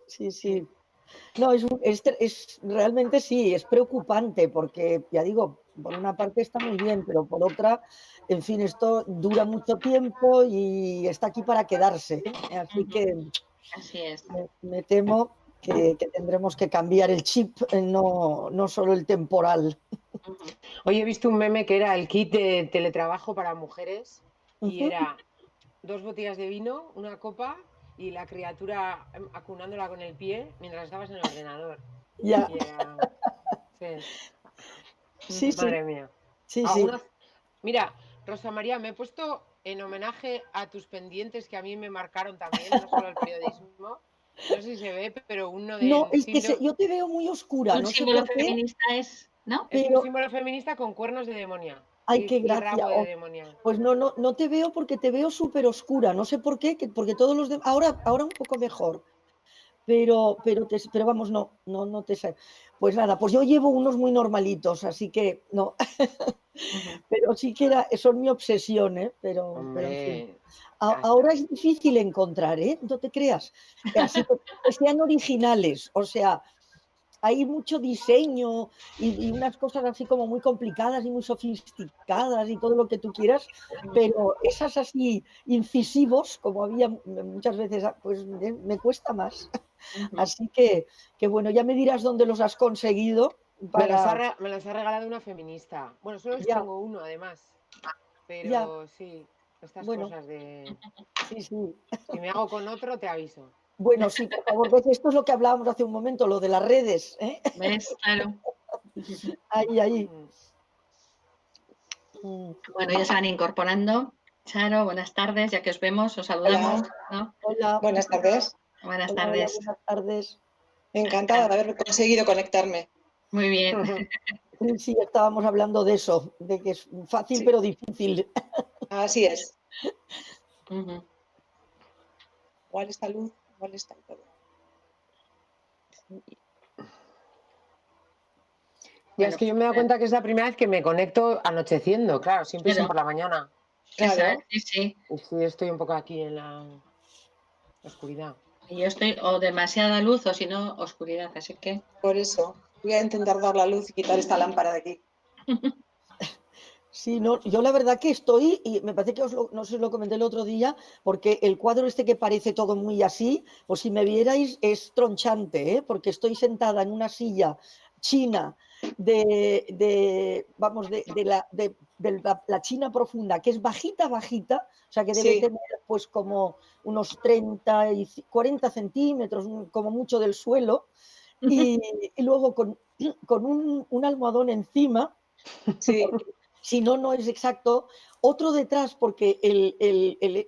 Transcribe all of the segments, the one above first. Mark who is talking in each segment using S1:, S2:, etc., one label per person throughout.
S1: Sí, sí. No, realmente sí, es preocupante porque, ya digo, por una parte está muy bien, pero por otra, en fin, esto dura mucho tiempo y está aquí para quedarse, ¿eh? Así que
S2: Así es.
S1: me temo que tendremos que cambiar el chip, no solo el temporal.
S3: Hoy he visto un meme que era el kit de teletrabajo para mujeres y era 2 botellas de vino, una copa y la criatura acunándola con el pie mientras estabas en el ordenador.
S1: Ya.
S3: Y era...
S1: Sí, sí.
S3: Madre mía.
S1: Sí, sí.
S3: Mira, Rosa María, me he puesto en homenaje a tus pendientes que a mí me marcaron también, no solo el periodismo. No sé si se ve, pero uno de...
S1: No, es que yo te veo muy oscura,
S2: un
S1: no sé
S2: símbolo
S1: por qué.
S2: feminista es, ¿no?
S3: Es
S1: Pero...
S3: un símbolo feminista con cuernos de demonia.
S1: ¡Ay, qué
S3: Y
S1: gracia!
S3: rabo de demonia.
S1: Pues no te veo porque te veo súper oscura. No sé por qué, porque todos los demás... Ahora un poco mejor. Pero vamos, no te sé. Pues nada, pues yo llevo unos muy normalitos, así que no. Pero sí que son mi obsesión, ¿eh? Pero en fin. Ahora es difícil encontrar, ¿eh? No te creas. Así que sean originales, o sea, hay mucho diseño y unas cosas así como muy complicadas y muy sofisticadas y todo lo que tú quieras, pero esas así incisivos, como había muchas veces, pues me cuesta más. Así que bueno, ya me dirás dónde los has conseguido.
S3: Me los ha regalado una feminista. Bueno, solo tengo uno además. Pero sí, estas cosas de...
S1: Sí, sí.
S3: Si me hago con otro, te aviso.
S1: Bueno, sí, por favor, pues esto es lo que hablábamos hace un momento, lo de las redes, ¿eh?
S2: ¿Ves? Claro.
S1: Ahí.
S2: Bueno, ya se van incorporando. Charo, buenas tardes, ya que os vemos, os saludamos.
S4: Hola.
S2: ¿no?
S1: Hola.
S4: Buenas tardes.
S2: Buenas tardes.
S1: Buenas tardes.
S4: Encantada de haber conseguido conectarme.
S2: Muy bien.
S1: Sí, estábamos hablando de eso, de que es fácil pero difícil.
S4: Así es. Igual está luz, igual está todo.
S3: Ya, es que yo me he dado cuenta que es la primera vez que me conecto anocheciendo, claro, siempre son por la mañana.
S4: Claro.
S2: Sí.
S3: Y sí, estoy un poco aquí en la oscuridad.
S2: Y yo estoy o demasiada luz o si no, oscuridad, así que...
S4: Por eso, voy a intentar dar la luz y quitar esta lámpara de aquí.
S1: Sí, no, yo la verdad que estoy, y me parece que no sé si lo comenté el otro día, porque el cuadro este que parece todo muy así, pues si me vierais es tronchante, ¿eh? Porque estoy sentada en una silla china de la China profunda, que es bajita, o sea que debe tener pues como unos 30 y 40 centímetros, como mucho del suelo, y luego con un almohadón encima.
S4: Sí.
S1: Si no es exacto, otro detrás porque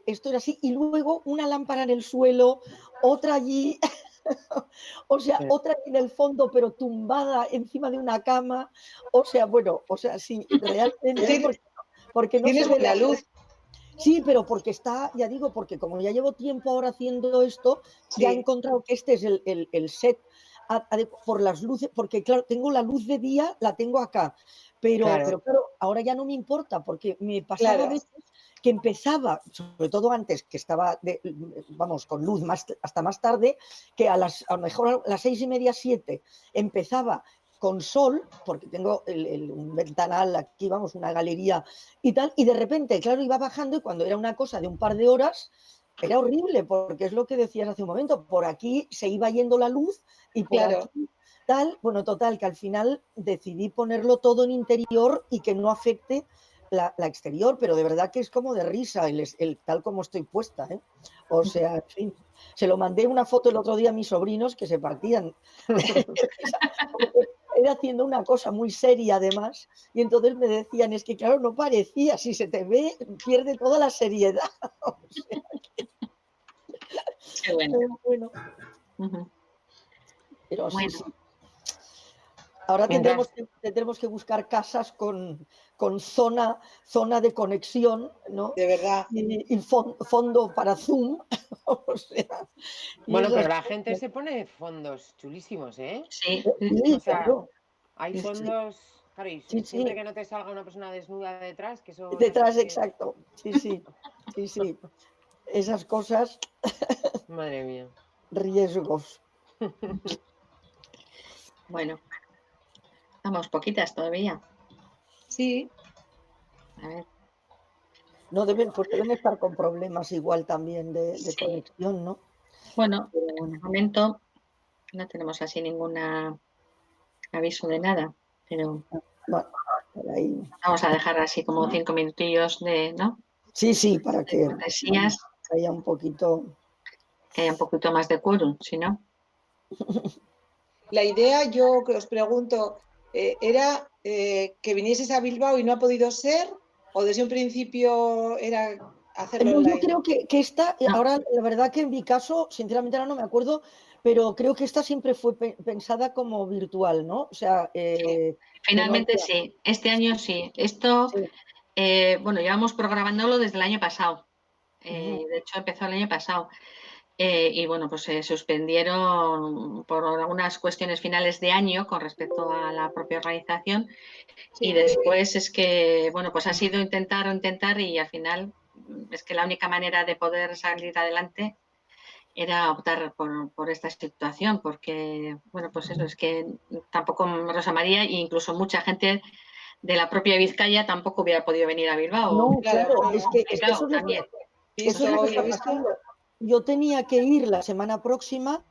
S1: esto era así, y luego una lámpara en el suelo, otra allí, o sea, otra en el fondo, pero tumbada encima de una cama, o sea, bueno, o sea, sí, realmente, porque no se ve
S4: buena luz.
S1: Sí, pero porque está, ya digo, porque como ya llevo tiempo ahora haciendo esto, ya he encontrado que este es el set por las luces, porque claro, tengo la luz de día, la tengo acá, pero claro, ahora ya no me importa, porque me pasaba a veces que empezaba, sobre todo antes, que estaba, vamos, con luz hasta más tarde, que a lo mejor a las 6:30, 7, empezaba con sol, porque tengo un ventanal aquí, vamos, una galería y tal, y de repente, claro, iba bajando y cuando era una cosa de un par de horas, era horrible, porque es lo que decías hace un momento, por aquí se iba yendo la luz y por aquí tal, bueno, total, que al final decidí ponerlo todo en interior y que no afecte la exterior, pero de verdad que es como de risa el tal como estoy puesta, ¿eh? O sea, en fin, se lo mandé una foto el otro día a mis sobrinos que se partían. Era haciendo una cosa muy seria además, y entonces me decían, es que claro, no parecía, si se te ve, pierde toda la seriedad. O sea que...
S2: Qué bueno.
S1: Pero sí, sí. Ahora tendremos que buscar casas con zona de conexión, ¿no?
S4: De verdad.
S1: Y fondo para Zoom. O sea,
S3: bueno, pero la gente se pone fondos chulísimos, ¿eh?
S2: Sí.
S3: O sea,
S1: claro.
S3: hay fondos, claro, y siempre que no te salga una persona desnuda detrás, que eso
S1: detrás,
S3: no sé
S1: exacto. Sí. Esas cosas.
S3: Madre mía.
S1: riesgos.
S2: Bueno, estamos poquitas todavía.
S4: Sí,
S2: A ver,
S1: No deben, pues deben estar con problemas igual también de
S2: sí.
S1: conexión, ¿no?
S2: Bueno,
S1: Pero
S2: de
S1: bueno,
S2: momento no tenemos así ningún aviso de nada, pero
S1: bueno, por ahí.
S2: vamos a dejar así como 5 minutillos de, ¿no?
S1: Sí, sí, para
S2: De
S1: que
S2: cortesías,
S1: haya un poquito.
S2: que haya un poquito más de quórum, si no.
S4: la idea, yo que os pregunto, ¿era que vinieses a Bilbao y no ha podido ser? ¿O desde un principio era hacerlo
S1: No, yo
S4: online?
S1: creo que esta,
S2: No.
S1: ahora la verdad que en mi caso, sinceramente ahora no me acuerdo, pero creo que esta siempre fue pensada como virtual, ¿no? O sea, que no
S2: Finalmente
S1: había.
S2: sí, este año sí. Esto,
S1: Sí.
S2: bueno, llevamos programándolo desde el año pasado.
S1: Ujú.
S2: De hecho, empezó el año pasado. Y bueno, pues se suspendieron por algunas cuestiones finales de año con respecto a la propia organización. Y
S4: Sí.
S2: después es que, bueno, pues ha sido intentar y al final es que la única manera de poder salir adelante era optar por esta situación, porque, bueno, pues eso, es que tampoco Rosa María e incluso mucha gente de la propia Vizcaya tampoco hubiera podido venir a Bilbao.
S1: No,
S4: Claro,
S1: claro,
S4: claro.
S1: es que
S2: Complicado también.
S1: eso es lo
S4: Visto
S1: que
S4: y
S1: está
S4: visto.
S1: pasando. Yo tenía que ir la semana próxima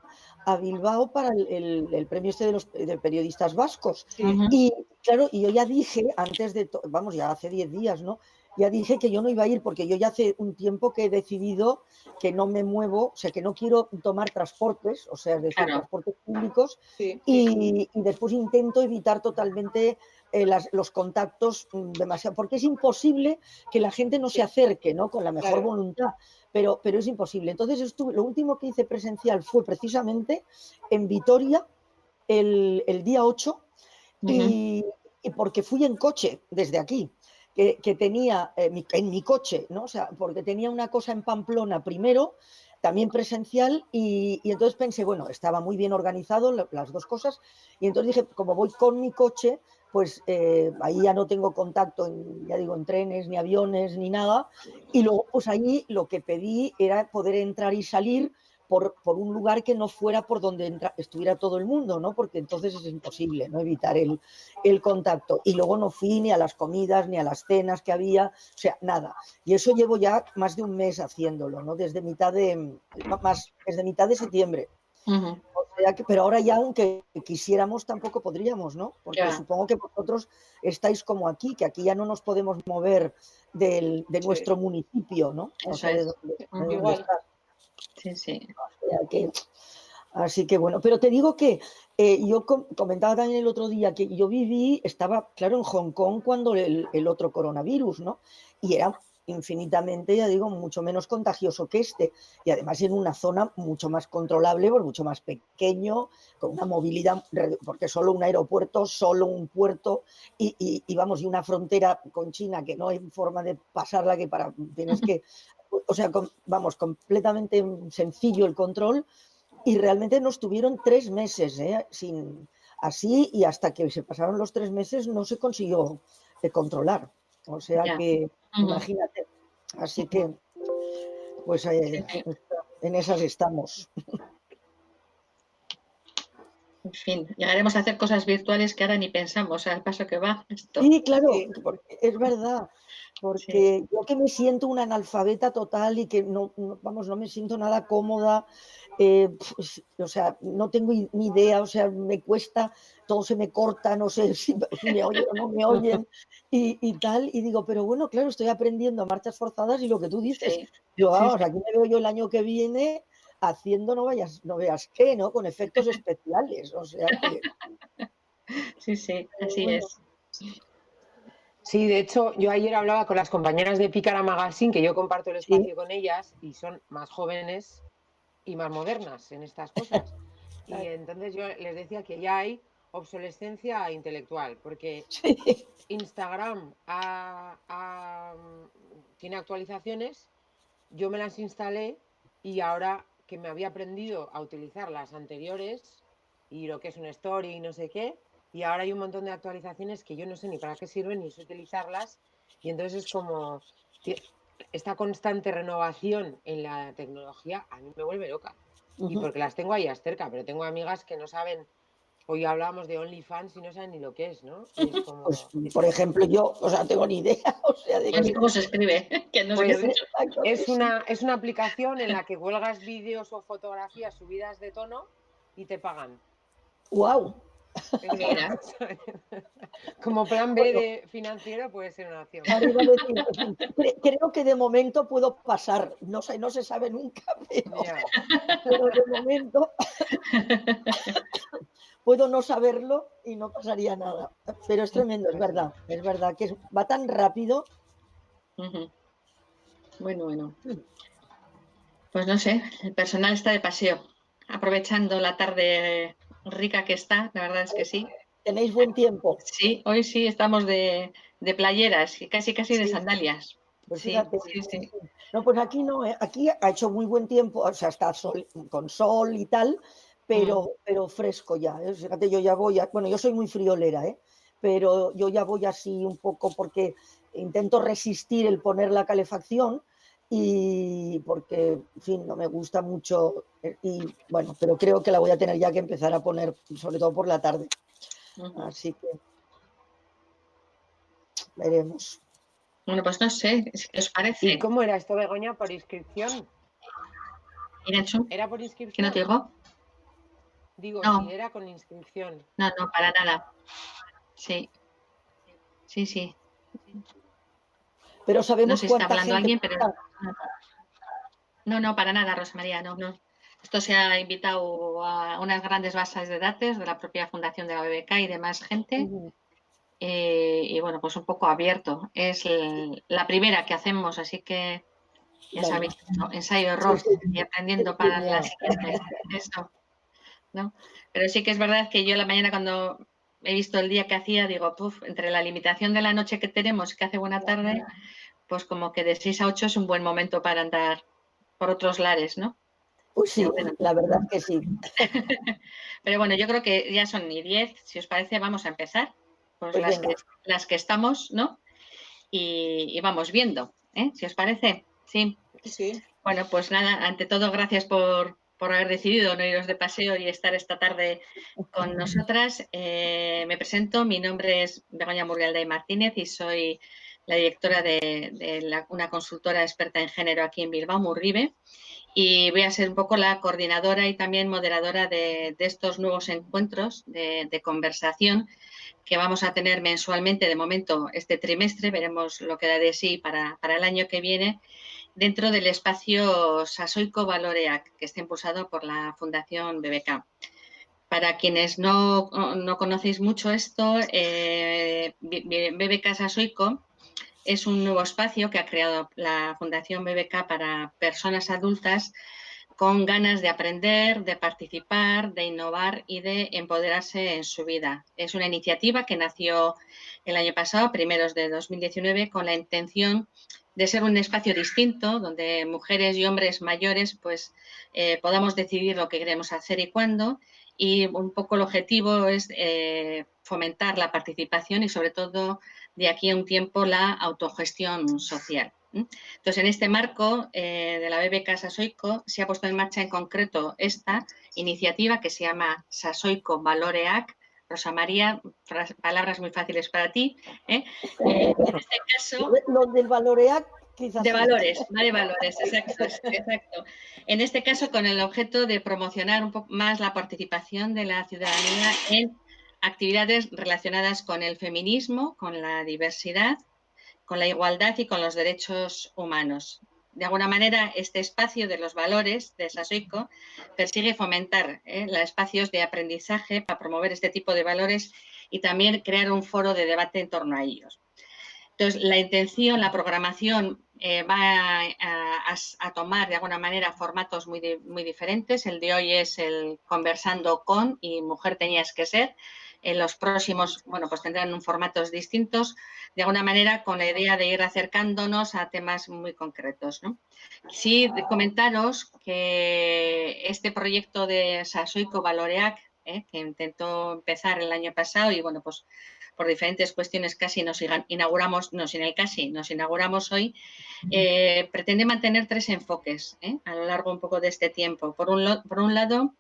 S1: a Bilbao para el premio este de periodistas vascos.
S4: Sí.
S1: Y claro, y yo ya dije, antes de, vamos, ya hace 10 días, ¿no? Ya dije que yo no iba a ir porque yo ya hace un tiempo que he decidido que no me muevo, o sea, que no quiero tomar transportes, o sea, es decir,
S2: Claro,
S1: transportes públicos,
S4: Sí.
S1: y después intento evitar totalmente los contactos demasiado, porque es imposible que la gente no se acerque, ¿no? Con la mejor
S4: Claro.
S1: voluntad, pero es imposible. Entonces, lo último que hice presencial fue precisamente en Vitoria el día 8 y, y porque fui en coche desde aquí, que tenía en mi coche, ¿no? O sea, porque tenía una cosa en Pamplona primero, también presencial, y entonces pensé, bueno, estaba muy bien organizado las dos cosas, y entonces dije, como voy con mi coche, pues ahí ya no tengo contacto, ya digo, en trenes, ni aviones, ni nada, y luego pues ahí lo que pedí era poder entrar y salir por un lugar que no fuera por donde estuviera todo el mundo, ¿no? Porque entonces es imposible, ¿no? Evitar el contacto. Y luego no fui ni a las comidas, ni a las cenas que había, o sea, nada. Y eso llevo ya más de un mes haciéndolo, ¿no? Desde mitad de septiembre.
S2: uh-huh.
S1: O sea que, pero ahora ya, aunque quisiéramos, tampoco podríamos, ¿no? Porque
S2: Ya,
S1: supongo que vosotros estáis como aquí, que aquí ya no nos podemos mover de
S4: Sí.
S1: nuestro municipio, ¿no? O
S2: eso
S1: sea, de
S2: es.
S1: donde
S4: Igual.
S1: estás.
S2: Sí, sí.
S1: O sea que, así que bueno, pero te digo que yo comentaba también el otro día que yo estaba, claro, en Hong Kong cuando el otro coronavirus, ¿no? Y era infinitamente, ya digo, mucho menos contagioso que este. Y además en una zona mucho más controlable, pues mucho más pequeño, con una movilidad, porque solo un aeropuerto, solo un puerto, y vamos, y una frontera con China que no hay forma de pasarla, que tienes que, o sea, vamos, completamente sencillo el control, y realmente nos tuvieron 3 meses así, y hasta que se pasaron los 3 meses no se consiguió controlar. O sea
S2: Ya.
S1: que,
S2: Uh-huh.
S1: imagínate. Así que, pues
S2: Sí, sí.
S1: en esas estamos.
S2: En fin, llegaremos a hacer cosas virtuales que ahora ni pensamos, al paso que va esto.
S1: Sí, claro,
S4: Sí.
S1: es verdad,
S2: Sí,
S1: porque yo que me siento una analfabeta total y que vamos, no me siento nada cómoda, pues, o sea, no tengo ni idea, o sea, me cuesta, todo se me corta, no sé si me oyen o no me oyen y tal, y digo, pero bueno, claro, estoy aprendiendo a marchas forzadas y lo que tú dices,
S2: sí,
S1: yo,
S2: sí,
S1: vamos, aquí me veo yo el año que viene haciendo no veas qué, ¿no? Con efectos especiales, o sea que,
S2: sí, sí, así
S1: bueno,
S2: es.
S3: Sí, de hecho, yo ayer hablaba con las compañeras de Pícara Magazine, que yo comparto el
S1: sí,
S3: espacio con ellas, y son más jóvenes y más modernas en estas cosas. Y
S4: Claro.
S3: entonces yo les decía que ya hay obsolescencia intelectual, porque
S1: sí.
S3: Instagram tiene actualizaciones, yo me las instalé y ahora que me había aprendido a utilizar las anteriores y lo que es una story y no sé qué, y ahora hay un montón de actualizaciones que yo no sé ni para qué sirven ni sé utilizarlas, y entonces es como esta constante renovación en la tecnología a mí me vuelve loca. y porque las tengo ahí cerca, pero tengo amigas que no saben. Hoy hablábamos de OnlyFans y no saben ni lo que es, ¿no? Y es como...
S1: Pues, por ejemplo, yo, o sea, tengo ni idea, o sea, de
S2: No sé
S1: que...
S2: cómo se escribe, que no sé qué
S3: Pues
S2: has dicho.
S3: es una aplicación en la que cuelgas vídeos o fotografías subidas de tono y te pagan.
S1: ¡Wow!
S2: Mira.
S3: Como plan B de financiero puede ser una opción.
S1: Ahora iba a decir, creo que de momento puedo pasar, no sé, no se sabe nunca, pero de momento puedo no saberlo y no pasaría nada. Pero es tremendo, es verdad que va tan rápido.
S2: Bueno. Pues no sé, el personal está de paseo, aprovechando la tarde rica que está, la verdad es que sí.
S1: Tenéis buen tiempo.
S2: Sí, hoy sí estamos de playeras y casi de sandalias.
S1: Pues
S2: sí,
S1: fíjate,
S2: sí.
S1: No, pues aquí no, aquí ha hecho muy buen tiempo, o sea, está con sol y tal, pero fresco ya. Fíjate, yo ya voy, bueno, yo soy muy friolera, pero yo ya voy así un poco porque intento resistir el poner la calefacción y porque, en fin, no me gusta mucho y bueno, pero creo que la voy a tener ya que empezar a poner, sobre todo por la tarde. Así que veremos.
S2: Bueno, pues no sé, ¿qué os parece?
S3: ¿Y cómo era esto, Begoña? ¿Por inscripción? ¿Era por inscripción?
S2: ¿Qué no te digo?
S3: Digo,
S2: no.
S3: Si era con inscripción.
S2: No, para nada. Sí.
S1: Pero sabemos
S2: no sé si está hablando
S1: gente
S2: alguien, pero no, para nada, Rosa María, no. Esto se ha invitado a unas grandes bases de datos de la propia fundación de la BBK y demás gente. Y bueno, pues un poco abierto. Es la primera que hacemos, así que ya sabéis, ¿no? Ensayo-error y aprendiendo para la siguiente. Eso, ¿no? Pero sí que es verdad que yo a la mañana cuando he visto el día que hacía, digo, entre la limitación de la noche que tenemos, que hace buena tarde, pues como que de 6 a 8 es un buen momento para andar por otros lares, ¿no?
S1: Pues sí, bueno, la verdad que sí.
S2: Pero bueno, yo creo que ya son ni 10. Si os parece, vamos a empezar. Pues las que estamos, ¿no? Y vamos viendo, si os parece. Sí. Bueno, pues nada, ante todo, gracias por haber decidido no iros de paseo y estar esta tarde con nosotras. Me presento, mi nombre es Begoña Murrialda y Martínez y soy la directora de una consultora experta en género aquí en Bilbao, Murribe, y voy a ser un poco la coordinadora y también moderadora de estos nuevos encuentros de conversación que vamos a tener mensualmente, de momento este trimestre, veremos lo que da de sí para el año que viene, dentro del espacio Sasoiko Valoreac, que está impulsado por la Fundación BBK. Para quienes no conocéis mucho esto, BBK Sasoiko es un nuevo espacio que ha creado la Fundación BBK para personas adultas con ganas de aprender, de participar, de innovar y de empoderarse en su vida. Es una iniciativa que nació el año pasado, primeros de 2019, con la intención de ser un espacio distinto, donde mujeres y hombres mayores pues, podamos decidir lo que queremos hacer y cuándo. Y un poco el objetivo es fomentar la participación y, sobre todo, de aquí a un tiempo, la autogestión social. Entonces, en este marco de la BBK Sasoiko se ha puesto en marcha en concreto esta iniciativa que se llama Sasoiko Valoreac. Rosa María, palabras muy fáciles para ti. En este caso...
S1: Lo del Valoreac, quizás...
S2: De valores, exacto. En este caso, con el objeto de promocionar un poco más la participación de la ciudadanía en actividades relacionadas con el feminismo, con la diversidad, con la igualdad y con los derechos humanos. De alguna manera, este espacio de los valores de Sasoiko persigue fomentar los espacios de aprendizaje para promover este tipo de valores y también crear un foro de debate en torno a ellos. Entonces, la intención, la programación va a tomar de alguna manera formatos muy diferentes. El de hoy es el Conversando con y Mujer tenías que ser. En los próximos, bueno, pues tendrán formatos distintos, de alguna manera con la idea de ir acercándonos a temas muy concretos, ¿no? Sí, comentaros que este proyecto de Sasoiko Valoreac, que intentó empezar el año pasado y, bueno, pues por diferentes cuestiones casi nos inauguramos hoy, pretende mantener 3 enfoques a lo largo un poco de este tiempo. Por un lado,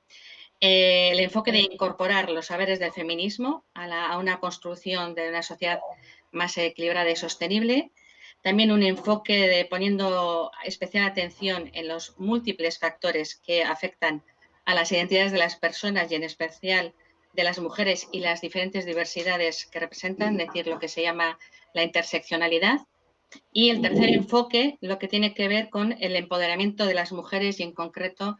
S2: el enfoque de incorporar los saberes del feminismo a una construcción de una sociedad más equilibrada y sostenible. También un enfoque de poniendo especial atención en los múltiples factores que afectan a las identidades de las personas y en especial de las mujeres y las diferentes diversidades que representan, es decir, lo que se llama la interseccionalidad. Y el tercer enfoque, lo que tiene que ver con el empoderamiento de las mujeres y en concreto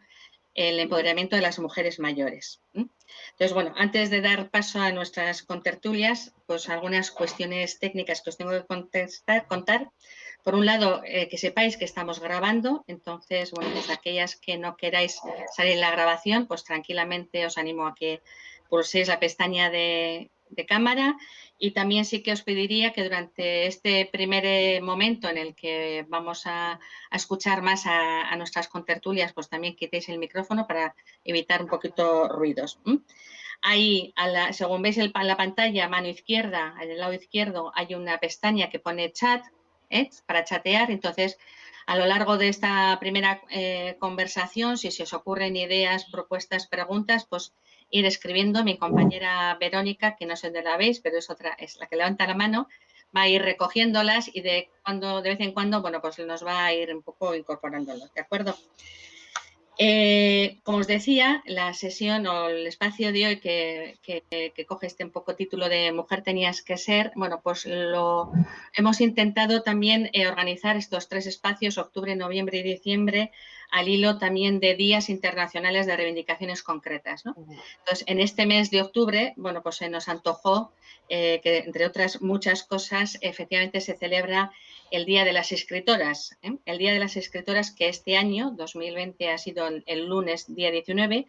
S2: el empoderamiento de las mujeres mayores. Entonces, bueno, antes de dar paso a nuestras contertulias, pues algunas cuestiones técnicas que os tengo que contar. Por un lado, que sepáis que estamos grabando, entonces, bueno, pues aquellas que no queráis salir en la grabación, pues tranquilamente os animo a que pulséis la pestaña de cámara. Y también sí que os pediría que durante este primer momento en el que vamos a escuchar más a nuestras contertulias, pues también quitéis el micrófono para evitar un poquito ruidos. Ahí, según veis en la pantalla, a mano izquierda, en el lado izquierdo, hay una pestaña que pone chat, para chatear. Entonces, a lo largo de esta primera conversación, si se os ocurren ideas, propuestas, preguntas, pues ir escribiendo. Mi compañera Verónica, que no sé dónde la veis, pero es la que levanta la mano, va a ir recogiéndolas y de vez en cuando, bueno, pues nos va a ir un poco incorporándolas, ¿de acuerdo? Como os decía, la sesión o el espacio de hoy que coge este un poco título de Mujer tenías que ser, bueno, pues hemos intentado también organizar estos 3 espacios, octubre, noviembre y diciembre, al hilo también de días internacionales de reivindicaciones concretas, ¿no? Entonces, en este mes de octubre, bueno, pues se nos antojó que, entre otras muchas cosas, efectivamente se celebra el Día de las Escritoras. El Día de las Escritoras, que este año, 2020, ha sido el lunes, día 19,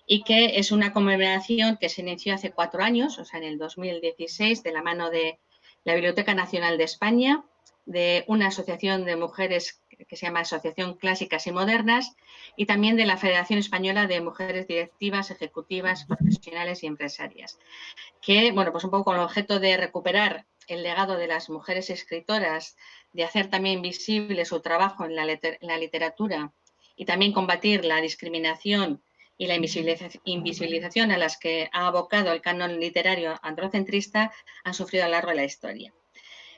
S2: y que es una conmemoración que se inició hace 4 años, o sea, en el 2016, de la mano de la Biblioteca Nacional de España, de una asociación de mujeres que se llama Asociación Clásicas y Modernas, y también de la Federación Española de Mujeres Directivas, Ejecutivas, Profesionales y Empresarias, que, bueno, pues un poco con el objeto de recuperar el legado de las mujeres escritoras, de hacer también visible su trabajo en la literatura y también combatir la discriminación y la invisibilización a las que ha abocado el canon literario androcentrista, han sufrido a lo largo de la historia.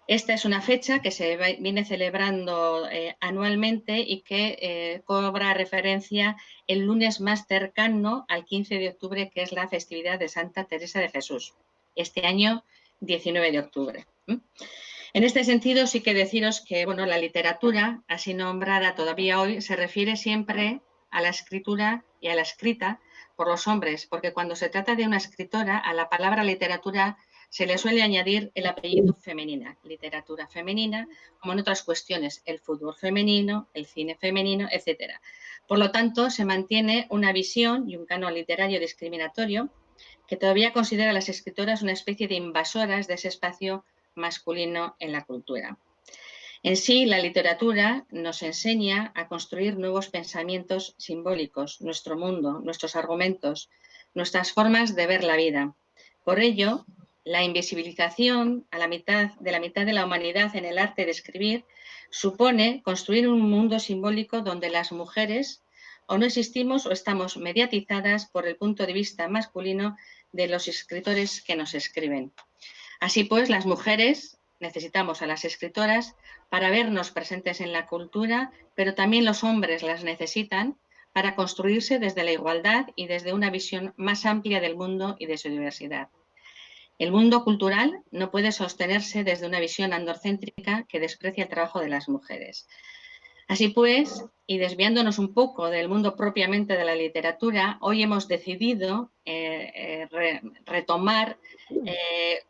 S2: Esta es una fecha que se viene celebrando anualmente y que cobra referencia el lunes más cercano al 15 de octubre, que es la festividad de Santa Teresa de Jesús. Este año, 19 de octubre. En este sentido, sí que deciros que, bueno, la literatura, así nombrada todavía hoy, se refiere siempre a la escritura y a la escrita por los hombres, porque cuando se trata de una escritora, a la palabra literatura se le suele añadir el apellido femenina, literatura femenina, como en otras cuestiones, el fútbol femenino, el cine femenino, etc. Por lo tanto, se mantiene una visión y un canon literario discriminatorio que todavía considera a las escritoras una especie de invasoras de ese espacio masculino en la cultura. En sí, la literatura nos enseña a construir nuevos pensamientos simbólicos, nuestro mundo, nuestros argumentos, nuestras formas de ver la vida. Por ello, la invisibilización de la mitad de la humanidad en el arte de escribir supone construir un mundo simbólico donde las mujeres o no existimos o estamos mediatizadas por el punto de vista masculino de los escritores que nos escriben. Así pues, las mujeres necesitamos a las escritoras para vernos presentes en la cultura, pero también los hombres las necesitan para construirse desde la igualdad y desde una visión más amplia del mundo y de su diversidad. El mundo cultural no puede sostenerse desde una visión androcéntrica que desprecia el trabajo de las mujeres. Así pues, y desviándonos un poco del mundo propiamente de la literatura, hoy hemos decidido retomar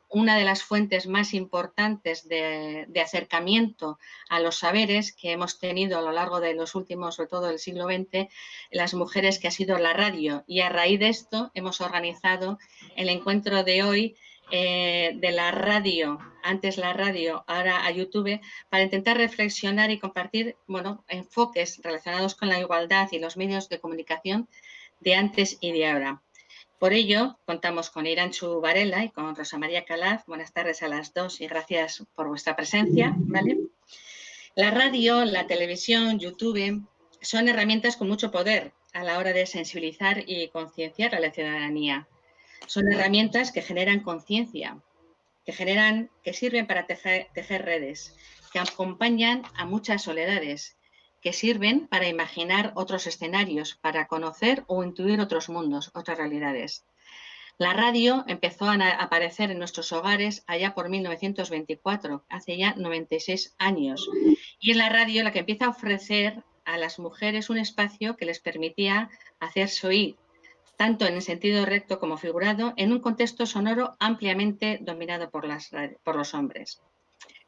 S2: una de las fuentes más importantes de acercamiento a los saberes que hemos tenido a lo largo de los últimos, sobre todo del siglo XX, las mujeres, que ha sido la radio. Y a raíz de esto hemos organizado el encuentro de hoy de la radio, antes la radio, ahora a YouTube, para intentar reflexionar y compartir, bueno, enfoques relacionados con la igualdad y los medios de comunicación de antes y de ahora. Por ello, contamos con Irantxu Varela y con Rosa María Calaf. Buenas tardes a las dos y gracias por vuestra presencia, ¿vale? La radio, la televisión, YouTube son herramientas con mucho poder a la hora de sensibilizar y concienciar a la ciudadanía. Son herramientas que generan conciencia, que sirven para tejer redes, que acompañan a muchas soledades, que sirven para imaginar otros escenarios, para conocer o intuir otros mundos, otras realidades. La radio empezó a aparecer en nuestros hogares allá por 1924, hace ya 96 años. Y es la radio la que empieza a ofrecer a las mujeres un espacio que les permitía hacerse oír, tanto en el sentido recto como figurado, en un contexto sonoro ampliamente dominado por los hombres.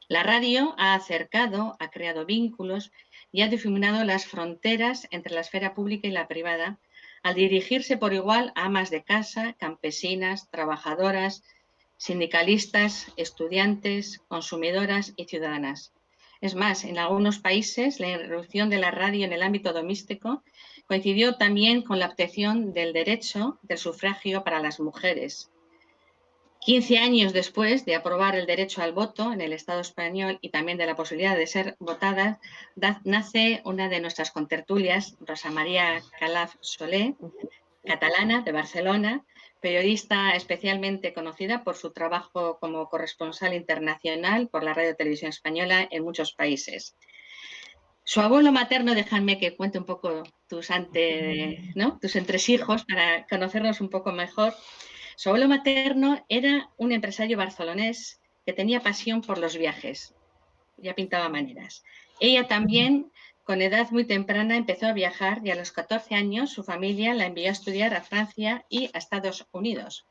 S2: La radio ha acercado, ha creado vínculos y ha difuminado las fronteras entre la esfera pública y la privada, al dirigirse por igual a amas de casa, campesinas, trabajadoras, sindicalistas, estudiantes, consumidoras y ciudadanas. Es más, en algunos países la irrupción de la radio en el ámbito doméstico coincidió también con la obtención del derecho del sufragio para las mujeres. 15 años después de aprobar el derecho al voto en el Estado español y también de la posibilidad de ser votadas, nace una de nuestras contertulias, Rosa María Calaf Solé, catalana de Barcelona, periodista especialmente conocida por su trabajo como corresponsal internacional por la Radio Televisión Española en muchos países. Su abuelo materno, déjame que cuente un poco tus entresijos para conocernos un poco mejor. Su abuelo materno era un empresario barcelonés que tenía pasión por los viajes, ya pintaba maneras. Ella también, con edad muy temprana, empezó a viajar y a los 14 años su familia la envió a estudiar a Francia y a Estados Unidos.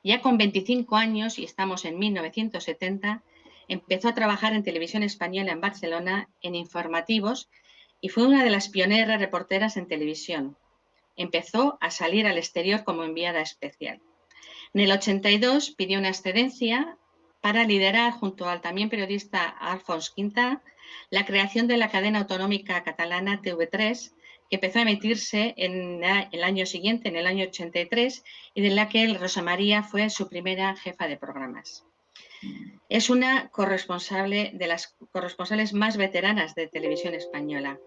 S2: Ya con 25 años, y estamos en 1970, empezó a trabajar en Televisión Española en Barcelona, en informativos, y fue una de las pioneras reporteras en televisión. Empezó a salir al exterior como enviada especial. En el 82 pidió una excedencia para liderar, junto al también periodista Alfons Quintà, la creación de la cadena autonómica catalana TV3, que empezó a emitirse en el año siguiente, en el año 83, y de la que Rosa María fue su primera jefa de programas. Es una corresponsable de las corresponsales más veteranas de Televisión Española.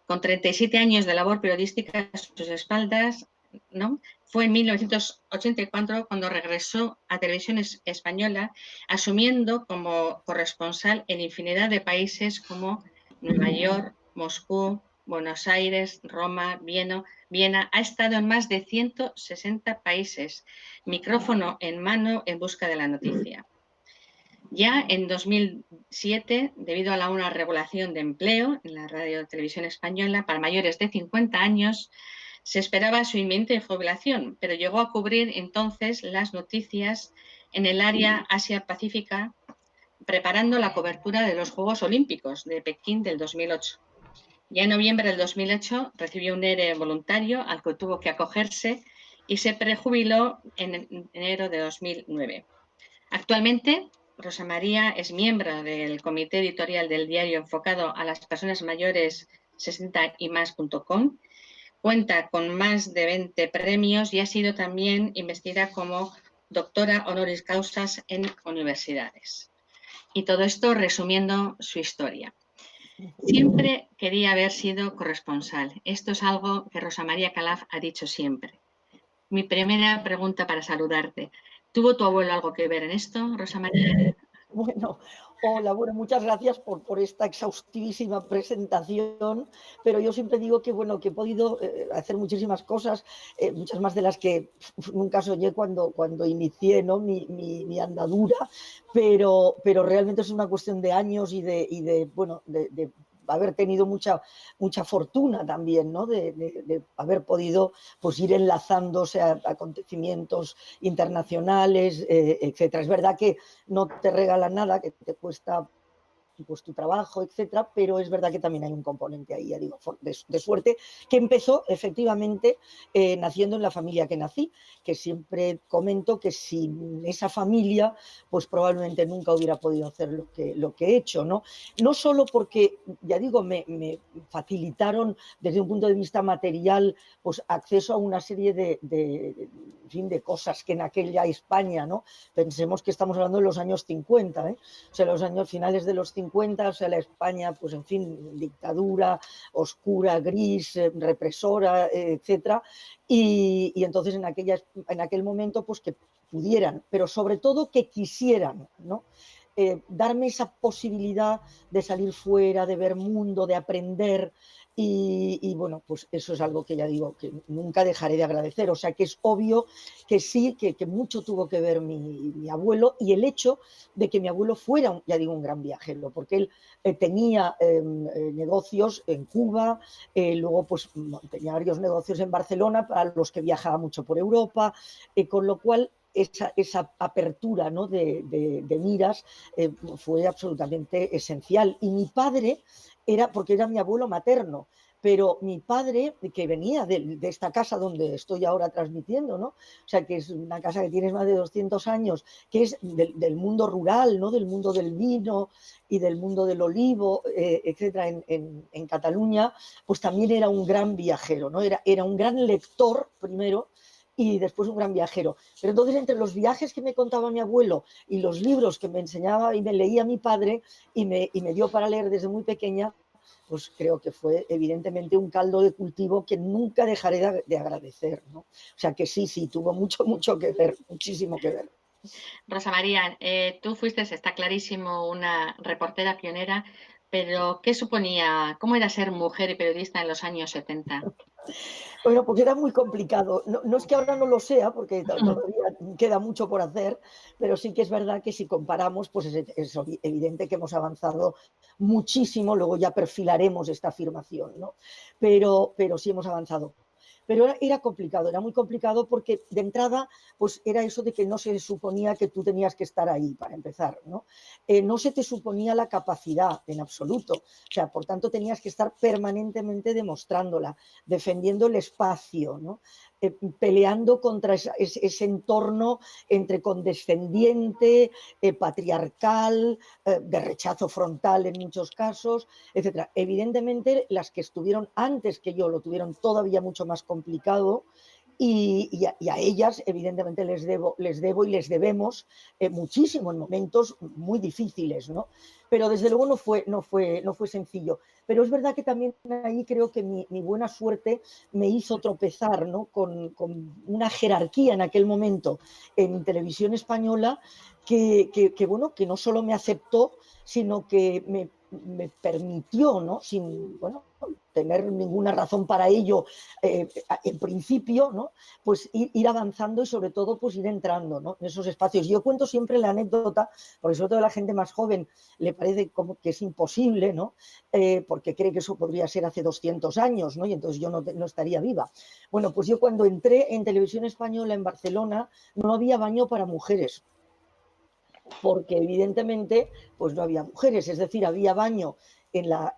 S2: Con 37 años de labor periodística a sus espaldas, ¿no? Fue en 1984 cuando regresó a Televisión Española, asumiendo como corresponsal en infinidad de países como Nueva York, Moscú, Buenos Aires, Roma, Viena. Ha estado en más de 160 países, micrófono en mano en busca de la noticia. Ya en 2007, debido a una regulación de empleo en la Radio Televisión Española para mayores de 50 años, se esperaba su inminente jubilación, pero llegó a cubrir entonces las noticias en el área Asia-Pacífica, preparando la cobertura de los Juegos Olímpicos de Pekín del 2008. Ya en noviembre del 2008 recibió un ERE voluntario al que tuvo que acogerse y se prejubiló en enero de 2009. Actualmente, Rosa María es miembro del comité editorial del diario enfocado a las personas mayores 60 y más.com. Cuenta con más de 20 premios y ha sido también investida como doctora honoris causa en universidades. Y todo esto resumiendo su historia. Siempre quería haber sido corresponsal. Esto es algo que Rosa María Calaf ha dicho siempre. Mi primera pregunta para saludarte. ¿Tuvo tu abuelo algo que ver en esto, Rosa María?
S1: Bueno, hola, muchas gracias por esta exhaustivísima presentación, pero yo siempre digo que, bueno, que he podido hacer muchísimas cosas, muchas más de las que nunca soñé cuando inicié, ¿no?, mi andadura, pero realmente es una cuestión de años y de haber tenido mucha fortuna también, ¿no?, de haber podido pues ir enlazándose a acontecimientos internacionales, etcétera. Es verdad que no te regalan nada, que te cuesta pues tu trabajo, etcétera, pero es verdad que también hay un componente ahí, ya digo, de suerte, que empezó efectivamente naciendo en la familia que nací, que siempre comento que sin esa familia, pues probablemente nunca hubiera podido hacer lo que he hecho, ¿no? No solo porque, ya digo, me facilitaron desde un punto de vista material, pues acceso a una serie en fin, de cosas que en aquella España, ¿no? Pensemos que estamos hablando de los años 50, ¿eh? O sea, los años finales de los 50, o sea, la España, pues en fin, dictadura, oscura, gris, represora, etcétera. Y entonces en aquel momento, pues que pudieran, pero sobre todo que quisieran, ¿no? Darme esa posibilidad de salir fuera, de ver mundo, de aprender. Y bueno, pues eso es algo que ya digo, que nunca dejaré de agradecer. O sea, que es obvio que sí, que mucho tuvo que ver mi abuelo y el hecho de que mi abuelo fuera, ya digo, un gran viajero, porque él tenía negocios en Cuba, luego pues tenía varios negocios en Barcelona para los que viajaba mucho por Europa, con lo cual esa apertura, ¿no? de miras fue absolutamente esencial. Y mi padre porque era mi abuelo materno, pero mi padre, que venía de esta casa donde estoy ahora transmitiendo, ¿no? O sea, que es una casa que tiene más de 200 años, que es del mundo rural, ¿no? Del mundo del vino y del mundo del olivo, etcétera, en Cataluña, pues también era un gran viajero, ¿no? Era un gran lector primero y después un gran viajero. Pero entonces entre los viajes que me contaba mi abuelo y los libros que me enseñaba y me leía mi padre y me dio para leer desde muy pequeña, pues creo que fue evidentemente un caldo de cultivo que nunca dejaré de agradecer, ¿no? O sea que sí, tuvo mucho que ver, muchísimo que ver.
S2: Rosa María, tú fuiste, está clarísimo, una reportera pionera, pero ¿qué suponía, cómo era ser mujer y periodista en los años 70?
S1: Bueno, pues era muy complicado. No es que ahora no lo sea, porque todavía queda mucho por hacer, pero sí que es verdad que si comparamos, pues es evidente que hemos avanzado muchísimo. Luego ya perfilaremos esta afirmación, ¿no? Pero sí hemos avanzado. Pero era complicado, era muy complicado porque de entrada pues era eso de que no se suponía que tú tenías que estar ahí para empezar, ¿no? No se te suponía la capacidad en absoluto, o sea, por tanto tenías que estar permanentemente demostrándola, defendiendo el espacio, ¿no? Peleando contra ese entorno entre condescendiente, patriarcal, de rechazo frontal en muchos casos, etcétera. Evidentemente, las que estuvieron antes que yo lo tuvieron todavía mucho más complicado y a ellas, evidentemente, les debo y les debemos muchísimo en momentos muy difíciles, ¿no? Pero desde luego no fue sencillo. Pero es verdad que también ahí creo que mi buena suerte me hizo tropezar, ¿no? con una jerarquía en aquel momento en Televisión Española bueno, que no solo me aceptó, sino que me permitió, ¿no? Sin tener ninguna razón para ello en principio, ¿no? Pues ir avanzando y sobre todo pues ir entrando, ¿no? en esos espacios. Yo cuento siempre la anécdota, porque sobre todo a la gente más joven le parece como que es imposible, ¿no? Porque cree que eso podría ser hace 200 años, ¿no? Y entonces yo no estaría viva. Bueno, pues yo cuando entré en Televisión Española en Barcelona no había baño para mujeres, porque evidentemente pues no había mujeres, es decir, había baño en la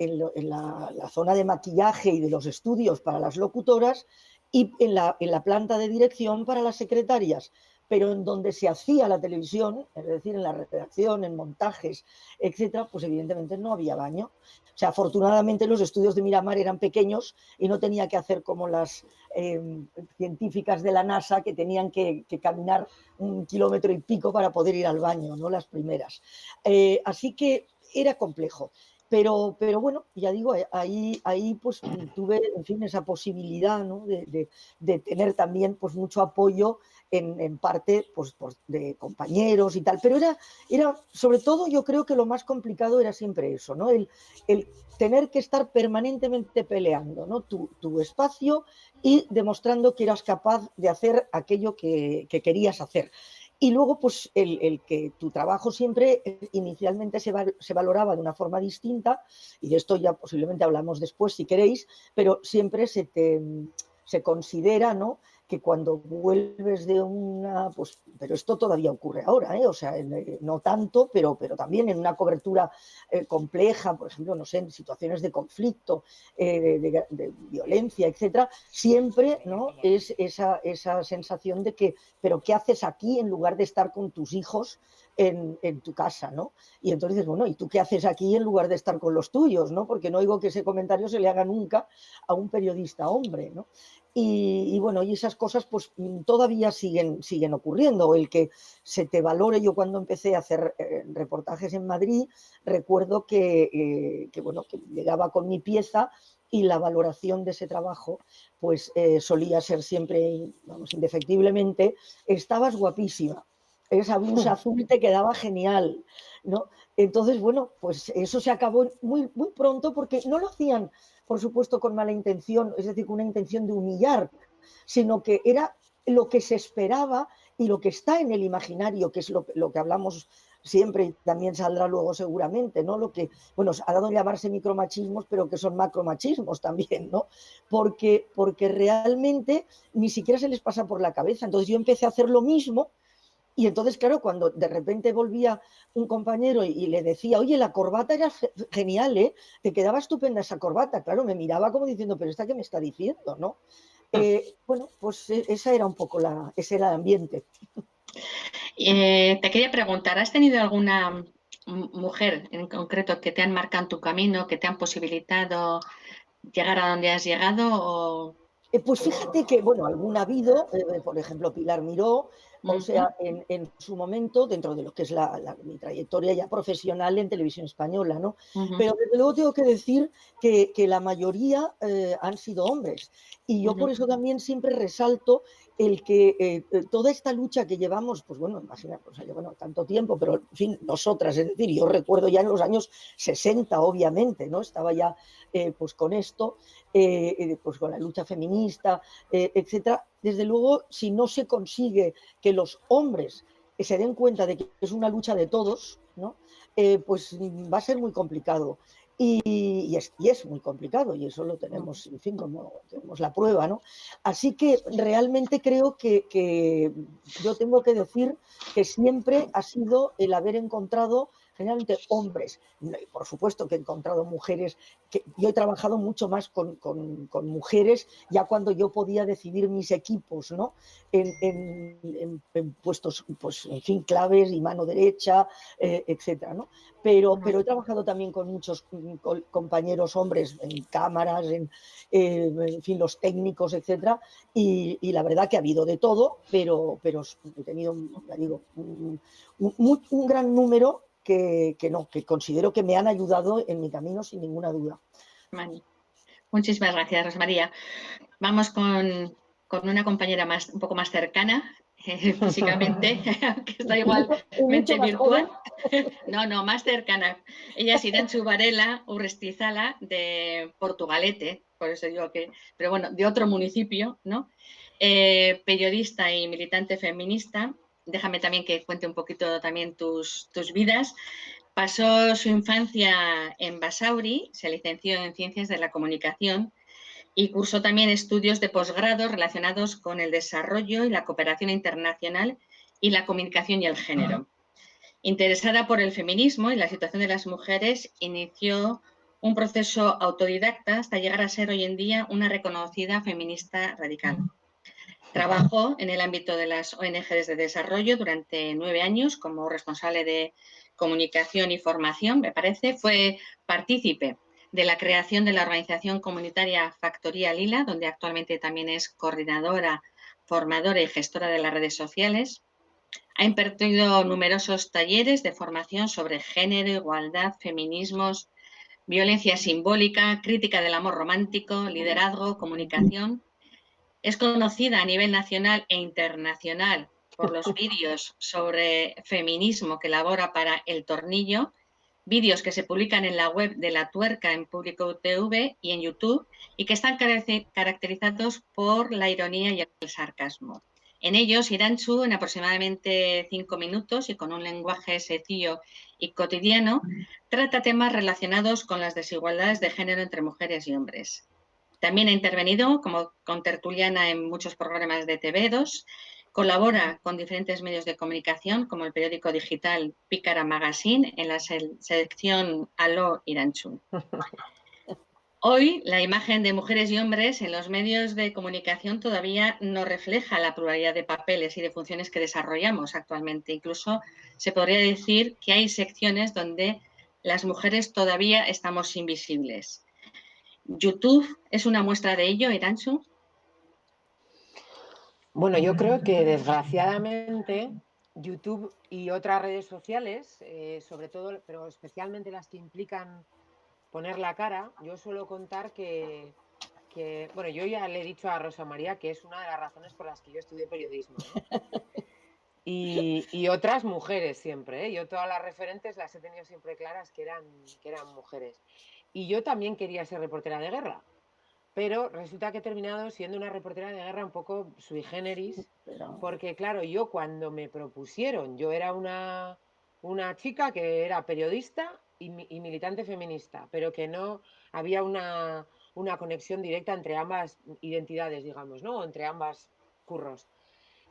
S1: zona de maquillaje y de los estudios para las locutoras y en la planta de dirección para las secretarias, pero en donde se hacía la televisión, es decir, en la redacción, en montajes, etcétera, pues evidentemente no había baño. O sea, afortunadamente los estudios de Miramar eran pequeños y no tenía que hacer como las científicas de la NASA que tenían que caminar 1,5 kilómetros para poder ir al baño, ¿no? Las primeras. Así que era complejo. Pero bueno, ya digo, ahí pues tuve, en fin, esa posibilidad, ¿no? de tener también pues mucho apoyo en parte pues, de compañeros y tal. Pero era, sobre todo, yo creo que lo más complicado era siempre eso, ¿no? El tener que estar permanentemente peleando, ¿no? Tu espacio y demostrando que eras capaz de hacer aquello que querías hacer. Y luego, pues, el que tu trabajo siempre inicialmente se valoraba de una forma distinta, y de esto ya posiblemente hablamos después si queréis, pero siempre se considera, ¿no? que cuando vuelves de una, pues, pero esto todavía ocurre ahora, o sea, no tanto, pero también en una cobertura compleja, por ejemplo, no sé, en situaciones de conflicto, de violencia, etcétera, siempre, ¿no?, es esa sensación de que, pero ¿qué haces aquí en lugar de estar con tus hijos en tu casa, ¿no? Y entonces dices, bueno, ¿y tú qué haces aquí en lugar de estar con los tuyos, ¿no? Porque no oigo que ese comentario se le haga nunca a un periodista hombre, ¿no? Y bueno, y esas cosas pues todavía siguen ocurriendo. El que se te valore, yo cuando empecé a hacer reportajes en Madrid, recuerdo que bueno, que llegaba con mi pieza y la valoración de ese trabajo pues solía ser siempre, vamos, indefectiblemente, estabas guapísima, esa blusa azul te quedaba genial, ¿no? Entonces, bueno, pues eso se acabó muy, muy pronto porque no lo hacían, por supuesto, con mala intención, es decir, con una intención de humillar, sino que era lo que se esperaba y lo que está en el imaginario, que es lo que hablamos siempre y también saldrá luego seguramente, ¿no? Lo que, bueno, ha dado a llamarse micromachismos, pero que son macromachismos también, ¿no? Porque realmente ni siquiera se les pasa por la cabeza. Entonces yo empecé a hacer lo mismo. Y entonces, claro, cuando de repente volvía un compañero y le decía, oye, la corbata era genial, ¿eh? Te quedaba estupenda esa corbata. Claro, me miraba como diciendo, pero ¿esta qué me está diciendo, no? Bueno, pues esa era un poco ese era el ambiente.
S2: Te quería preguntar, ¿has tenido alguna mujer en concreto que te han marcado tu camino, que te han posibilitado llegar a donde has llegado? O...
S1: Pues fíjate que, bueno, alguna ha habido, por ejemplo, Pilar Miró, o sea, en su momento, dentro de lo que es mi trayectoria ya profesional en televisión española, ¿no? Pero desde luego tengo que decir que la mayoría han sido hombres. Y yo por eso también siempre resalto el que toda esta lucha que llevamos, pues bueno, imagínate, pues, bueno, tanto tiempo, pero en fin, nosotras, es decir, yo recuerdo ya en los años 60, obviamente, ¿no? Estaba ya pues con esto, pues con la lucha feminista, etcétera. Desde luego, si no se consigue que los hombres se den cuenta de que es una lucha de todos, ¿no? Pues va a ser muy complicado. Y es muy complicado, y eso lo tenemos, en fin, como tenemos la prueba, ¿no? Así que realmente creo que yo tengo que decir que siempre ha sido el haber encontrado generalmente hombres. Por supuesto que he encontrado mujeres, que yo he trabajado mucho más con mujeres ya cuando yo podía decidir mis equipos, ¿no? En puestos, pues, en fin, claves y mano derecha, etcétera, ¿no? Pero he trabajado también con muchos compañeros hombres en cámaras, en fin, los técnicos, etcétera, y la verdad que ha habido de todo, pero he tenido, ya digo, un gran número que considero que me han ayudado en mi camino sin ninguna duda.
S2: Vale. Muchísimas gracias, Rosmaría. Vamos con una compañera un poco más cercana, físicamente, que está igualmente virtual. No, más cercana. Ella es Irantxu Varela Urrestizala, de Portugalete, por eso digo que, pero bueno, de otro municipio, ¿no? Periodista y militante feminista. Déjame también que cuente un poquito también tus vidas. Pasó su infancia en Basauri, se licenció en Ciencias de la Comunicación y cursó también estudios de posgrado relacionados con el desarrollo y la cooperación internacional y la comunicación y el género. Interesada por el feminismo y la situación de las mujeres, inició un proceso autodidacta hasta llegar a ser hoy en día una reconocida feminista radical. Trabajó en el ámbito de las ONGs de desarrollo durante 9 años como responsable de comunicación y formación, me parece. Fue partícipe de la creación de la organización comunitaria Factoría Lila, donde actualmente también es coordinadora, formadora y gestora de las redes sociales. Ha impartido numerosos talleres de formación sobre género, igualdad, feminismos, violencia simbólica, crítica del amor romántico, liderazgo, comunicación. Es conocida a nivel nacional e internacional por los vídeos sobre feminismo que elabora para El Tornillo, vídeos que se publican en la web de La Tuerca en Público TV y en YouTube y que están caracterizados por la ironía y el sarcasmo. En ellos, Irantxu, en aproximadamente 5 minutos y con un lenguaje sencillo y cotidiano, trata temas relacionados con las desigualdades de género entre mujeres y hombres. También ha intervenido como contertuliana en muchos programas de TV2. Colabora con diferentes medios de comunicación, como el periódico digital Pícara Magazine, en la sección Aló Irantxu. Hoy, la imagen de mujeres y hombres en los medios de comunicación todavía no refleja la pluralidad de papeles y de funciones que desarrollamos actualmente. Incluso se podría decir que hay secciones donde las mujeres todavía estamos invisibles. ¿YouTube es una muestra de ello, Irantxu?
S3: Bueno, yo creo que desgraciadamente YouTube y otras redes sociales, sobre todo, pero especialmente las que implican poner la cara, yo suelo contar bueno, yo ya le he dicho a Rosa María que es una de las razones por las que yo estudié periodismo, ¿no? Y otras mujeres siempre, ¿eh? Yo todas las referentes las he tenido siempre claras que eran mujeres. Y yo también quería ser reportera de guerra, pero resulta que he terminado siendo una reportera de guerra un poco sui generis, porque claro, yo cuando me propusieron, yo era una chica que era periodista y militante feminista, pero que no había una conexión directa entre ambas identidades, digamos, ¿no? Entre ambas curros.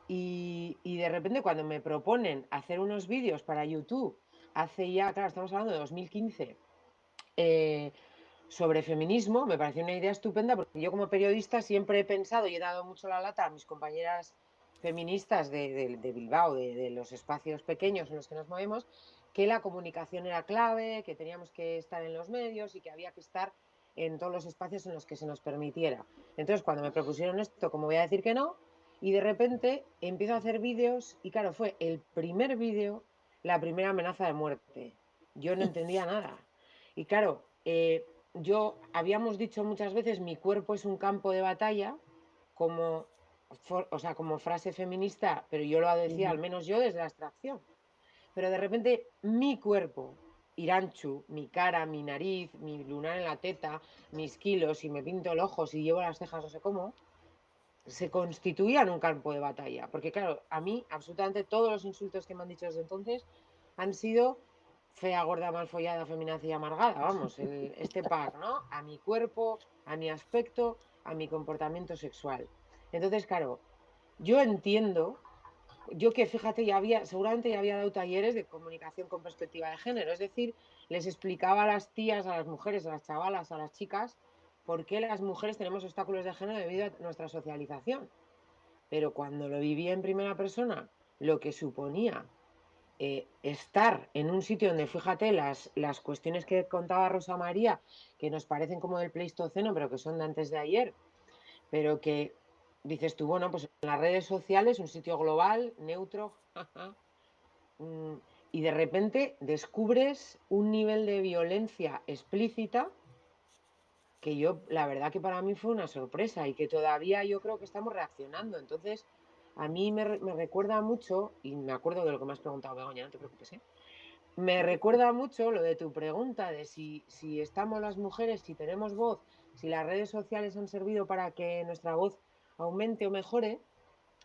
S3: Y de repente cuando me proponen hacer unos vídeos para YouTube, hace ya, claro, estamos hablando de 2015, sobre feminismo, me pareció una idea estupenda, porque yo como periodista siempre he pensado y he dado mucho la lata a mis compañeras feministas de Bilbao, de los espacios pequeños en los que nos movemos, que la comunicación era clave, que teníamos que estar en los medios y que había que estar en todos los espacios en los que se nos permitiera. Entonces, cuando me propusieron esto, ¿cómo voy a decir que no? Y de repente empiezo a hacer vídeos y claro, fue el primer vídeo, la primera amenaza de muerte. Yo no entendía nada. Y claro, habíamos dicho muchas veces, mi cuerpo es un campo de batalla, como, como frase feminista, pero yo lo decía, al menos yo, desde la abstracción. Pero de repente, mi cuerpo, Irantxu, mi cara, mi nariz, mi lunar en la teta, mis kilos, si me pinto el ojo, si llevo las cejas, no sé cómo, se constituían un campo de batalla. Porque claro, a mí, absolutamente todos los insultos que me han dicho desde entonces han sido fea, gorda, mal follada, feminazi y amargada, vamos, este pack, ¿no? A mi cuerpo, a mi aspecto, a mi comportamiento sexual. Entonces, claro, yo entiendo, yo que fíjate, seguramente ya había dado talleres de comunicación con perspectiva de género, es decir, les explicaba a las tías, a las mujeres, a las chavalas, a las chicas, por qué las mujeres tenemos obstáculos de género debido a nuestra socialización. Pero cuando lo vivía en primera persona, lo que suponía estar en un sitio donde, fíjate, las cuestiones que contaba Rosa María, que nos parecen como del Pleistoceno, pero que son de antes de ayer, pero que dices tú, bueno, pues en las redes sociales, un sitio global, neutro, y de repente descubres un nivel de violencia explícita que yo, la verdad que para mí fue una sorpresa y que todavía yo creo que estamos reaccionando. Entonces, a mí me recuerda mucho, y me acuerdo de lo que me has preguntado, Begoña, no te preocupes, ¿eh? Me recuerda mucho lo de tu pregunta de si estamos las mujeres, si tenemos voz, si las redes sociales han servido para que nuestra voz aumente o mejore.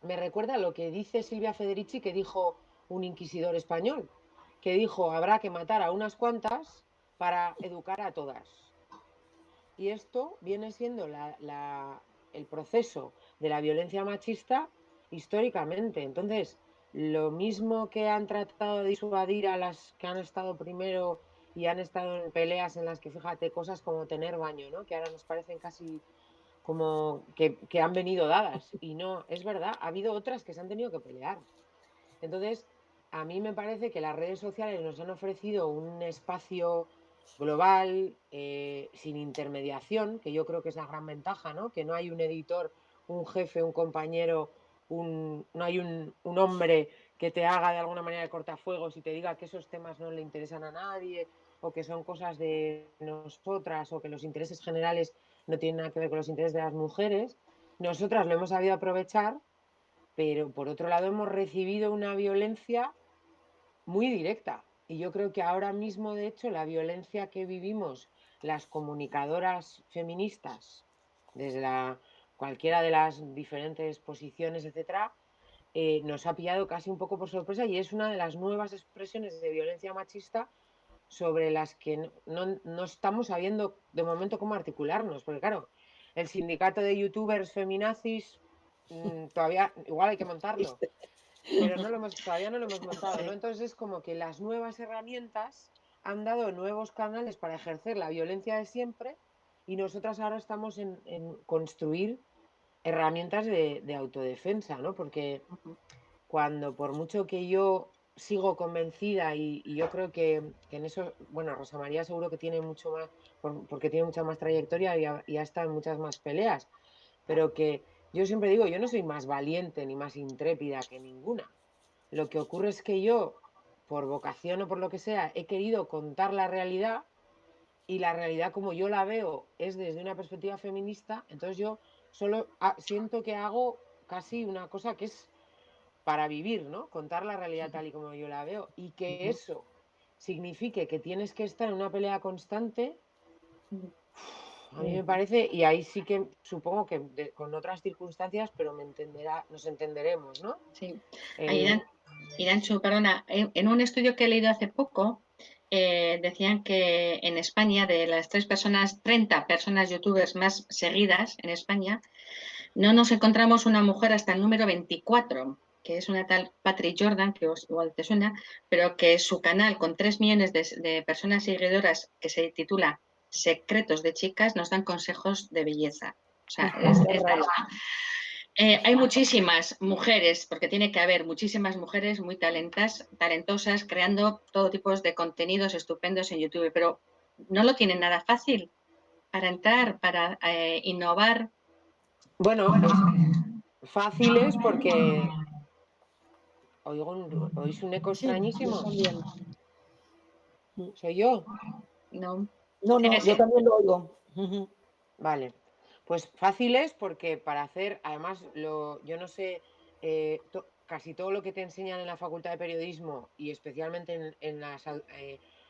S3: Me recuerda lo que dice Silvia Federici, que dijo un inquisidor español, que dijo, habrá que matar a unas cuantas para educar a todas. Y esto viene siendo el proceso de la violencia machista históricamente. Entonces, lo mismo que han tratado de disuadir a las que han estado primero y han estado en peleas en las que, fíjate, cosas como tener baño, ¿no? Que ahora nos parecen casi como que han venido dadas. Y no, es verdad, ha habido otras que se han tenido que pelear. Entonces, a mí me parece que las redes sociales nos han ofrecido un espacio global, sin intermediación, que yo creo que es la gran ventaja, ¿no? Que no hay un editor, un jefe, un compañero, no hay un hombre que te haga de alguna manera de cortafuegos y te diga que esos temas no le interesan a nadie o que son cosas de nosotras o que los intereses generales no tienen nada que ver con los intereses de las mujeres. Nosotras lo hemos sabido aprovechar, pero por otro lado hemos recibido una violencia muy directa. Y yo creo que ahora mismo, de hecho, la violencia que vivimos las comunicadoras feministas, desde cualquiera de las diferentes posiciones, etcétera, nos ha pillado casi un poco por sorpresa y es una de las nuevas expresiones de violencia machista sobre las que no estamos sabiendo de momento cómo articularnos. Porque claro, el sindicato de youtubers feminazis, todavía, igual hay que montarlo, pero todavía no lo hemos montado, ¿no? Entonces es como que las nuevas herramientas han dado nuevos canales para ejercer la violencia de siempre y nosotras ahora estamos en construir herramientas de autodefensa, ¿no? Porque cuando, por mucho que yo sigo convencida y yo creo que en eso, bueno, Rosa María seguro que tiene mucho más, porque tiene mucha más trayectoria y ha estado en muchas más peleas, pero que yo siempre digo, yo no soy más valiente ni más intrépida que ninguna. Lo que ocurre es que yo, por vocación o por lo que sea, he querido contar la realidad y la realidad como yo la veo es desde una perspectiva feminista, entonces yo solo siento que hago casi una cosa que es para vivir, ¿no? Contar la realidad tal y como yo la veo y que eso signifique que tienes que estar en una pelea constante, a mí me parece, y ahí sí que supongo que con otras circunstancias, pero nos entenderemos, ¿no?
S2: Sí. Iranchu, perdona, en un estudio que he leído hace poco, decían que en España, de las 30 personas youtubers más seguidas en España, no nos encontramos una mujer hasta el número 24, que es una tal Patrick Jordan, que igual te suena, pero que su canal con 3 millones de personas seguidoras, que se titula Secretos de Chicas, nos dan consejos de belleza. O sea, hay muchísimas mujeres, porque tiene que haber muchísimas mujeres muy talentosas, creando todo tipo de contenidos estupendos en YouTube, pero no lo tienen nada fácil para entrar, para innovar.
S3: Bueno, es fácil es porque oís un eco extrañísimo. ¿Soy yo?
S2: No,
S1: no, yo también lo oigo.
S3: Vale, pues fácil es porque para hacer, además, yo no sé, casi todo lo que te enseñan en la Facultad de Periodismo y especialmente en las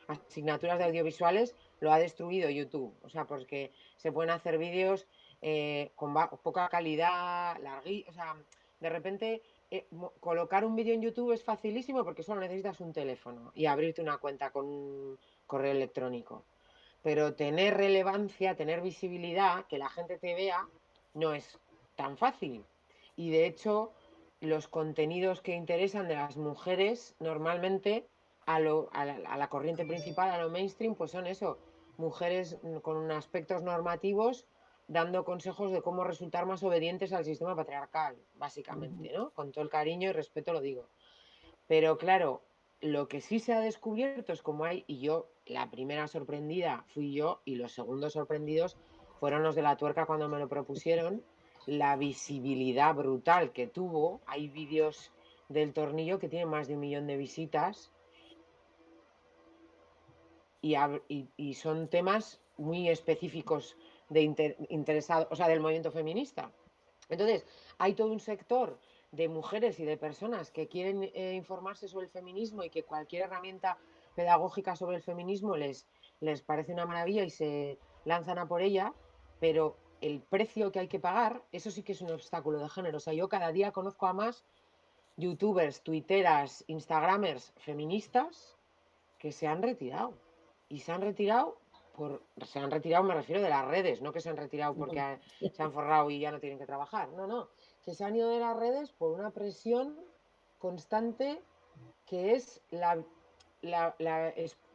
S3: asignaturas de audiovisuales, lo ha destruido YouTube. O sea, porque se pueden hacer vídeos con poca calidad, o sea, de repente colocar un vídeo en YouTube es facilísimo porque solo necesitas un teléfono y abrirte una cuenta con un correo electrónico. Pero tener relevancia, tener visibilidad, que la gente te vea, no es tan fácil. Y de hecho, los contenidos que interesan de las mujeres normalmente a la corriente principal, a lo mainstream, pues son eso, mujeres con aspectos normativos dando consejos de cómo resultar más obedientes al sistema patriarcal, básicamente, ¿no? Con todo el cariño y respeto lo digo. Pero claro, lo que sí se ha descubierto es como hay, y yo, la primera sorprendida fui yo, y los segundos sorprendidos fueron los de La Tuerca cuando me lo propusieron, la visibilidad brutal que tuvo. Hay vídeos del Tornillo que tienen más de 1 millón de visitas y son temas muy específicos interesado, o sea, del movimiento feminista. Entonces, hay todo un sector de mujeres y de personas que quieren informarse sobre el feminismo y que cualquier herramienta pedagógica sobre el feminismo les parece una maravilla y se lanzan a por ella, pero el precio que hay que pagar, eso sí que es un obstáculo de género. O sea, yo cada día conozco a más youtubers, twitteras, instagramers feministas que se han retirado. Y se han retirado me refiero de las redes, no que se han retirado porque se han forrado y ya no tienen que trabajar. No, que se han ido de las redes por una presión constante que es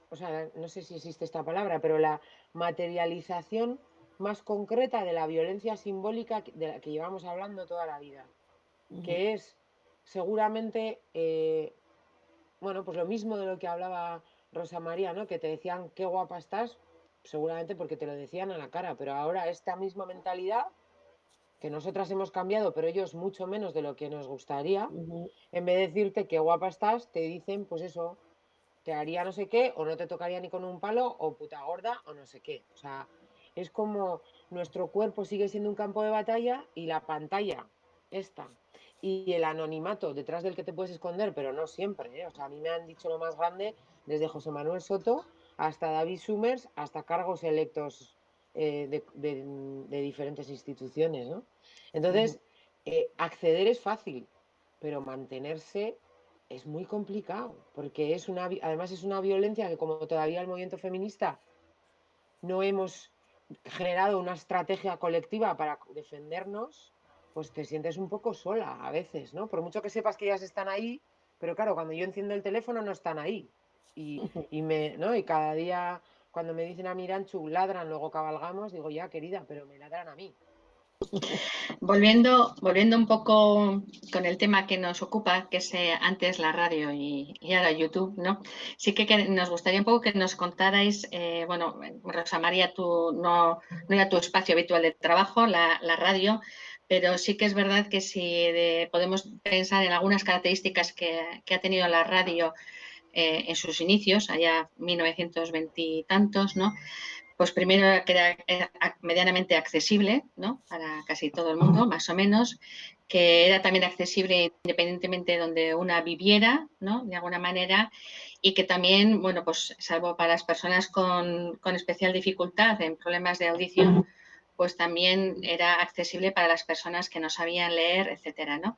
S3: o sea, no sé si existe esta palabra, pero la materialización más concreta de la violencia simbólica de la que llevamos hablando toda la vida, que es seguramente, bueno, pues lo mismo de lo que hablaba Rosa María, ¿no? Que te decían qué guapa estás, seguramente porque te lo decían a la cara, pero ahora esta misma mentalidad, que nosotras hemos cambiado, pero ellos mucho menos de lo que nos gustaría, en vez de decirte qué guapa estás, te dicen, pues eso, te haría no sé qué, o no te tocaría ni con un palo, o puta gorda, o no sé qué. O sea, es como nuestro cuerpo sigue siendo un campo de batalla y la pantalla, esta, y el anonimato detrás del que te puedes esconder, pero no siempre, ¿eh? O sea, a mí me han dicho lo más grande, desde José Manuel Soto hasta David Summers, hasta cargos electos de diferentes instituciones, ¿no? Entonces, acceder es fácil, pero mantenerse es muy complicado, porque además es una violencia que como todavía el movimiento feminista no hemos generado una estrategia colectiva para defendernos, pues te sientes un poco sola a veces, ¿no? Por mucho que sepas que ellas están ahí, pero claro, cuando yo enciendo el teléfono no están ahí. ¿No? Y cada día cuando me dicen a mí Aranchu, ladran, luego cabalgamos, digo, ya querida, pero me ladran a mí.
S2: Volviendo un poco con el tema que nos ocupa, que es antes la radio y ahora YouTube, ¿no? Sí que nos gustaría un poco que nos contarais, bueno, Rosa María, tú no era tu espacio habitual de trabajo, la radio, pero sí que es verdad que si podemos pensar en algunas características que ha tenido la radio en sus inicios, allá 1920 y tantos, ¿no? Pues primero que era medianamente accesible, ¿no? Para casi todo el mundo, más o menos, que era también accesible independientemente de donde una viviera, ¿no? De alguna manera, y que también, bueno, pues salvo para las personas con especial dificultad en problemas de audición, pues también era accesible para las personas que no sabían leer, etcétera, ¿no?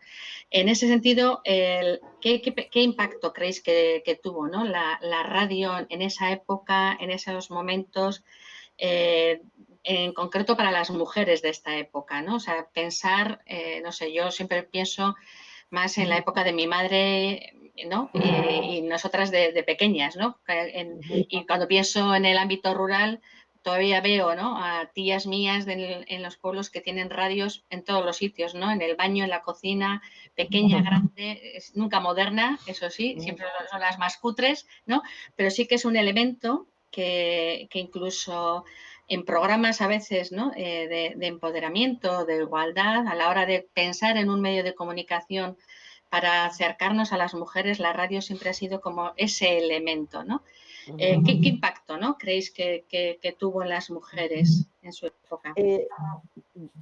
S2: En ese sentido, ¿qué impacto creéis que tuvo, ¿no? La radio en esa época, en esos momentos, en concreto para las mujeres de esta época, ¿no? O sea, pensar, no sé, yo siempre pienso más en la época de mi madre, ¿no? Y nosotras de pequeñas, ¿no? Y cuando pienso en el ámbito rural, todavía veo, ¿no? A tías mías en los pueblos que tienen radios en todos los sitios, ¿no? En el baño, en la cocina, pequeña, grande, nunca moderna, eso sí, siempre son las más cutres, ¿no? Pero sí que es un elemento que incluso en programas a veces, ¿no? De empoderamiento, de igualdad, a la hora de pensar en un medio de comunicación para acercarnos a las mujeres, la radio siempre ha sido como ese elemento, ¿no? ¿Qué impacto, ¿no? creéis que tuvo en las mujeres en su época?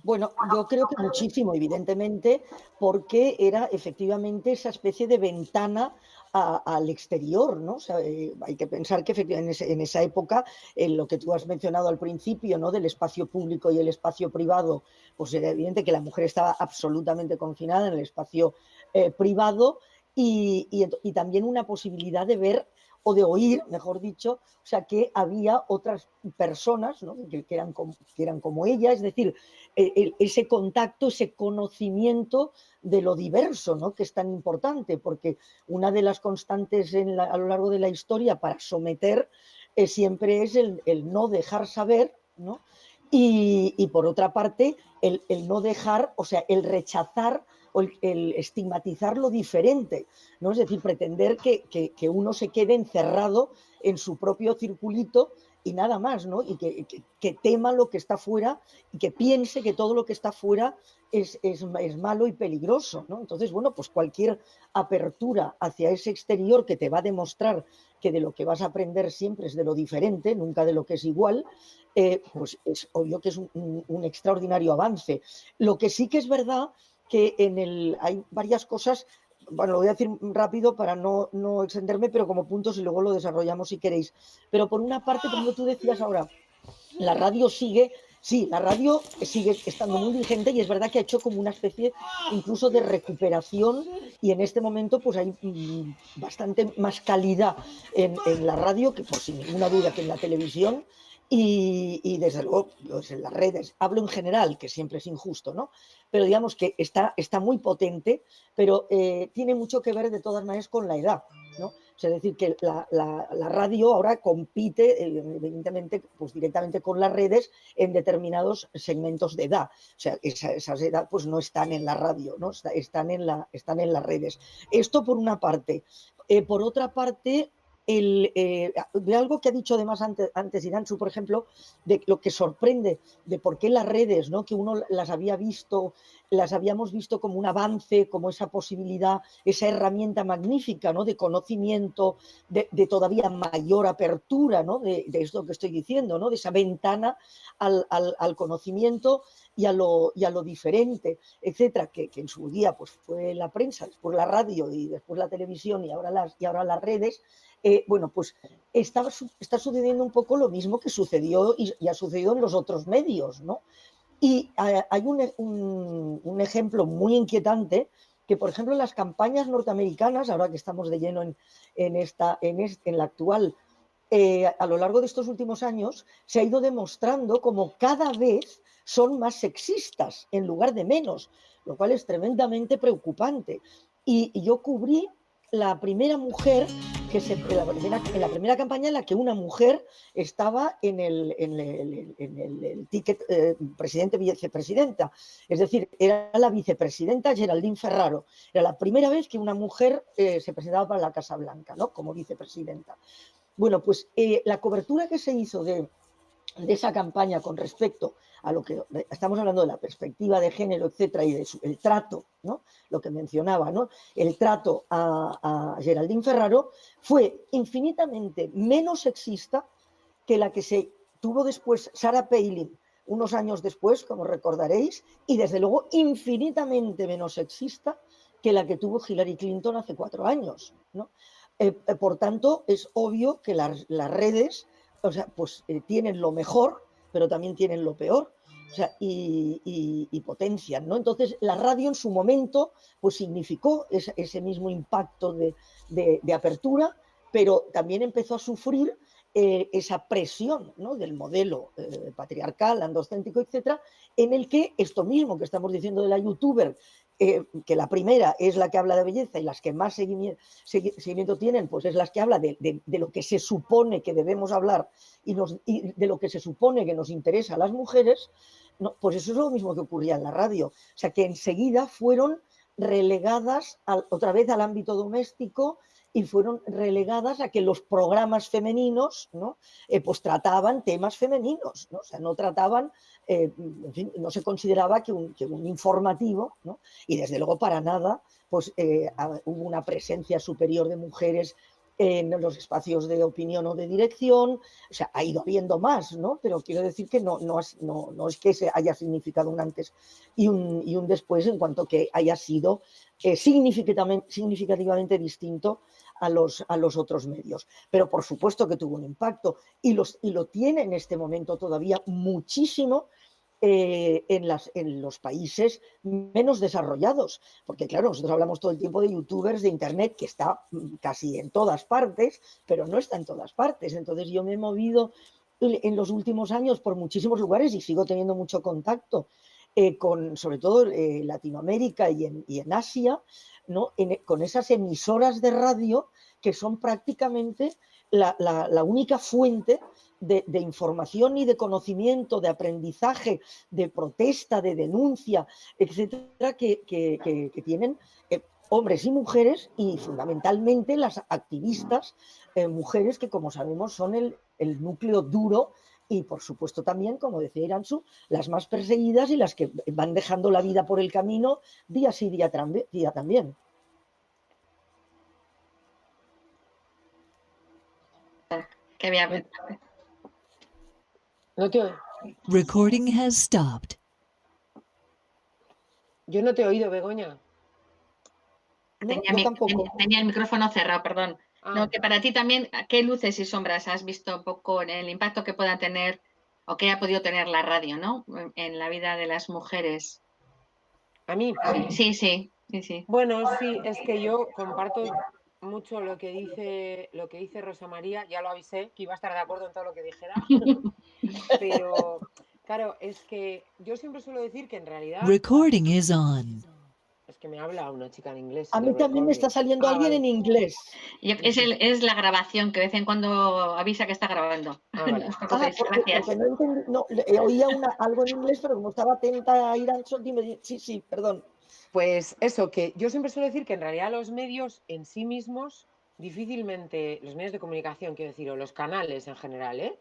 S1: Bueno, yo creo que muchísimo, evidentemente, porque era efectivamente esa especie de ventana al exterior, ¿no? O sea, hay que pensar que efectivamente en esa época, en lo que tú has mencionado al principio, ¿no? Del espacio público y el espacio privado, pues era evidente que la mujer estaba absolutamente confinada en el espacio privado y también una posibilidad de ver o de oír, mejor dicho, o sea, que había otras personas, ¿no? que eran como ella, es decir, ese contacto, ese conocimiento de lo diverso, ¿no? Que es tan importante, porque una de las constantes a lo largo de la historia para someter siempre es el no dejar saber, ¿no? Y por otra parte, el no dejar, o sea, el rechazar o el estigmatizar lo diferente, ¿no? Es decir, pretender que uno se quede encerrado en su propio circulito y nada más, ¿no? Y que tema lo que está fuera y que piense que todo lo que está fuera es malo y peligroso, ¿no? Entonces, bueno, pues cualquier apertura hacia ese exterior que te va a demostrar que de lo que vas a aprender siempre es de lo diferente, nunca de lo que es igual, pues es obvio que es un extraordinario avance. Lo que sí que es verdad que hay varias cosas, bueno, lo voy a decir rápido para no extenderme, pero como puntos y luego lo desarrollamos si queréis. Pero por una parte, como tú decías ahora, la radio sigue estando muy vigente y es verdad que ha hecho como una especie incluso de recuperación y en este momento pues hay bastante más calidad en la radio que por sin ninguna duda que en la televisión y desde luego pues en las redes. Hablo en general, que siempre es injusto, ¿no? Pero digamos que está muy potente, pero tiene mucho que ver de todas maneras con la edad, ¿no? Es decir, que la radio ahora compite, evidentemente, pues directamente con las redes en determinados segmentos de edad. O sea, esas edades pues no están en la radio, ¿no? Están en las redes. Esto por una parte. Por otra parte, de algo que ha dicho además antes Iranzu, por ejemplo, de lo que sorprende de por qué las redes, ¿no? Que uno las habíamos visto como un avance, como esa posibilidad, esa herramienta magnífica, ¿no? De conocimiento, de todavía mayor apertura, ¿no? De esto que estoy diciendo, ¿no? De esa ventana al conocimiento y a lo diferente, etcétera, que en su día pues, fue la prensa, después la radio y después la televisión y ahora las redes. Bueno, pues está sucediendo un poco lo mismo que sucedió y ha sucedido en los otros medios, ¿no? Y hay un ejemplo muy inquietante que, por ejemplo, en las campañas norteamericanas, ahora que estamos de lleno en la actual a lo largo de estos últimos años se ha ido demostrando como cada vez son más sexistas en lugar de menos, lo cual es tremendamente preocupante. Y yo cubrí la primera mujer, en la primera campaña en la que una mujer estaba en el ticket presidente-vicepresidenta. Es decir, era la vicepresidenta Geraldine Ferraro. Era la primera vez que una mujer se presentaba para la Casa Blanca, ¿no? Como vicepresidenta. Bueno, pues la cobertura que se hizo de esa campaña con respecto a lo que estamos hablando de la perspectiva de género, etcétera, y el trato, ¿no? Lo que mencionaba, ¿no? El trato a Geraldine Ferraro fue infinitamente menos sexista que la que se tuvo después Sarah Palin unos años después, como recordaréis, y desde luego infinitamente menos sexista que la que tuvo Hillary Clinton hace 4 años, ¿no? Por tanto, es obvio que las redes, o sea, pues tienen lo mejor, pero también tienen lo peor, o sea, y potencian, ¿no? Entonces, la radio en su momento, pues significó ese mismo impacto de apertura, pero también empezó a sufrir esa presión, ¿no? Del modelo patriarcal, androcéntrico, etcétera, en el que esto mismo que estamos diciendo de la youtuber, que la primera es la que habla de belleza y las que más seguimiento tienen, pues es las que habla de lo que se supone que debemos hablar y de lo que se supone que nos interesa a las mujeres, no, pues eso es lo mismo que ocurría en la radio. O sea, que enseguida fueron relegadas otra vez al ámbito doméstico y fueron relegadas a que los programas femeninos, ¿no? Pues trataban temas femeninos, ¿no? O sea, no trataban, en fin, no se consideraba que un informativo, ¿no? Y desde luego para nada, pues hubo una presencia superior de mujeres en los espacios de opinión o de dirección, o sea, ha ido habiendo más, ¿no? Pero quiero decir que no es que se haya significado un antes y un después en cuanto que haya sido significativamente distinto a los otros medios. Pero por supuesto que tuvo un impacto y lo tiene en este momento todavía muchísimo en los países menos desarrollados, porque claro, nosotros hablamos todo el tiempo de youtubers, de internet, que está casi en todas partes, pero no está en todas partes. Entonces yo me he movido en los últimos años por muchísimos lugares y sigo teniendo mucho contacto con, sobre todo, Latinoamérica y en Asia, ¿no? Con esas emisoras de radio que son prácticamente la única fuente de información y de conocimiento, de aprendizaje, de protesta, de denuncia, etcétera, que tienen hombres y mujeres, y fundamentalmente las activistas mujeres, que como sabemos son el núcleo duro y por supuesto también, como decía Iranzu, las más perseguidas y las que van dejando la vida por el camino día sí, día también.
S2: Que había...
S3: No te...
S5: Recording has stopped.
S3: Yo no te he oído, Begoña.
S2: Tenía el micrófono cerrado, perdón.
S3: Ah.
S2: No, que para ti también, ¿qué luces y sombras has visto un poco en el impacto que puedan tener o que ha podido tener la radio, ¿no? En la vida de las mujeres.
S3: ¿A mí?
S2: Sí.
S3: Bueno, sí, es que yo comparto mucho lo que dice Rosa María. Ya lo avisé, que iba a estar de acuerdo en todo lo que dijera. Pero, claro, es que yo siempre suelo decir que en realidad...
S5: Recording is on.
S3: Es que me habla una chica en inglés.
S1: A mí también me está saliendo alguien en inglés.
S2: Es la grabación, que de vez en cuando avisa que está grabando.
S3: Vale.
S2: Gracias.
S1: No entendí, oía algo en inglés, pero como estaba atenta a Iranzu, sí, perdón.
S3: Pues eso, que yo siempre suelo decir que en realidad los medios en sí mismos, difícilmente, los medios de comunicación, quiero decir, o los canales en general,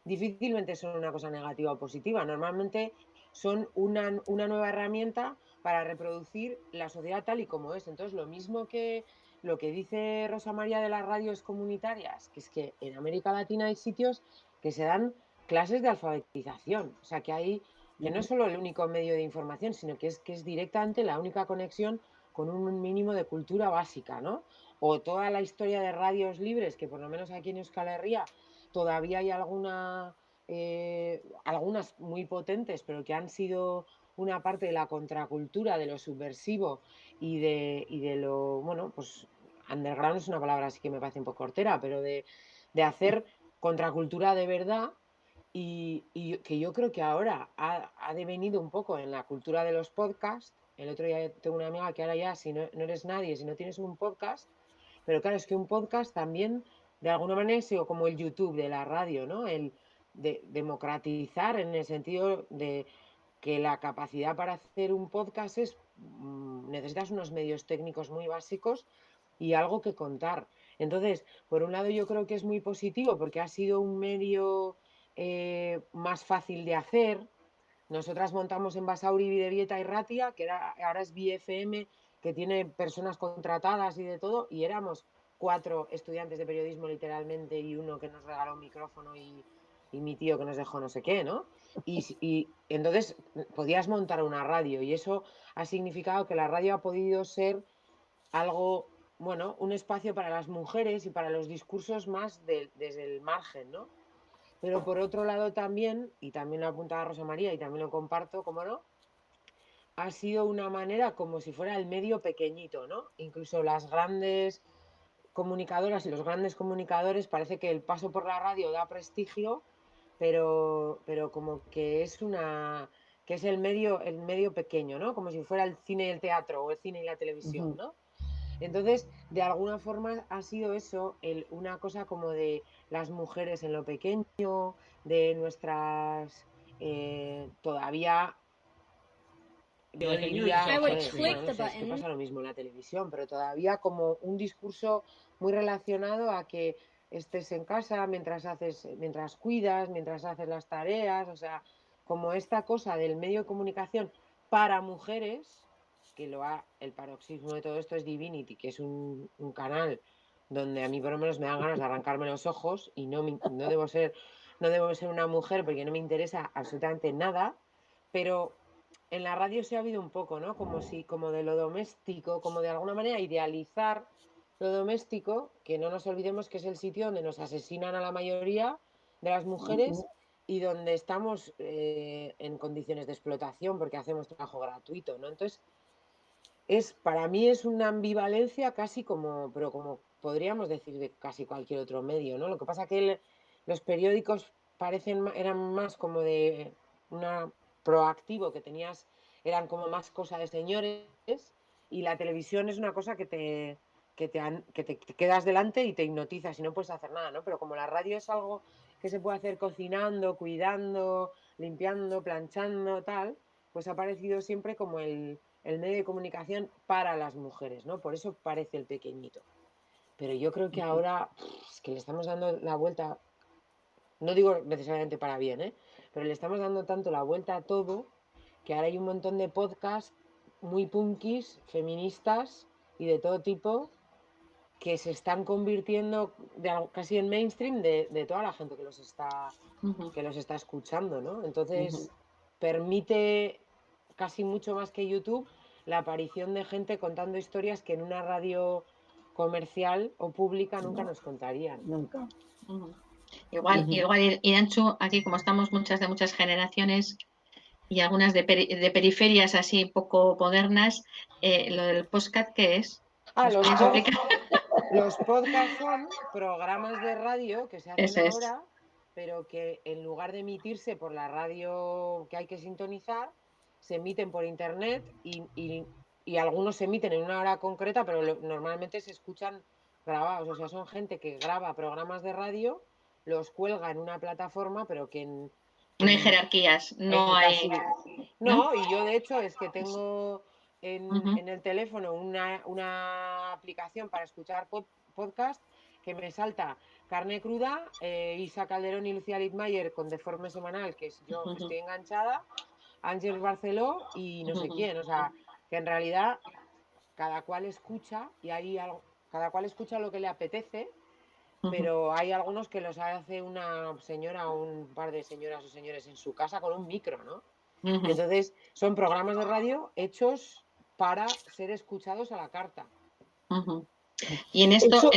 S3: difícilmente son una cosa negativa o positiva. Normalmente son una nueva herramienta para reproducir la sociedad tal y como es. Entonces, lo mismo que lo que dice Rosa María de las radios comunitarias, que es que en América Latina hay sitios que se dan clases de alfabetización. O sea, que hay... que no es solo el único medio de información, sino que es directamente la única conexión con un mínimo de cultura básica, ¿no? O toda la historia de radios libres, que por lo menos aquí en Euskal Herria todavía hay algunas muy potentes, pero que han sido una parte de la contracultura, de lo subversivo y de lo, bueno, pues underground es una palabra así que me parece un poco hortera, pero de hacer contracultura de verdad y que yo creo que ahora ha devenido un poco en la cultura de los podcasts. El otro día tengo una amiga que ahora ya, si no eres nadie, si no tienes un podcast, pero claro, es que un podcast también, de alguna manera, es como el YouTube de la radio, ¿no? El de democratizar en el sentido de que la capacidad para hacer un podcast es, necesitas unos medios técnicos muy básicos y algo que contar. Entonces, por un lado yo creo que es muy positivo porque ha sido un medio más fácil de hacer. Nosotras montamos en Basauri Bidebieta y Ratia, que ahora es BFM, que tiene personas contratadas y de todo, y éramos 4 estudiantes de periodismo literalmente y uno que nos regaló un micrófono y mi tío que nos dejó no sé qué, ¿no? Y entonces podías montar una radio y eso ha significado que la radio ha podido ser algo, bueno, un espacio para las mujeres y para los discursos más desde el margen, ¿no? Pero por otro lado también, y también lo apuntaba Rosa María y también lo comparto, cómo no, ha sido una manera como si fuera el medio pequeñito, ¿no? Incluso las grandes comunicadoras y los grandes comunicadores parece que el paso por la radio da prestigio, pero como que es el medio pequeño, ¿no? Como si fuera el cine y el teatro o el cine y la televisión, ¿no? Entonces, de alguna forma ha sido eso, una cosa como de las mujeres en lo pequeño, de nuestras todavía, yo diría, es que pasa lo mismo en la televisión, pero todavía como un discurso muy relacionado a que estés en casa mientras cuidas, mientras haces las tareas, o sea, como esta cosa del medio de comunicación para mujeres, que el paroxismo de todo esto es Divinity, que es un canal donde a mí por lo menos me dan ganas de arrancarme los ojos y no debo ser una mujer porque no me interesa absolutamente nada, pero en la radio sí ha habido un poco, ¿no? Como de lo doméstico, como de alguna manera idealizar lo doméstico, que no nos olvidemos que es el sitio donde nos asesinan a la mayoría de las mujeres y donde estamos en condiciones de explotación porque hacemos trabajo gratuito, ¿no? Entonces, para mí es una ambivalencia casi pero como podríamos decir de casi cualquier otro medio, ¿no? Lo que pasa que los periódicos eran más como de una proactivo, eran como más cosa de señores, y la televisión es una cosa que te quedas delante y te hipnotizas y no puedes hacer nada, ¿no? Pero como la radio es algo que se puede hacer cocinando, cuidando, limpiando, planchando, tal, pues ha parecido siempre como el medio de comunicación para las mujeres, ¿no? Por eso parece el pequeñito. Pero yo creo que ahora es que le estamos dando la vuelta, no digo necesariamente para bien, pero le estamos dando tanto la vuelta a todo que ahora hay un montón de podcasts muy punkis, feministas y de todo tipo que se están convirtiendo casi en mainstream de toda la gente que los está escuchando, ¿no? Entonces permite casi mucho más que YouTube la aparición de gente contando historias que en una radio comercial o pública nunca nos contarían.
S1: Nunca.
S2: Igual, Irantxu, aquí como estamos muchas generaciones y algunas de periferias así poco modernas, lo del podcast, ¿qué es?
S3: Los podcasts son programas de radio que se hacen ahora, pero que en lugar de emitirse por la radio que hay que sintonizar, se emiten por internet y algunos se emiten en una hora concreta, pero normalmente se escuchan grabados. O sea, son gente que graba programas de radio, los cuelga en una plataforma, pero que no
S2: hay jerarquías, no hay...
S3: No, y yo de hecho es que tengo en el teléfono una aplicación para escuchar podcast que me salta Carne Cruda, Isa Calderón y Lucía Littmayer con Deforme Semanal, que es yo que estoy enganchada, Ángel Barceló y no sé quién. O sea, que en realidad cada cual escucha cada cual escucha lo que le apetece, pero hay algunos que los hace una señora o un par de señoras o señores en su casa con un micro, ¿no? Entonces, son programas de radio hechos para ser escuchados a la carta.
S2: Y en esto...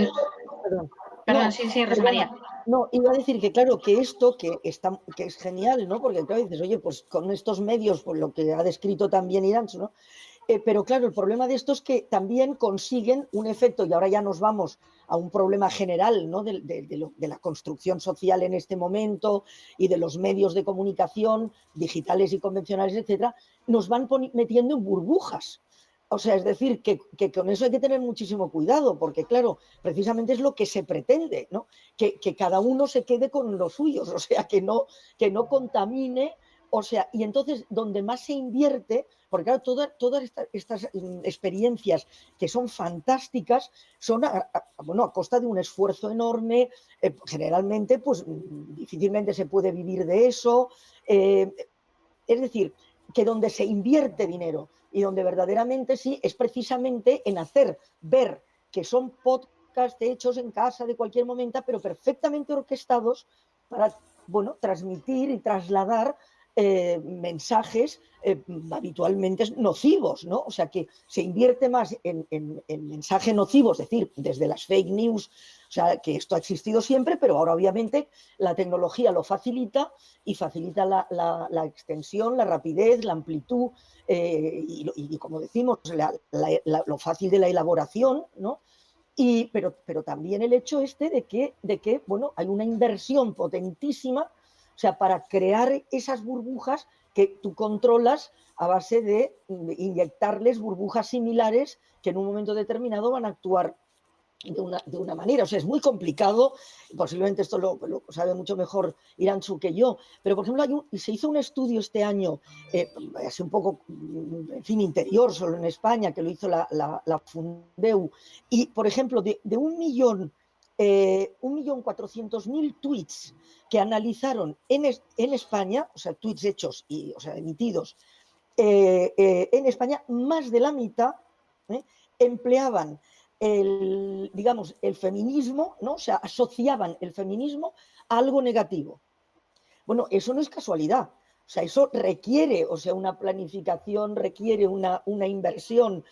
S2: Perdón, sí, Rosa María.
S1: No, iba a decir que claro, que esto que es genial, ¿no? Porque claro, dices, oye, pues con estos medios, pues lo que ha descrito también Irantxu, ¿no? Pero claro, el problema de esto es que también consiguen un efecto, y ahora ya nos vamos a un problema general, ¿no? de la construcción social en este momento y de los medios de comunicación digitales y convencionales, etcétera, nos van metiendo en burbujas. O sea, es decir, que con eso hay que tener muchísimo cuidado, porque claro, precisamente es lo que se pretende, ¿no? Que cada uno se quede con los suyos, o sea, que no contamine, o sea, y entonces donde más se invierte, porque claro, todas estas experiencias que son fantásticas son bueno, a costa de un esfuerzo enorme, generalmente pues difícilmente se puede vivir de eso, es decir, que donde se invierte dinero y donde verdaderamente sí es precisamente en hacer ver que son podcasts hechos en casa de cualquier momento, pero perfectamente orquestados para, bueno, transmitir y trasladar mensajes habitualmente nocivos, ¿no? O sea, que se invierte más en mensajes nocivos, es decir, desde las fake news, o sea, que esto ha existido siempre, pero ahora obviamente la tecnología lo facilita y facilita la extensión, la rapidez, la amplitud y como decimos, lo fácil de la elaboración, ¿no? Pero también el hecho de que bueno, hay una inversión potentísima, o sea, para crear esas burbujas que tú controlas a base de inyectarles burbujas similares que en un momento determinado van a actuar de una manera. O sea, es muy complicado, posiblemente esto lo sabe mucho mejor Iranzu que yo, pero por ejemplo se hizo un estudio este año, así un poco, en fin, interior, solo en España, que lo hizo la Fundeu, y por ejemplo, de 1.400.000 tweets que analizaron en España, o sea, tweets hechos y, o sea, emitidos en España, más de la mitad empleaban digamos, el feminismo, ¿no? O sea, asociaban el feminismo a algo negativo. Bueno, eso no es casualidad. O sea, eso requiere, o sea, una planificación, requiere una inversión,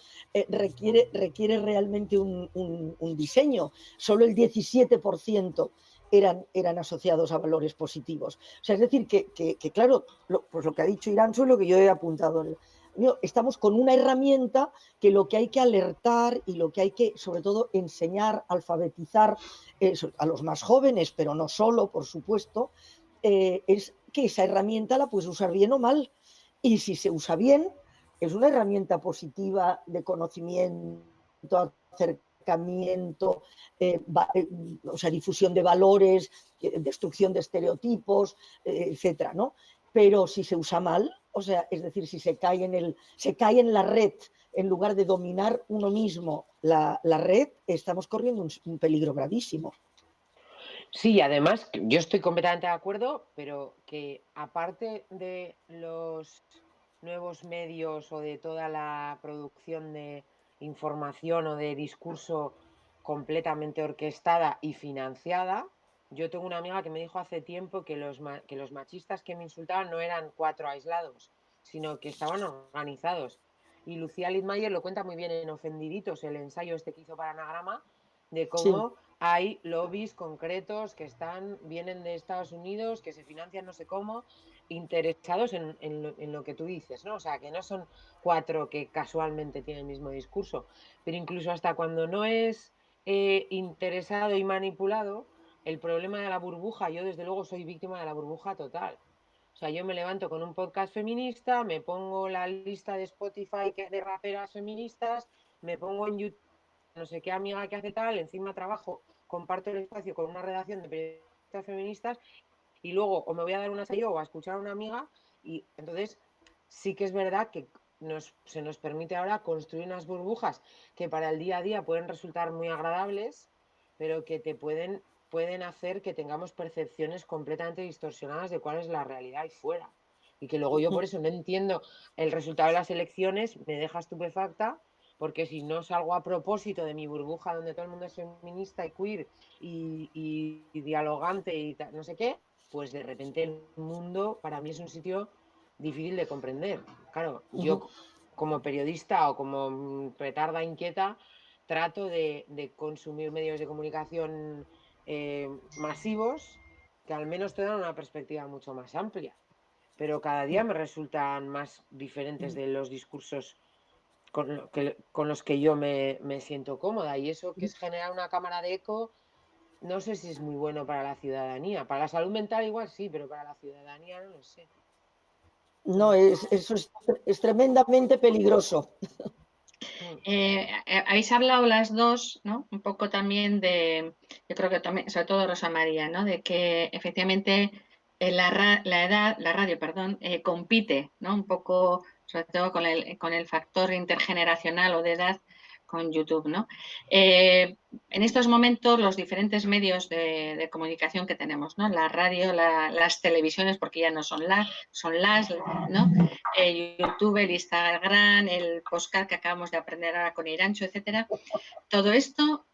S1: requiere realmente un diseño. Solo el 17% eran asociados a valores positivos. O sea, es decir, que claro, pues lo que ha dicho Iranzu es lo que yo he apuntado. Estamos con una herramienta que lo que hay que alertar y lo que hay que, sobre todo, enseñar, alfabetizar a los más jóvenes, pero no solo, por supuesto, es que esa herramienta la puedes usar bien o mal. Y si se usa bien, es una herramienta positiva de conocimiento, acercamiento, o sea, difusión de valores, destrucción de estereotipos, etcétera, ¿no? Pero si se usa mal, o sea, es decir, si se cae en la red en lugar de dominar uno mismo la red, estamos corriendo un peligro gravísimo.
S3: Sí, además, yo estoy completamente de acuerdo, pero que aparte de los nuevos medios o de toda la producción de información o de discurso completamente orquestada y financiada, yo tengo una amiga que me dijo hace tiempo que los machistas que me insultaban no eran 4 aislados, sino que estaban organizados. Y Lucía Lidmayer lo cuenta muy bien en Ofendiditos, el ensayo este que hizo para Anagrama, de cómo sí hay lobbies concretos que vienen de Estados Unidos, que se financian no sé cómo, interesados en lo que tú dices, ¿no? O sea, que no son 4 que casualmente tienen el mismo discurso, pero incluso hasta cuando no es interesado y manipulado, el problema de la burbuja, yo desde luego soy víctima de la burbuja total. O sea, yo me levanto con un podcast feminista, me pongo la lista de Spotify de raperas feministas, me pongo en YouTube no sé qué amiga que hace tal, encima trabajo, comparto el espacio con una redacción de periodistas feministas y luego o me voy a dar una yo o a escuchar a una amiga y entonces sí que es verdad que se nos permite ahora construir unas burbujas que para el día a día pueden resultar muy agradables, pero que te pueden hacer que tengamos percepciones completamente distorsionadas de cuál es la realidad ahí fuera. Y que luego yo por eso no entiendo el resultado de las elecciones, me deja estupefacta, porque si no salgo a propósito de mi burbuja donde todo el mundo es feminista y queer y dialogante y no sé qué, pues de repente el mundo para mí es un sitio difícil de comprender. Claro, yo como periodista o como petarda inquieta trato de consumir medios de comunicación masivos que al menos te dan una perspectiva mucho más amplia, pero cada día me resultan más diferentes de los discursos con los que yo me siento cómoda. Y eso que es generar una cámara de eco, no sé si es muy bueno para la ciudadanía. Para la salud mental igual sí, pero para la ciudadanía no lo sé.
S1: No, eso es tremendamente peligroso.
S2: Habéis hablado las dos, ¿no? Un poco también yo creo que también, sobre todo Rosa María, ¿no? De que efectivamente la radio, perdón, compite, ¿no? Un poco, sobre todo con el factor intergeneracional o de edad con YouTube, ¿no? En estos momentos los diferentes medios de comunicación que tenemos, ¿no? La radio, las televisiones, porque ya no son las, ¿no? YouTube, el Instagram, el podcast que acabamos de aprender ahora con Irancho, etcétera. Todo esto,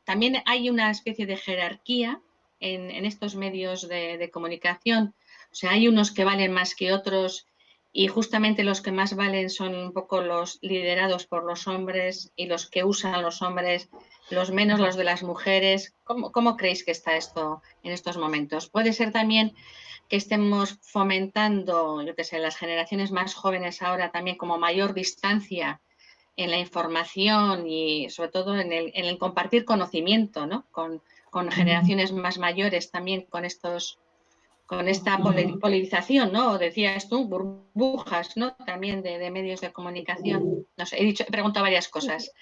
S2: también hay una especie de jerarquía en estos medios de comunicación. O sea, hay unos que valen más que otros y justamente los que más valen son un poco los liderados por los hombres y los que usan los hombres, los menos los de las mujeres. ¿Cómo creéis que está esto en estos momentos? Puede ser también que estemos fomentando, yo qué sé, las generaciones más jóvenes ahora también como mayor distancia en la información y sobre todo en el compartir conocimiento, ¿no? Con generaciones más mayores también con esta polarización, ¿no? Decías tú, burbujas, ¿no? También de medios de comunicación. No sé, he preguntado varias cosas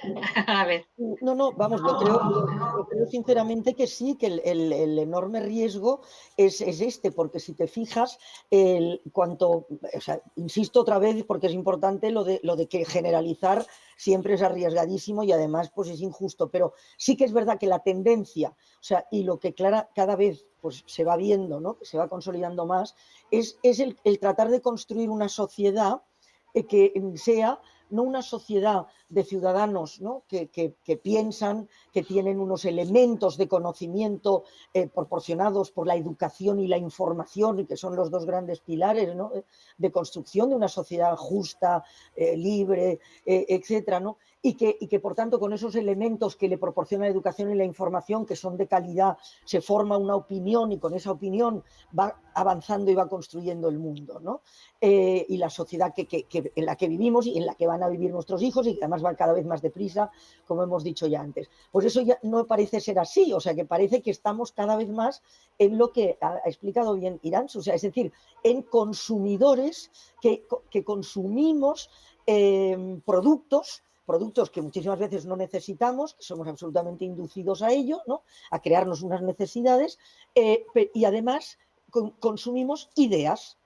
S2: a la vez.
S1: No, vamos, yo creo sinceramente que sí, que el enorme riesgo es este, porque si te fijas, o sea, insisto otra vez porque es importante lo de que generalizar siempre es arriesgadísimo y además pues es injusto, pero sí que es verdad que la tendencia, o sea, y lo que cada vez pues se va viendo, ¿no? Que se va consolidando más, es el tratar de construir una sociedad que sea no una sociedad de ciudadanos, ¿no? que piensan, que tienen unos elementos de conocimiento proporcionados por la educación y la información, y que son los dos grandes pilares, ¿no? de construcción de una sociedad justa, libre, etcétera, ¿no? Y que por tanto con esos elementos que le proporciona la educación y la información, que son de calidad, se forma una opinión y con esa opinión va avanzando y va construyendo el mundo, ¿no? Y la sociedad en la que vivimos y en la que van a vivir nuestros hijos y que además va cada vez más deprisa, como hemos dicho ya antes. Pues eso ya no parece ser así, o sea que parece que estamos cada vez más en lo que ha explicado bien Iranzo, o sea, es decir, en consumidores que consumimos productos que muchísimas veces no necesitamos, que somos absolutamente inducidos a ello, ¿no? A crearnos unas necesidades y además consumimos ideas.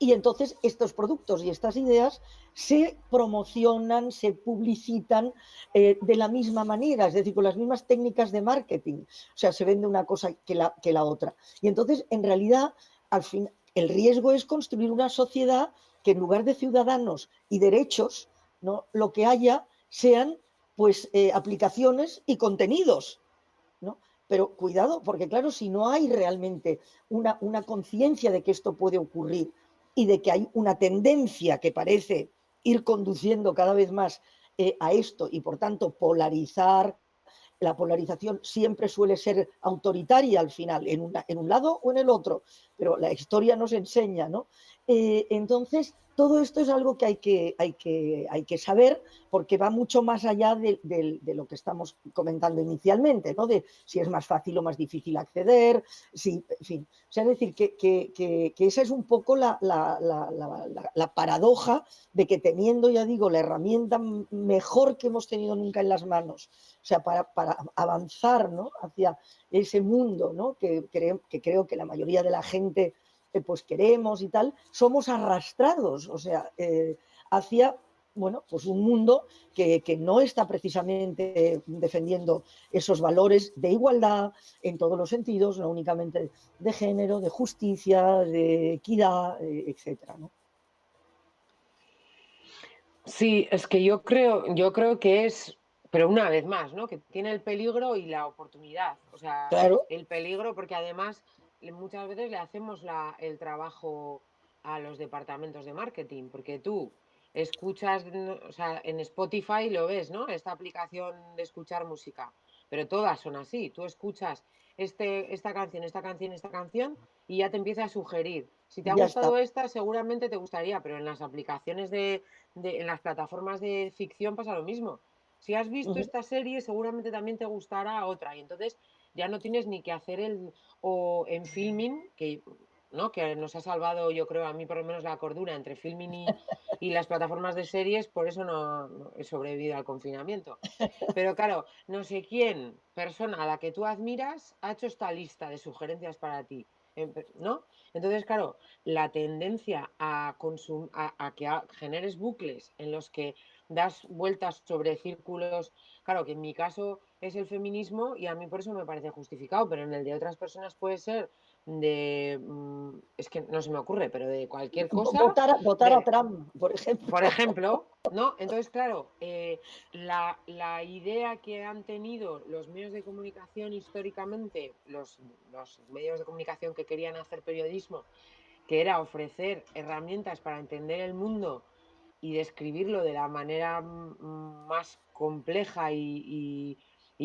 S1: Y entonces estos productos y estas ideas se promocionan, se publicitan de la misma manera, es decir, con las mismas técnicas de marketing. O sea, se vende una cosa que la otra. Y entonces, en realidad, al fin, el riesgo es construir una sociedad que en lugar de ciudadanos y derechos, ¿no? Lo que haya sean pues aplicaciones y contenidos, ¿no? Pero cuidado, porque claro, si no hay realmente una conciencia de que esto puede ocurrir y de que hay una tendencia que parece ir conduciendo cada vez más a esto y por tanto polarizar, la polarización siempre suele ser autoritaria al final, en un lado o en el otro, pero la historia nos enseña, ¿no? Entonces, todo esto es algo que hay que saber porque va mucho más allá de lo que estamos comentando inicialmente, ¿no? De si es más fácil o más difícil acceder, si, en fin. O sea, es decir, que esa es un poco la paradoja de que teniendo, ya digo, la herramienta mejor que hemos tenido nunca en las manos, o sea, para avanzar, ¿no? Hacia ese mundo, ¿no? que creo que la mayoría de la gente pues queremos y tal, somos arrastrados, o sea, hacia, bueno, pues un mundo que no está precisamente defendiendo esos valores de igualdad en todos los sentidos, no únicamente de género, de justicia, de equidad, etcétera, ¿no?
S3: Sí, es que yo creo que es, pero una vez más, ¿no? Que tiene el peligro y la oportunidad. O sea,
S1: Claro.
S3: el peligro porque además muchas veces le hacemos el trabajo a los departamentos de marketing, porque tú escuchas, o sea, en Spotify lo ves, ¿no? Esta aplicación de escuchar música. pero todas son así. Tú escuchas esta canción y ya te empieza a sugerir. Si te ha
S1: Ya
S3: gustado
S1: está.
S3: esta, seguramente te gustaría, pero en las aplicaciones en las plataformas de ficción pasa lo mismo. Si has visto
S1: Ujú.
S3: esta serie, seguramente también te gustará otra. Y entonces ya no tienes ni que hacer o en Filmin, ¿no? Que nos ha salvado, yo creo, a mí por lo menos la cordura entre Filmin y las plataformas de series, por eso no he sobrevivido al confinamiento. Pero claro, no sé quién, persona a la que tú admiras, ha hecho esta lista de sugerencias para ti, ¿no? Entonces, claro, la tendencia a que generes bucles en los que das vueltas sobre círculos, claro, que en mi caso es el feminismo y a mí por eso me parece justificado, pero en el de otras personas puede ser es que no se me ocurre, pero de cualquier cosa,
S1: Votar a Trump, por ejemplo.
S3: por ejemplo, ¿no? Entonces, claro, la idea que han tenido los medios de comunicación históricamente, los medios de comunicación que querían hacer periodismo, que era ofrecer herramientas para entender el mundo y describirlo de la manera más compleja y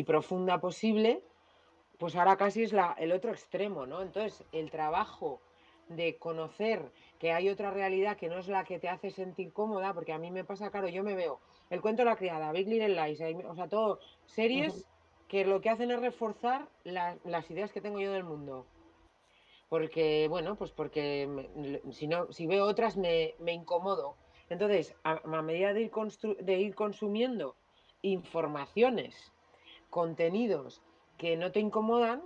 S3: profunda posible, pues ahora casi es el otro extremo, ¿no? Entonces, el trabajo de conocer que hay otra realidad que no es la que te hace sentir cómoda, porque a mí me pasa, claro, yo me veo El cuento de la criada, Big Little Lies, o sea, todo series que lo que hacen es reforzar las ideas que tengo yo del mundo. Porque, bueno, pues porque si veo otras me incomodo. Entonces, a medida de ir consumiendo informaciones, contenidos que no te incomodan,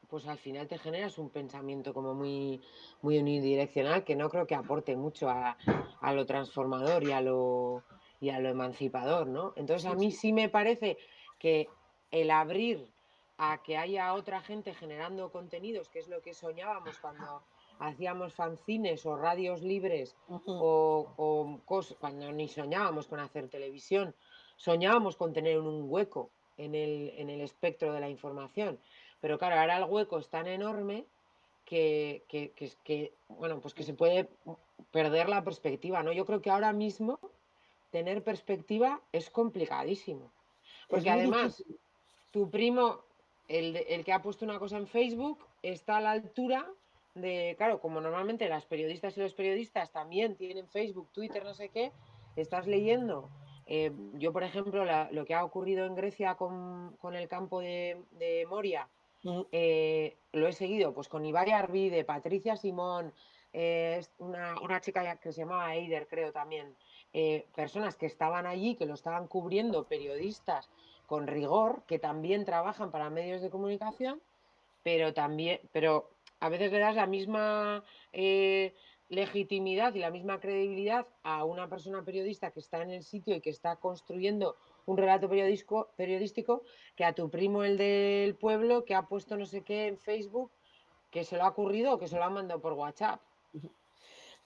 S3: pues al final te generas un pensamiento como muy unidireccional que no creo que aporte mucho a lo transformador y a lo emancipador, ¿no? Entonces a mí sí me parece que el abrir a que haya otra gente generando contenidos, que es lo que soñábamos cuando hacíamos fanzines o radios libres cuando ni soñábamos con hacer televisión, soñábamos con tener un hueco en el espectro de la información. Pero claro, ahora el hueco es tan enorme bueno, pues que se puede perder la perspectiva, ¿no? Yo creo que ahora mismo tener perspectiva es complicadísimo.
S1: Es
S3: Porque
S1: muy
S3: además,
S1: difícil.
S3: tu primo, el que ha puesto una cosa en Facebook, está a la altura de, claro, como normalmente las periodistas y los periodistas también tienen Facebook, Twitter, no sé qué, estás leyendo. Yo, por ejemplo, lo que ha ocurrido en Grecia con el campo de Moria, lo he seguido pues con Ibai Arvide, Patricia Simón, una chica que se llamaba Eider, creo también, personas que estaban allí, que lo estaban cubriendo, periodistas con rigor, que también trabajan para medios de comunicación, pero a veces le das la misma legitimidad y la misma credibilidad a una persona periodista que está en el sitio y que está construyendo un relato periodístico que a tu primo, el del pueblo, que ha puesto no sé qué en Facebook, que se lo ha ocurrido o que se lo ha mandado por WhatsApp.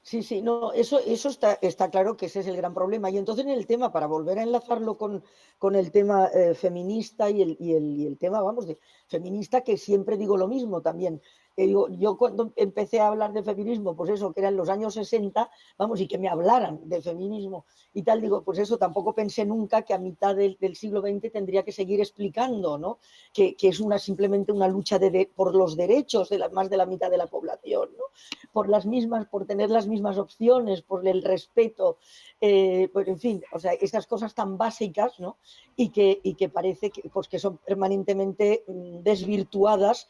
S1: Sí, sí, no, eso está claro que ese es el gran problema. Y entonces en el tema, para volver a enlazarlo con el tema feminista y el tema, vamos, de feminista, que siempre digo lo mismo también. Yo cuando empecé a hablar de feminismo, pues eso, que era en los años 60, vamos, y que me hablaran de feminismo y tal, digo, pues eso, tampoco pensé nunca que a mitad del siglo XX tendría que seguir explicando, ¿no? Que es simplemente una lucha por los derechos de más de la mitad de la población, ¿no? Por tener las mismas opciones, por el respeto, pues en fin, o sea, esas cosas tan básicas, ¿no? Y que parece pues que son permanentemente desvirtuadas,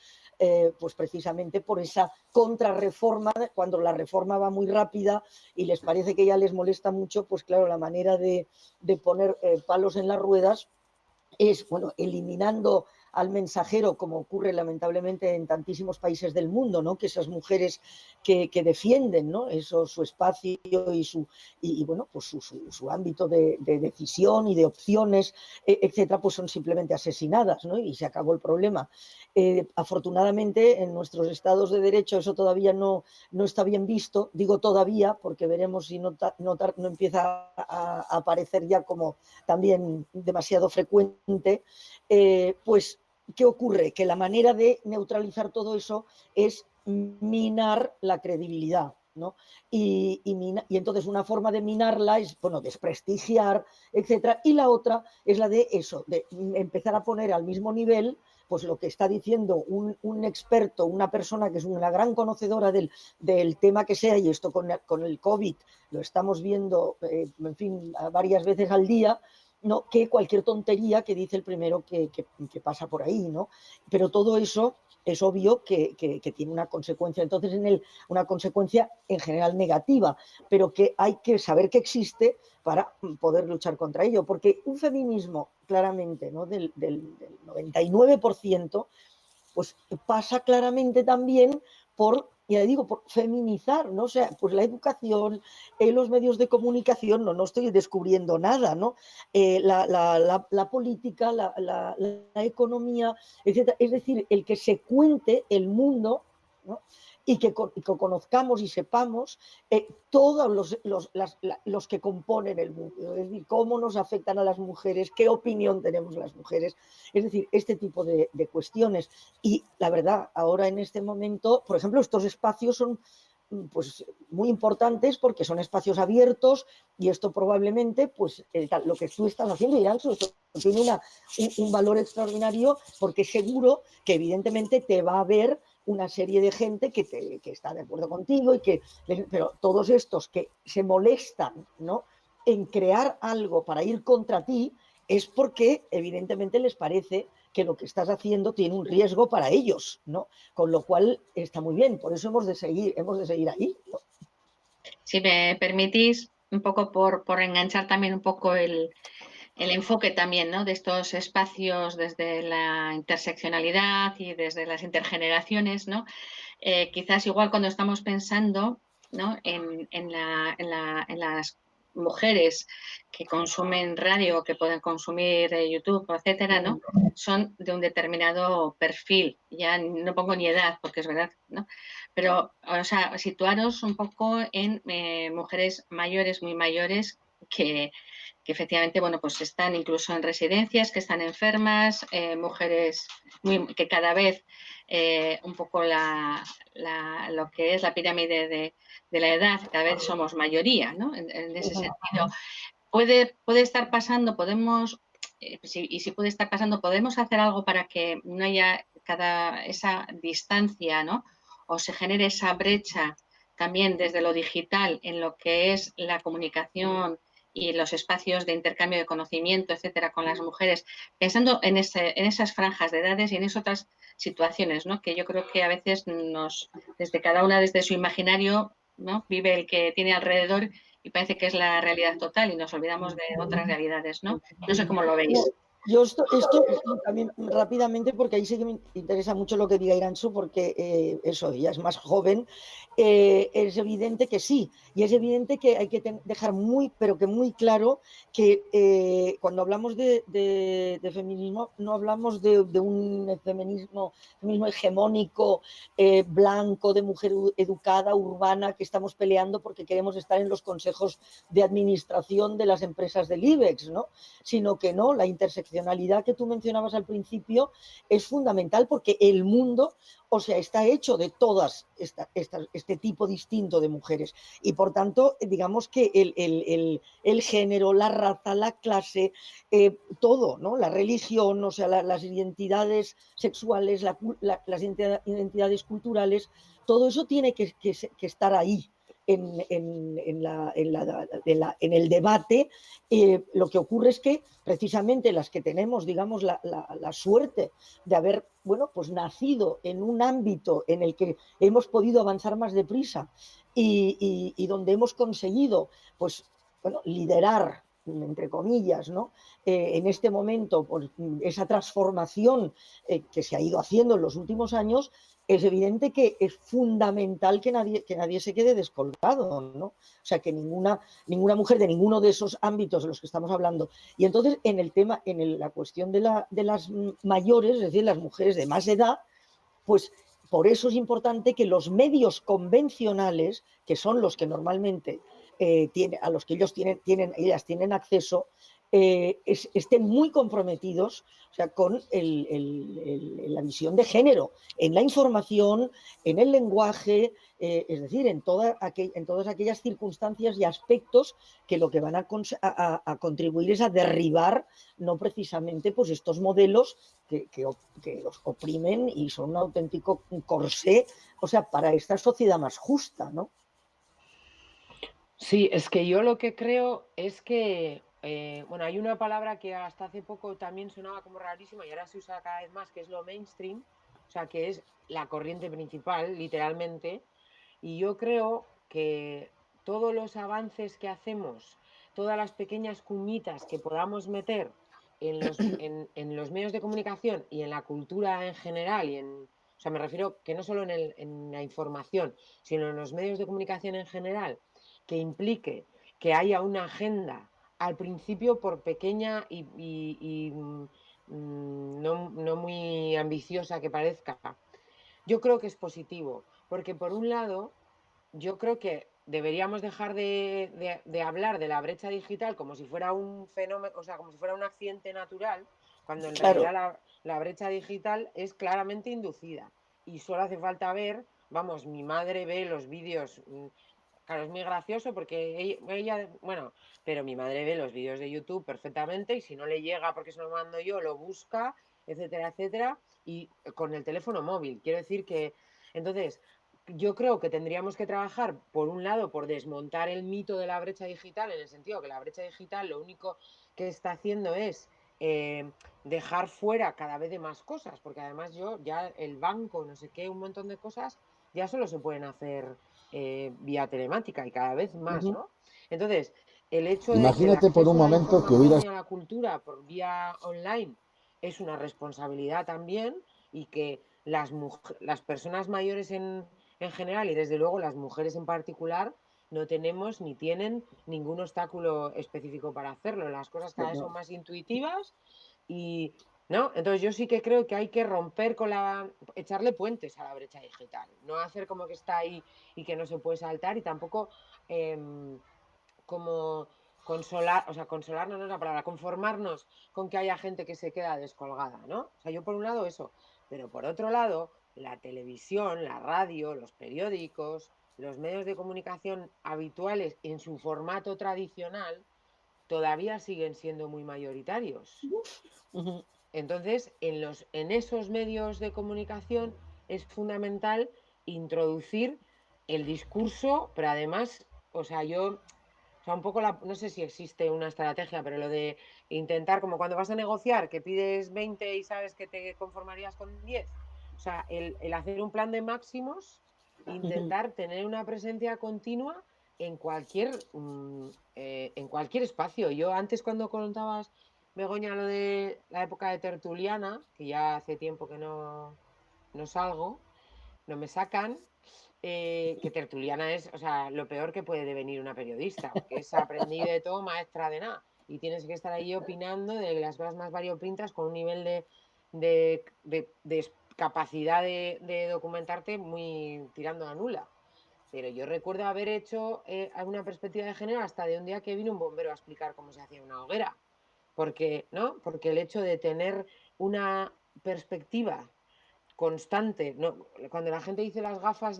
S1: pues precisamente por esa contrarreforma, cuando la reforma va muy rápida y les parece que ya les molesta mucho, pues claro, la manera de poner palos en las ruedas es, bueno, eliminando al mensajero, como ocurre lamentablemente en tantísimos países del mundo, ¿no? Que esas mujeres que defienden, ¿no? Eso, su espacio y bueno, pues su ámbito de decisión y de opciones, etcétera, pues son simplemente asesinadas, ¿no? Y se acabó el problema. Afortunadamente, en nuestros estados de derecho eso todavía no está bien visto. Digo todavía porque veremos si no empieza a aparecer ya como también demasiado frecuente. Pues, ¿qué ocurre? Que la manera de neutralizar todo eso es minar la credibilidad. ¿no? Y entonces una forma de minarla es, bueno, desprestigiar, etcétera, y la otra es la de eso, de empezar a poner al mismo nivel pues lo que está diciendo un experto, una persona que es una gran conocedora del tema que sea, y esto con el COVID lo estamos viendo, en fin, varias veces al día, ¿no? Que cualquier tontería que dice el primero que pasa por ahí, ¿no? Pero todo eso es obvio que tiene una consecuencia, entonces una consecuencia en general negativa, pero que hay que saber que existe para poder luchar contra ello, porque un feminismo claramente, ¿no? del 99%, pues pasa claramente también por, ya digo, por feminizar, ¿no? O sea, pues la educación, los medios de comunicación, no estoy descubriendo nada, ¿no? La política, la economía, etc. Es decir, el que se cuente el mundo, ¿no? Y que conozcamos y sepamos todos los que componen el mundo, es decir, cómo nos afectan a las mujeres, qué opinión tenemos las mujeres, es decir, este tipo de cuestiones. Y la verdad, ahora en este momento, por ejemplo, estos espacios son pues muy importantes porque son espacios abiertos, y esto probablemente, pues lo que tú estás haciendo, Irán, tiene un valor extraordinario, porque seguro que evidentemente te va a ver una serie de gente que está de acuerdo contigo, pero todos estos que se molestan, ¿no?, en crear algo para ir contra ti, es porque evidentemente les parece que lo que estás haciendo tiene un riesgo para ellos, ¿no? Con lo cual está muy bien, por eso hemos de seguir ahí, ¿no?
S2: Si me permitís, un poco por enganchar también un poco el enfoque también, ¿no?, de estos espacios desde la interseccionalidad y desde las intergeneraciones, ¿no? Quizás igual cuando estamos pensando, ¿no?, en las mujeres que consumen radio, que pueden consumir YouTube, etcétera, ¿no?, son de un determinado perfil. Ya no pongo ni edad, porque es verdad, ¿no? Pero, o sea, situaros un poco en mujeres mayores, muy mayores, que efectivamente, bueno, pues están incluso en residencias, que están enfermas, mujeres que cada vez un poco lo que es la pirámide de la edad, cada vez somos mayoría, ¿no? En ese sentido. Puede estar pasando, si puede estar pasando, podemos hacer algo para que no haya esa distancia, ¿no? O se genere esa brecha también desde lo digital en lo que es la comunicación y los espacios de intercambio de conocimiento, etcétera, con las mujeres, pensando en esas franjas de edades y en esas otras situaciones, ¿no?, que yo creo que a veces desde cada una, desde su imaginario, ¿no?, vive el que tiene alrededor, y parece que es la realidad total y nos olvidamos de otras realidades, ¿no? No sé cómo lo veis.
S1: Yo esto también rápidamente, porque ahí sí que me interesa mucho lo que diga Iranzu, porque ella es más joven, es evidente que sí, y es evidente que hay que dejar pero que muy claro que cuando hablamos de feminismo no hablamos de un feminismo hegemónico, blanco, de mujer educada, urbana, que estamos peleando porque queremos estar en los consejos de administración de las empresas del IBEX, ¿no? Sino que no, la interseccionalidad que tú mencionabas al principio es fundamental, porque el mundo, o sea, está hecho de todas este tipo distinto de mujeres, y por tanto, digamos que el género, la raza, la clase, todo, ¿no?, la religión, o sea, las identidades sexuales, las identidades culturales, todo eso tiene que estar ahí en el debate. Lo que ocurre es que precisamente las que tenemos, digamos, la suerte de haber, bueno, pues nacido en un ámbito en el que hemos podido avanzar más deprisa y donde hemos conseguido, pues, bueno, liderar, entre comillas, ¿no?, en este momento, pues, esa transformación que se ha ido haciendo en los últimos años, es evidente que es fundamental que nadie se quede descolgado, ¿no? O sea, que ninguna mujer de ninguno de esos ámbitos de los que estamos hablando. Y entonces, en la cuestión de las mayores, es decir, las mujeres de más edad, pues por eso es importante que los medios convencionales, que son los que normalmente a los que ellas tienen acceso, estén muy comprometidos, o sea, con la visión de género, en la información, en el lenguaje, es decir, en todas aquellas circunstancias y aspectos que lo que van a contribuir es a derribar, no precisamente pues estos modelos que los oprimen y son un auténtico corsé, o sea, para esta sociedad más justa, ¿no?
S3: Sí, es que yo lo que creo es que, bueno, hay una palabra que hasta hace poco también sonaba como rarísima y ahora se usa cada vez más, que es lo mainstream, o sea, que es la corriente principal, literalmente, y yo creo que todos los avances que hacemos, todas las pequeñas cuñitas que podamos meter en los medios de comunicación y en la cultura en general, o sea, me refiero que no solo en la información, sino en los medios de comunicación en general, que implique que haya una agenda al principio por pequeña no muy ambiciosa que parezca, yo creo que es positivo, porque por un lado, yo creo que deberíamos dejar de hablar de la brecha digital como si fuera un fenómeno, o sea, como si fuera un accidente natural, cuando en
S1: Claro.
S3: realidad la brecha digital es claramente inducida y solo hace falta ver, vamos, mi madre ve los vídeos. Claro, es muy gracioso porque ella, bueno, pero mi madre ve los vídeos de YouTube perfectamente y si no le llega porque se lo mando yo, lo busca, etcétera, etcétera, y con el teléfono móvil. Quiero decir que, entonces, yo creo que tendríamos que trabajar, por un lado, por desmontar el mito de la brecha digital, en el sentido que la brecha digital lo único que está haciendo es dejar fuera cada vez de más cosas, porque además yo ya el banco, no sé qué, un montón de cosas ya solo se pueden hacer vía telemática y cada vez más, ¿no? Entonces, el hecho de que el
S6: Imagínate por un
S3: acceso a la
S6: momento que
S3: información
S6: hubieras...
S3: y a la cultura por vía online es una responsabilidad también y que las personas mayores en general y desde luego las mujeres en particular no tenemos ni tienen ningún obstáculo específico para hacerlo. Las cosas cada vez son más intuitivas y, ¿no? Entonces yo sí que creo que hay que romper echarle puentes a la brecha digital, no hacer como que está ahí y que no se puede saltar y tampoco como consolarnos no es la palabra, conformarnos con que haya gente que se queda descolgada, ¿no? O sea, yo por un lado eso, pero por otro lado, la televisión, la radio, los periódicos, los medios de comunicación habituales en su formato tradicional todavía siguen siendo muy mayoritarios. Entonces, en esos medios de comunicación es fundamental introducir el discurso, pero además, o sea, un poco no sé si existe una estrategia, pero lo de intentar, como cuando vas a negociar, que pides 20 y sabes que te conformarías con 10. O sea, el hacer un plan de máximos, intentar tener una presencia continua en cualquier espacio. Yo antes cuando contabas, Begoña, lo de la época de Tertuliana, que ya hace tiempo que no salgo, no me sacan, que Tertuliana es, o sea, lo peor que puede devenir una periodista, porque es aprendí de todo, maestra de nada, y tienes que estar ahí opinando de las cosas más variopintas con un nivel de capacidad de documentarte muy tirando a nula. Pero yo recuerdo haber hecho una perspectiva de género hasta de un día que vino un bombero a explicar cómo se hacía una hoguera. Porque, ¿no? Porque el hecho de tener una perspectiva constante, ¿no? Cuando la gente dice las gafas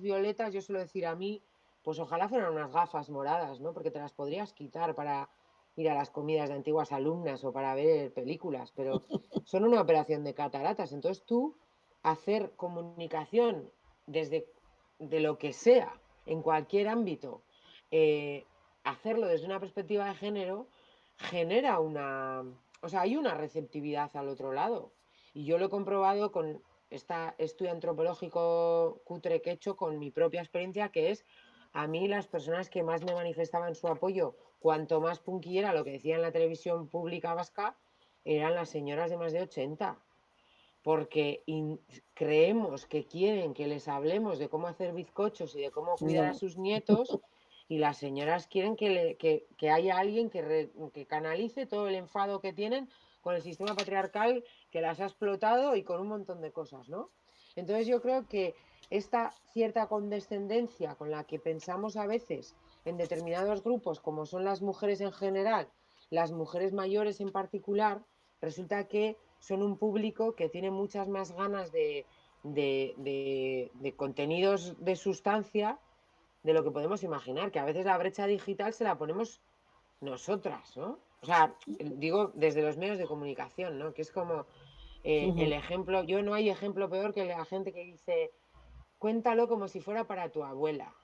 S3: violetas, yo suelo decir a mí, pues ojalá fueran unas gafas moradas, ¿no? Porque te las podrías quitar para ir a las comidas de antiguas alumnas o para ver películas, pero son una operación de cataratas. Entonces tú hacer comunicación de lo que sea, en cualquier ámbito, hacerlo desde una perspectiva de género, genera o sea, hay una receptividad al otro lado. Y yo lo he comprobado con este estudio antropológico cutre que he hecho con mi propia experiencia, que es a mí las personas que más me manifestaban su apoyo, cuanto más punky era lo que decía en la televisión pública vasca, eran las señoras de más de 80. Porque creemos que quieren que les hablemos de cómo hacer bizcochos y de cómo cuidar a sus nietos, y las señoras quieren que haya alguien que canalice todo el enfado que tienen con el sistema patriarcal que las ha explotado y con un montón de cosas, ¿no? Entonces yo creo que esta cierta condescendencia con la que pensamos a veces en determinados grupos, como son las mujeres en general, las mujeres mayores en particular, resulta que son un público que tiene muchas más ganas de contenidos de sustancia de lo que podemos imaginar, que a veces la brecha digital se la ponemos nosotras, ¿no? O sea, digo desde los medios de comunicación, ¿no? Que es como el ejemplo, no hay ejemplo peor que la gente que dice, cuéntalo como si fuera para tu abuela.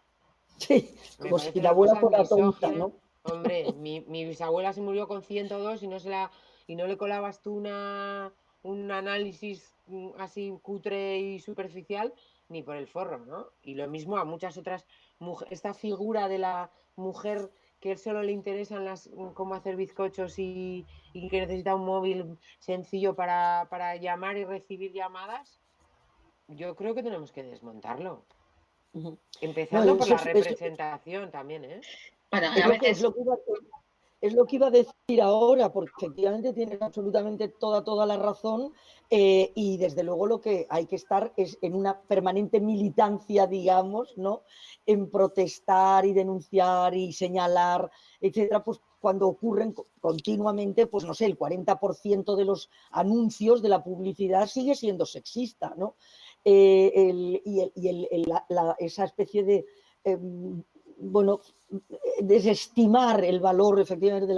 S1: Sí,
S3: Me
S1: como si
S3: parece
S1: la
S3: una
S1: abuela
S3: cosa
S1: fuera tonta,
S3: misógina.
S1: ¿no?
S3: Hombre, mi bisabuela se murió con 102 y no le colabas tú un análisis así cutre y superficial ni por el forro, ¿no? Y lo mismo a muchas otras mujeres. Esta figura de la mujer que solo le interesan cómo hacer bizcochos y que necesita un móvil sencillo para llamar y recibir llamadas, yo creo que tenemos que desmontarlo.
S1: No,
S3: Empezando por la representación también, ¿eh?
S2: Bueno, a veces...
S1: Es lo que iba a decir ahora, porque efectivamente tienes absolutamente toda la razón, y desde luego lo que hay que estar es en una permanente militancia, digamos, ¿no? En protestar y denunciar y señalar, etcétera, pues cuando ocurren continuamente, pues no sé, el 40% de los anuncios de la publicidad sigue siendo sexista, ¿no? Esa especie de... bueno, desestimar el valor efectivamente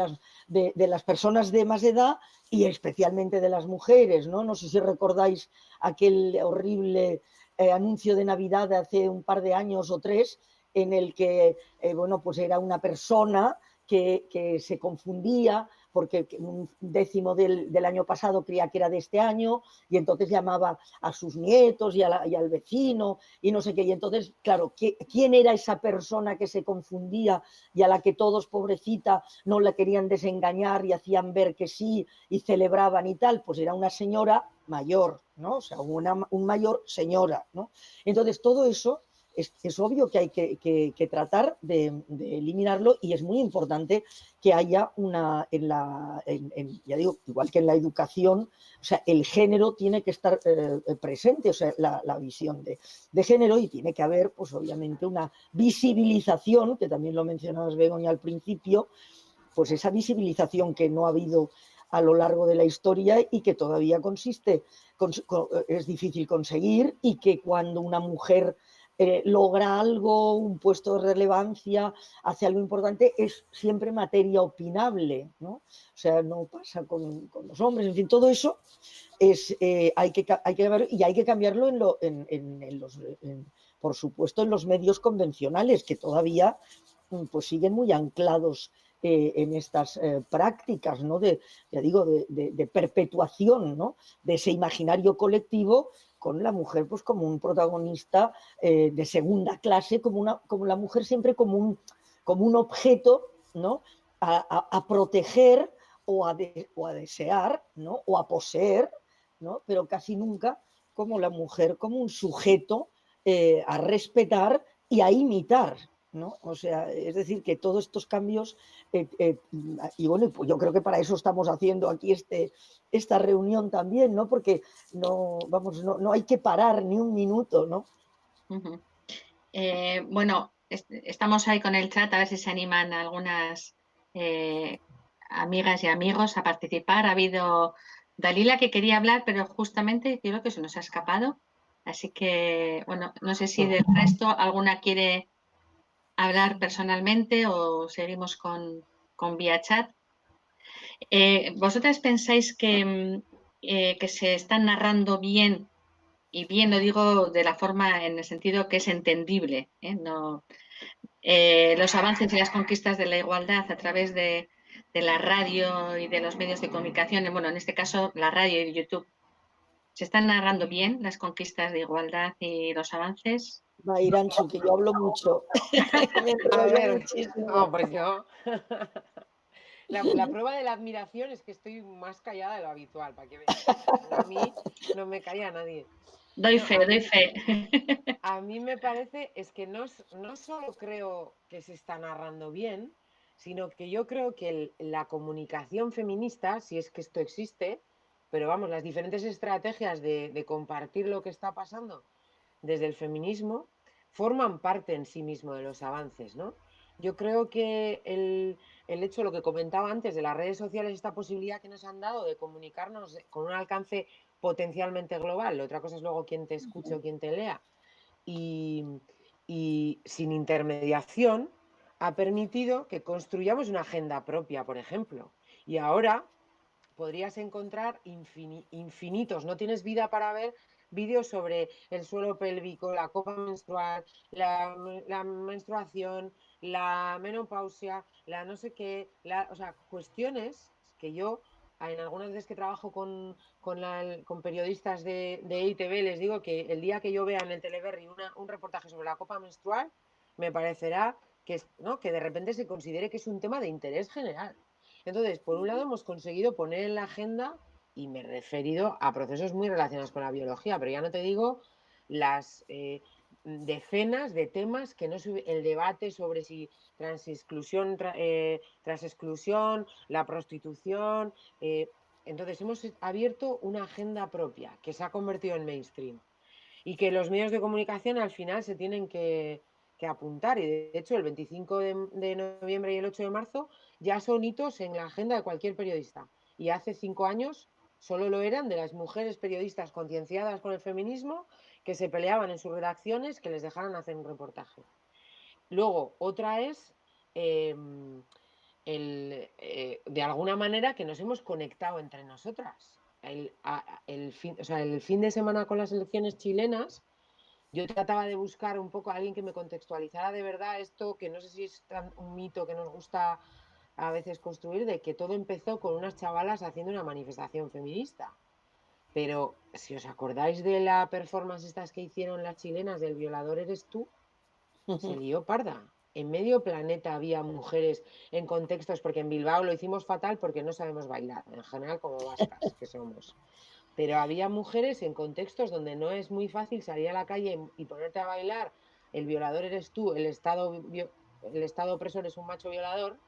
S1: de las personas de más edad y especialmente de las mujeres, ¿no? No sé si recordáis aquel horrible anuncio de Navidad de hace un par de años o 3 en el que, bueno, pues era una persona que se confundía porque un décimo del año pasado creía que era de este año y entonces llamaba a sus nietos y al vecino y no sé qué. Y entonces, claro, ¿quién era esa persona que se confundía y a la que todos, pobrecita, no la querían desengañar y hacían ver que sí y celebraban y tal? Pues era una señora mayor, ¿no? O sea, un mayor señora, ¿no? Entonces, todo eso es obvio que hay que tratar de eliminarlo y es muy importante que haya ya digo, igual que en la educación, o sea, el género tiene que estar presente, o sea, la visión de género, y tiene que haber, pues obviamente, una visibilización, que también lo mencionabas, Begoña, al principio, pues esa visibilización que no ha habido a lo largo de la historia y que todavía es difícil conseguir, y que cuando una mujer logra algo, un puesto de relevancia, hace algo importante, es siempre materia opinable, ¿no? O sea, no pasa con los hombres, en fin, todo eso hay que ver, y hay que cambiarlo por supuesto, en los medios convencionales, que todavía pues siguen muy anclados en estas prácticas, ¿no? Ya digo, de perpetuación, ¿no? De ese imaginario colectivo, con la mujer pues como un protagonista de segunda clase, como la mujer siempre como un objeto, ¿no? A proteger o a desear, ¿no? O a poseer, ¿no? Pero casi nunca como la mujer como un sujeto a respetar y a imitar, ¿no? O sea, es decir, que todos estos cambios, y bueno, pues yo creo que para eso estamos haciendo aquí esta reunión también, ¿no? Porque no hay que parar ni un minuto, ¿no?
S2: Bueno, estamos ahí con el chat, a ver si se animan algunas amigas y amigos a participar. Ha habido Dalila que quería hablar, pero justamente creo que se nos ha escapado. Así que, bueno, no sé si del resto alguna quiere hablar personalmente o seguimos con vía chat. ¿Vosotras pensáis que se están narrando bien? Y bien lo digo de la forma, en el sentido que es entendible, no, los avances y las conquistas de la igualdad a través de la radio y de los medios de comunicación, bueno, en este caso la radio y YouTube, ¿se están narrando bien las conquistas de igualdad y los avances?
S1: Va, Iranchu, que yo hablo mucho. Me
S3: A
S1: enrollo
S3: ver,
S1: muchísimo.
S3: pues yo. La prueba de la admiración es que estoy más callada de lo habitual, para que veas. A mí no me calla nadie.
S2: Doy
S3: No,
S2: fe, doy fe.
S3: A mí me parece, es que no solo creo que se está narrando bien, sino que yo creo que la comunicación feminista, si es que esto existe, pero vamos, las diferentes estrategias de compartir lo que está pasando desde el feminismo forman parte en sí mismo de los avances, ¿no? yo creo que el hecho, lo que comentaba antes de las redes sociales, esta posibilidad que nos han dado de comunicarnos con un alcance potencialmente global, otra cosa es luego quién te escuche o quién te lea, y sin intermediación, ha permitido que construyamos una agenda propia, por ejemplo. Y ahora podrías encontrar infinitos, no tienes vida para ver vídeos sobre el suelo pélvico, la copa menstrual, la menstruación, la menopausia, la no sé qué, o sea, cuestiones que yo, en algunas veces que trabajo con periodistas de ITV, les digo que el día que yo vea en el Teleberri un reportaje sobre la copa menstrual, me parecerá que, ¿no?, que de repente se considere que es un tema de interés general. Entonces, por un lado, hemos conseguido poner en la agenda, y me he referido a procesos muy relacionados con la biología, pero ya no te digo las decenas de temas que no el debate sobre si transexclusión, transexclusión, la prostitución. Entonces, hemos abierto una agenda propia que se ha convertido en mainstream y que los medios de comunicación al final se tienen que apuntar. Y de hecho, el 25 de noviembre y el 8 de marzo ya son hitos en la agenda de cualquier periodista. Y hace 5 años solo lo eran de las mujeres periodistas concienciadas con el feminismo que se peleaban en sus redacciones que les dejaran hacer un reportaje. Luego, otra es de alguna manera que nos hemos conectado entre nosotras. El fin de semana con las elecciones chilenas, yo trataba de buscar un poco a alguien que me contextualizara de verdad esto, que no sé si es un mito que nos gusta a veces construir, de que todo empezó con unas chavalas haciendo una manifestación feminista. Pero si os acordáis de la performance estas que hicieron las chilenas del Violador eres tú, se lió parda. En medio planeta había mujeres en contextos, porque en Bilbao lo hicimos fatal porque no sabemos bailar, en general como vascas que somos. Pero había mujeres en contextos donde no es muy fácil salir a la calle y ponerte a bailar el violador eres tú, el Estado opresor es un macho violador,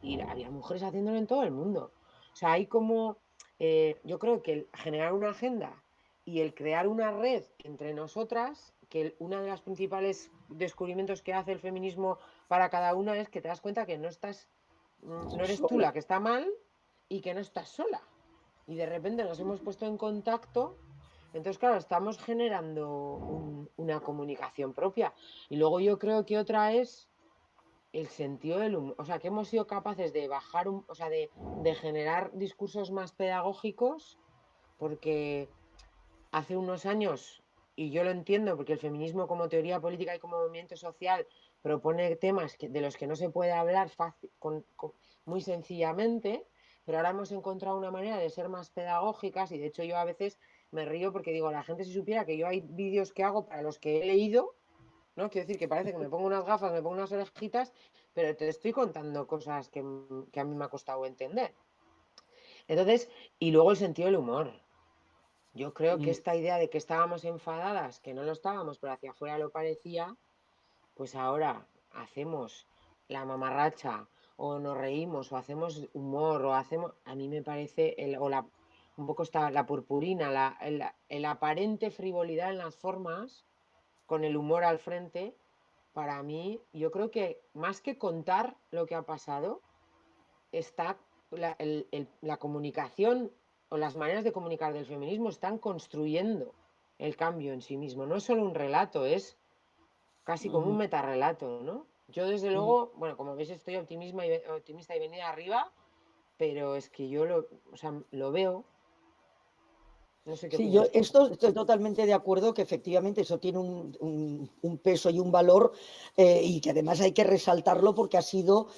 S3: y había mujeres haciéndolo en todo el mundo. O sea, hay como, yo creo que el generar una agenda y el crear una red entre nosotras, que uno de los principales descubrimientos que hace el feminismo para cada una es que te das cuenta que no eres tú la que está mal y que no estás sola. Y de repente nos hemos puesto en contacto, entonces claro, estamos generando una comunicación propia. Y luego yo creo que otra es el sentido del humor, o sea, que hemos sido capaces de bajar, o sea, de generar discursos más pedagógicos, porque hace unos años, y yo lo entiendo, porque el feminismo como teoría política y como movimiento social propone temas de los que no se puede hablar muy sencillamente, pero ahora hemos encontrado una manera de ser más pedagógicas, y de hecho yo a veces me río porque digo, la gente si supiera que yo hay vídeos que hago para los que he leído, ¿no? Quiero decir que parece que me pongo unas gafas, me pongo unas orejitas, pero te estoy contando cosas que a mí me ha costado entender. Entonces, y luego el sentido del humor. Yo creo que esta idea de que estábamos enfadadas, que no lo estábamos, pero hacia afuera lo parecía, pues ahora hacemos la mamarracha, o nos reímos, o hacemos humor, o hacemos... A mí me parece, un poco está la purpurina, el aparente frivolidad en las formas, con el humor al frente. Para mí, yo creo que más que contar lo que ha pasado, está la comunicación o las maneras de comunicar del feminismo están construyendo el cambio en sí mismo. No es solo un relato, es casi como un metarrelato, ¿no? Yo desde luego, bueno, como veis estoy optimista y venida arriba, pero es que yo lo veo. No sé qué
S1: Sí, yo
S3: opinas tú.
S1: estoy totalmente de acuerdo que efectivamente eso tiene un peso y un valor y que además hay que resaltarlo porque ha sido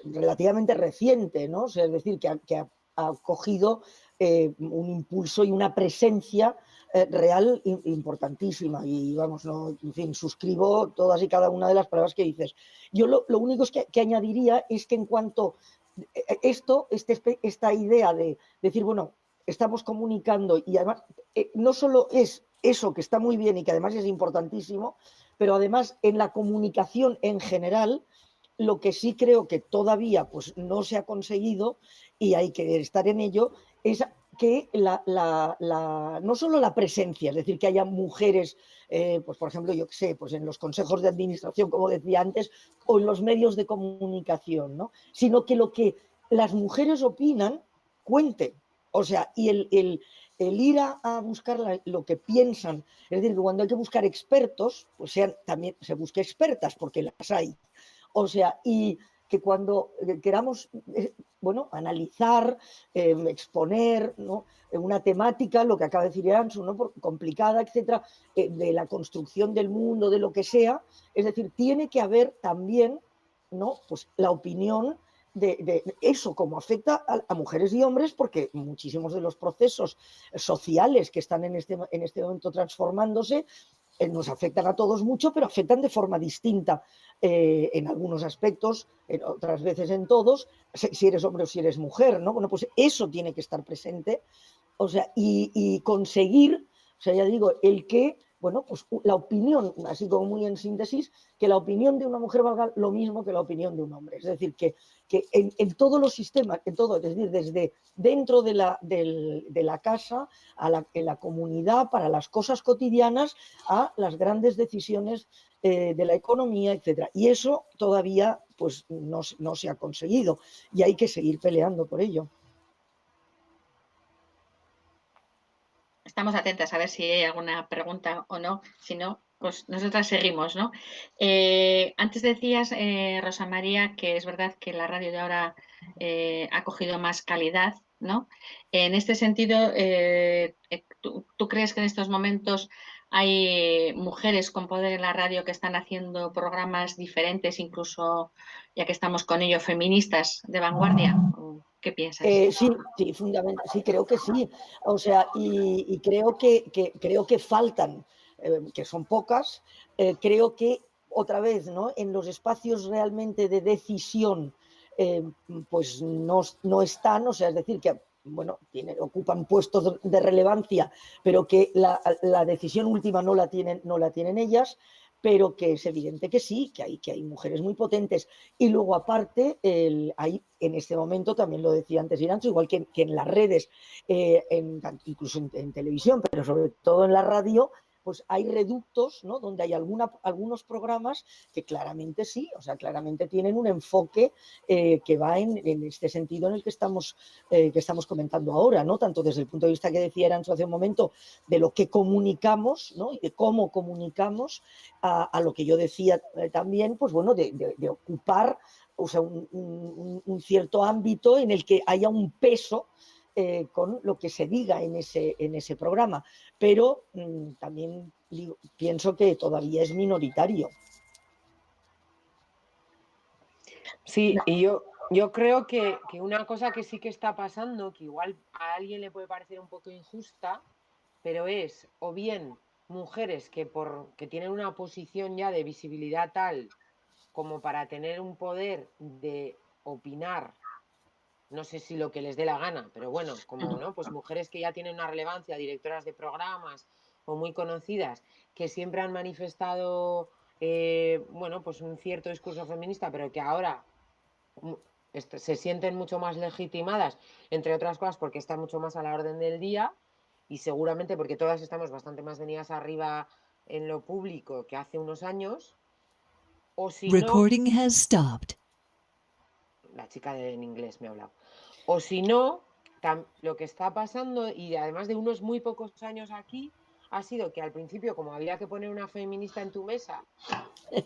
S1: relativamente reciente, ¿no? O sea, es decir, que ha cogido un impulso y una presencia real importantísima y vamos, no, en fin, suscribo todas y cada una de las palabras que dices. Yo lo único que añadiría es que en cuanto esta idea de decir, bueno, estamos comunicando y además no solo es eso que está muy bien y que además es importantísimo, pero además en la comunicación en general, lo que sí creo que todavía pues, no se ha conseguido y hay que estar en ello, es que no solo la presencia, es decir, que haya mujeres, pues por ejemplo, yo qué sé, pues en los consejos de administración, como decía antes, o en los medios de comunicación, ¿no? Sino que lo que las mujeres opinan cuente. O sea, y el ir a buscar lo que piensan, es decir, que cuando hay que buscar expertos, pues también se busque expertas, porque las hay. O sea, y que cuando queramos, bueno, analizar, exponer, ¿no?, una temática, lo que acaba de decir Ansu, ¿no?, complicada, etcétera, de la construcción del mundo, de lo que sea, es decir, tiene que haber también, ¿no?, pues la opinión de eso, como afecta a mujeres y hombres, porque muchísimos de los procesos sociales que están en este momento transformándose nos afectan a todos mucho, pero afectan de forma distinta en algunos aspectos, en otras veces en todos, si eres hombre o si eres mujer, ¿no? Bueno, pues eso tiene que estar presente, o sea, y conseguir, o sea, ya digo, el que, bueno, pues la opinión, así como muy en síntesis, que la opinión de una mujer valga lo mismo que la opinión de un hombre. Es decir, que en todos los sistemas, en todo, es decir, desde dentro de la casa, en la comunidad, para las cosas cotidianas, a las grandes decisiones de la economía, etcétera. Y eso todavía pues no se ha conseguido y hay que seguir peleando por ello.
S2: Estamos atentas a ver si hay alguna pregunta o no. Si no, pues nosotras seguimos, ¿no? Antes decías, Rosa María, que es verdad que la radio de ahora ha cogido más calidad, ¿no? En este sentido, ¿tú crees que en estos momentos hay mujeres con poder en la radio que están haciendo programas diferentes, incluso, ya que estamos con ello, feministas de vanguardia? ¿Qué piensas?
S1: Sí, fundamental, sí, creo que sí. O sea, y creo que faltan, que son pocas, creo que otra vez, ¿no?, en los espacios realmente de decisión, pues no están, o sea, es decir, que bueno, ocupan puestos de relevancia, pero que la decisión última no la tienen ellas, pero que es evidente que sí, que hay mujeres muy potentes. Y luego, aparte, hay en este momento, también lo decía antes Iranzo, igual que en las redes, incluso en televisión, pero sobre todo en la radio, pues hay reductos, ¿no?, donde hay algunos programas que claramente sí, o sea, claramente tienen un enfoque que va en este sentido en el que estamos comentando ahora, ¿no?, tanto desde el punto de vista que decía Arancho hace un momento, de lo que comunicamos, ¿no?, y de cómo comunicamos, a lo que yo decía también, pues bueno, de ocupar, o sea, un cierto ámbito en el que haya un peso con lo que se diga en ese programa, pero también pienso que todavía es minoritario.
S3: Sí, y yo creo que una cosa que sí que está pasando, que igual a alguien le puede parecer un poco injusta, pero es o bien mujeres que tienen una posición ya de visibilidad tal como para tener un poder de opinar, no sé si lo que les dé la gana, pero bueno, como no, pues mujeres que ya tienen una relevancia, directoras de programas o muy conocidas, que siempre han manifestado, bueno, pues un cierto discurso feminista, pero que ahora se sienten mucho más legitimadas, entre otras cosas porque están mucho más a la orden del día y seguramente porque todas estamos bastante más venidas arriba en lo público que hace unos años. O si
S5: Recording has stopped.
S3: La chica en inglés me ha hablado. O si no, lo que está pasando, y además de unos muy pocos años aquí, ha sido que al principio, como había que poner una feminista en tu mesa,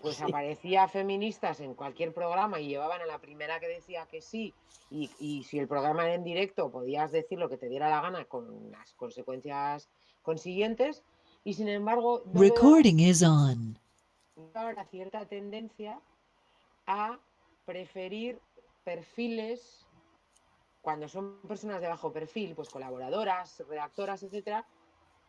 S3: pues
S1: Sí.
S3: aparecía feministas en cualquier programa y llevaban a la primera que decía que sí, y si el programa era en directo podías decir lo que te diera la gana con las consecuencias consiguientes, y sin embargo yo
S5: Recording is on.
S3: veo ahora cierta tendencia a preferir perfiles, cuando son personas de bajo perfil, pues colaboradoras, redactoras, etcétera,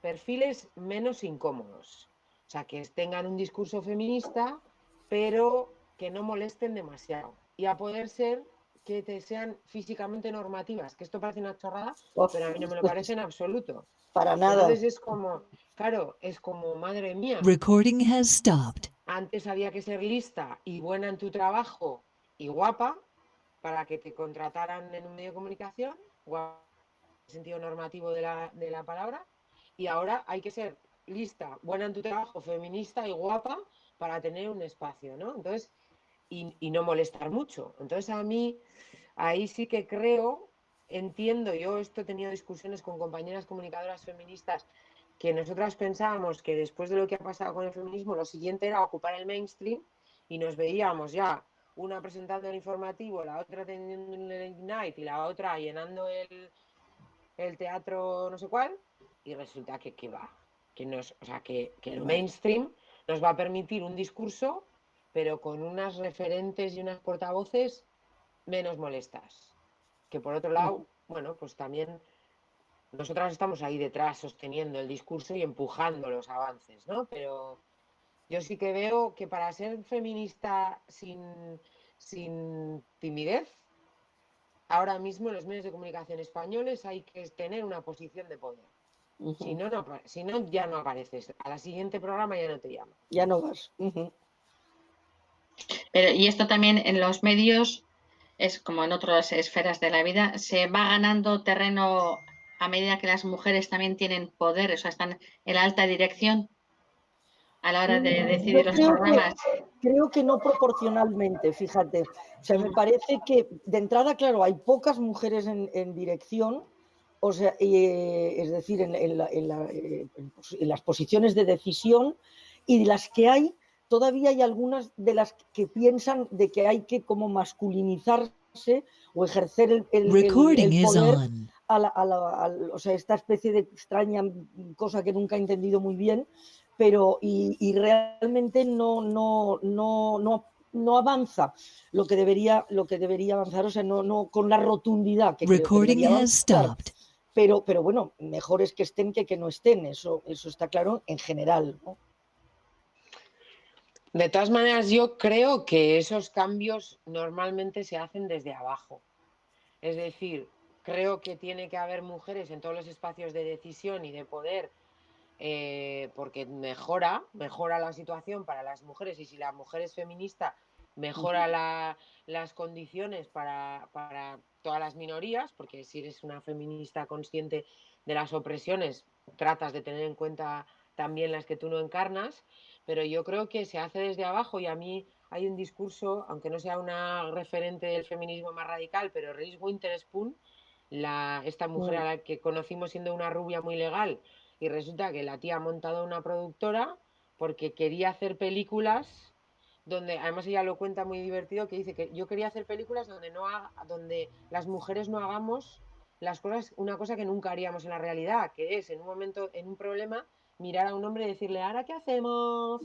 S3: perfiles menos incómodos. O sea, que tengan un discurso feminista, pero que no molesten demasiado. Y a poder ser que te sean físicamente normativas, que esto parece una chorrada, pero a mí no me lo parece en absoluto.
S1: Para nada.
S3: Entonces es como, claro, es como, madre mía.
S5: Recording has stopped.
S3: Antes había que ser lista y buena en tu trabajo y guapa para que te contrataran en un medio de comunicación. sentido normativo de la palabra, y ahora hay que ser lista, buena en tu trabajo, feminista y guapa para tener un espacio, ¿no? Entonces, y no molestar mucho. Entonces, a mí, ahí sí que creo, entiendo, yo esto he tenido discusiones con compañeras comunicadoras feministas, que nosotras pensábamos que después de lo que ha pasado con el feminismo, lo siguiente era ocupar el mainstream, y nos veíamos ya una presentando el informativo, la otra teniendo el Ignite y la otra llenando el teatro no sé cuál, y resulta que va, o sea, que el mainstream nos va a permitir un discurso, pero con unas referentes y unas portavoces menos molestas. Que por otro lado, bueno, pues también nosotras estamos ahí detrás sosteniendo el discurso y empujando los avances, ¿no? Pero yo sí que veo que para ser feminista sin timidez, ahora mismo en los medios de comunicación españoles hay que tener una posición de poder. Si no, ya no apareces. A la siguiente programa ya no te llaman.
S1: Ya no vas.
S2: Pero, y esto también en los medios es como en otras esferas de la vida, se va ganando terreno a medida que las mujeres también tienen poder, o sea, están en la alta dirección a la hora de decidir los programas.
S1: Creo que no proporcionalmente, fíjate. O sea, me parece que de entrada, claro, hay pocas mujeres en dirección, o sea, es decir, en las posiciones de decisión, y de las que hay, todavía hay algunas de las que piensan de que hay que como masculinizarse o ejercer el poder o sea, esta especie de extraña cosa que nunca he entendido muy bien, pero y realmente no avanza lo que debería avanzar, o sea, no con la rotundidad que creo que debería avanzar. Pero bueno, mejor es que estén que no estén, eso está claro en general, ¿no?
S3: De todas maneras, yo creo que esos cambios normalmente se hacen desde abajo. Es decir, creo que tiene que haber mujeres en todos los espacios de decisión y de poder, porque mejora la situación para las mujeres, y si la mujer es feminista, mejora las condiciones para todas las minorías, porque si eres una feminista consciente de las opresiones, tratas de tener en cuenta también las que tú no encarnas, pero yo creo que se hace desde abajo, y a mí hay un discurso, aunque no sea una referente del feminismo más radical, pero Reese Witherspoon, esta mujer a la que conocimos siendo una rubia muy legal, y resulta que la tía ha montado una productora porque quería hacer películas donde, además ella lo cuenta muy divertido, que dice que yo quería hacer películas donde las mujeres no hagamos las cosas, una cosa que nunca haríamos en la realidad, que es en un momento, en un problema, mirar a un hombre y decirle, ¿ahora qué hacemos?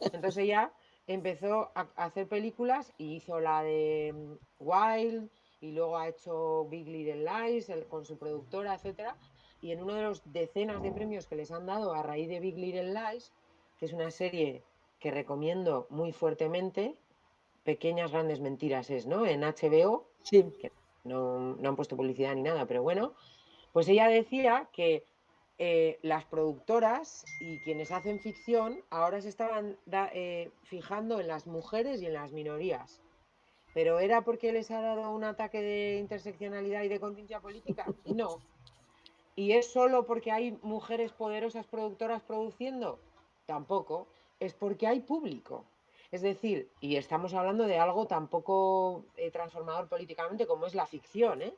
S3: Entonces ella empezó a hacer películas y hizo la de Wild, y luego ha hecho Big Little Lies con su productora, etcétera. Y en uno de los decenas de premios que les han dado a raíz de Big Little Lies, que es una serie que recomiendo muy fuertemente, Pequeñas Grandes Mentiras es, ¿no? En HBO,
S1: sí.
S3: Que no han puesto publicidad ni nada, pero bueno, pues ella decía que las productoras y quienes hacen ficción ahora se estaban fijando en las mujeres y en las minorías. ¿Pero era porque les ha dado un ataque de interseccionalidad y de conciencia política? No. ¿Y es solo porque hay mujeres poderosas productoras produciendo? Tampoco. Es porque hay público. Es decir, y estamos hablando de algo tan poco transformador políticamente como es la ficción, ¿eh?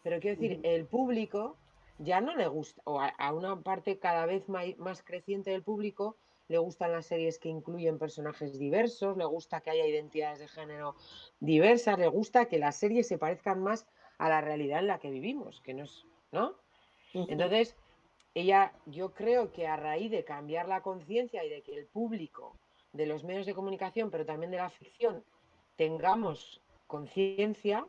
S3: Pero quiero decir, el público ya no le gusta, o a una parte cada vez más creciente del público, le gustan las series que incluyen personajes diversos, le gusta que haya identidades de género diversas, le gusta que las series se parezcan más a la realidad en la que vivimos, que no es, ¿no? Entonces, yo creo que a raíz de cambiar la conciencia y de que el público de los medios de comunicación, pero también de la ficción, tengamos conciencia,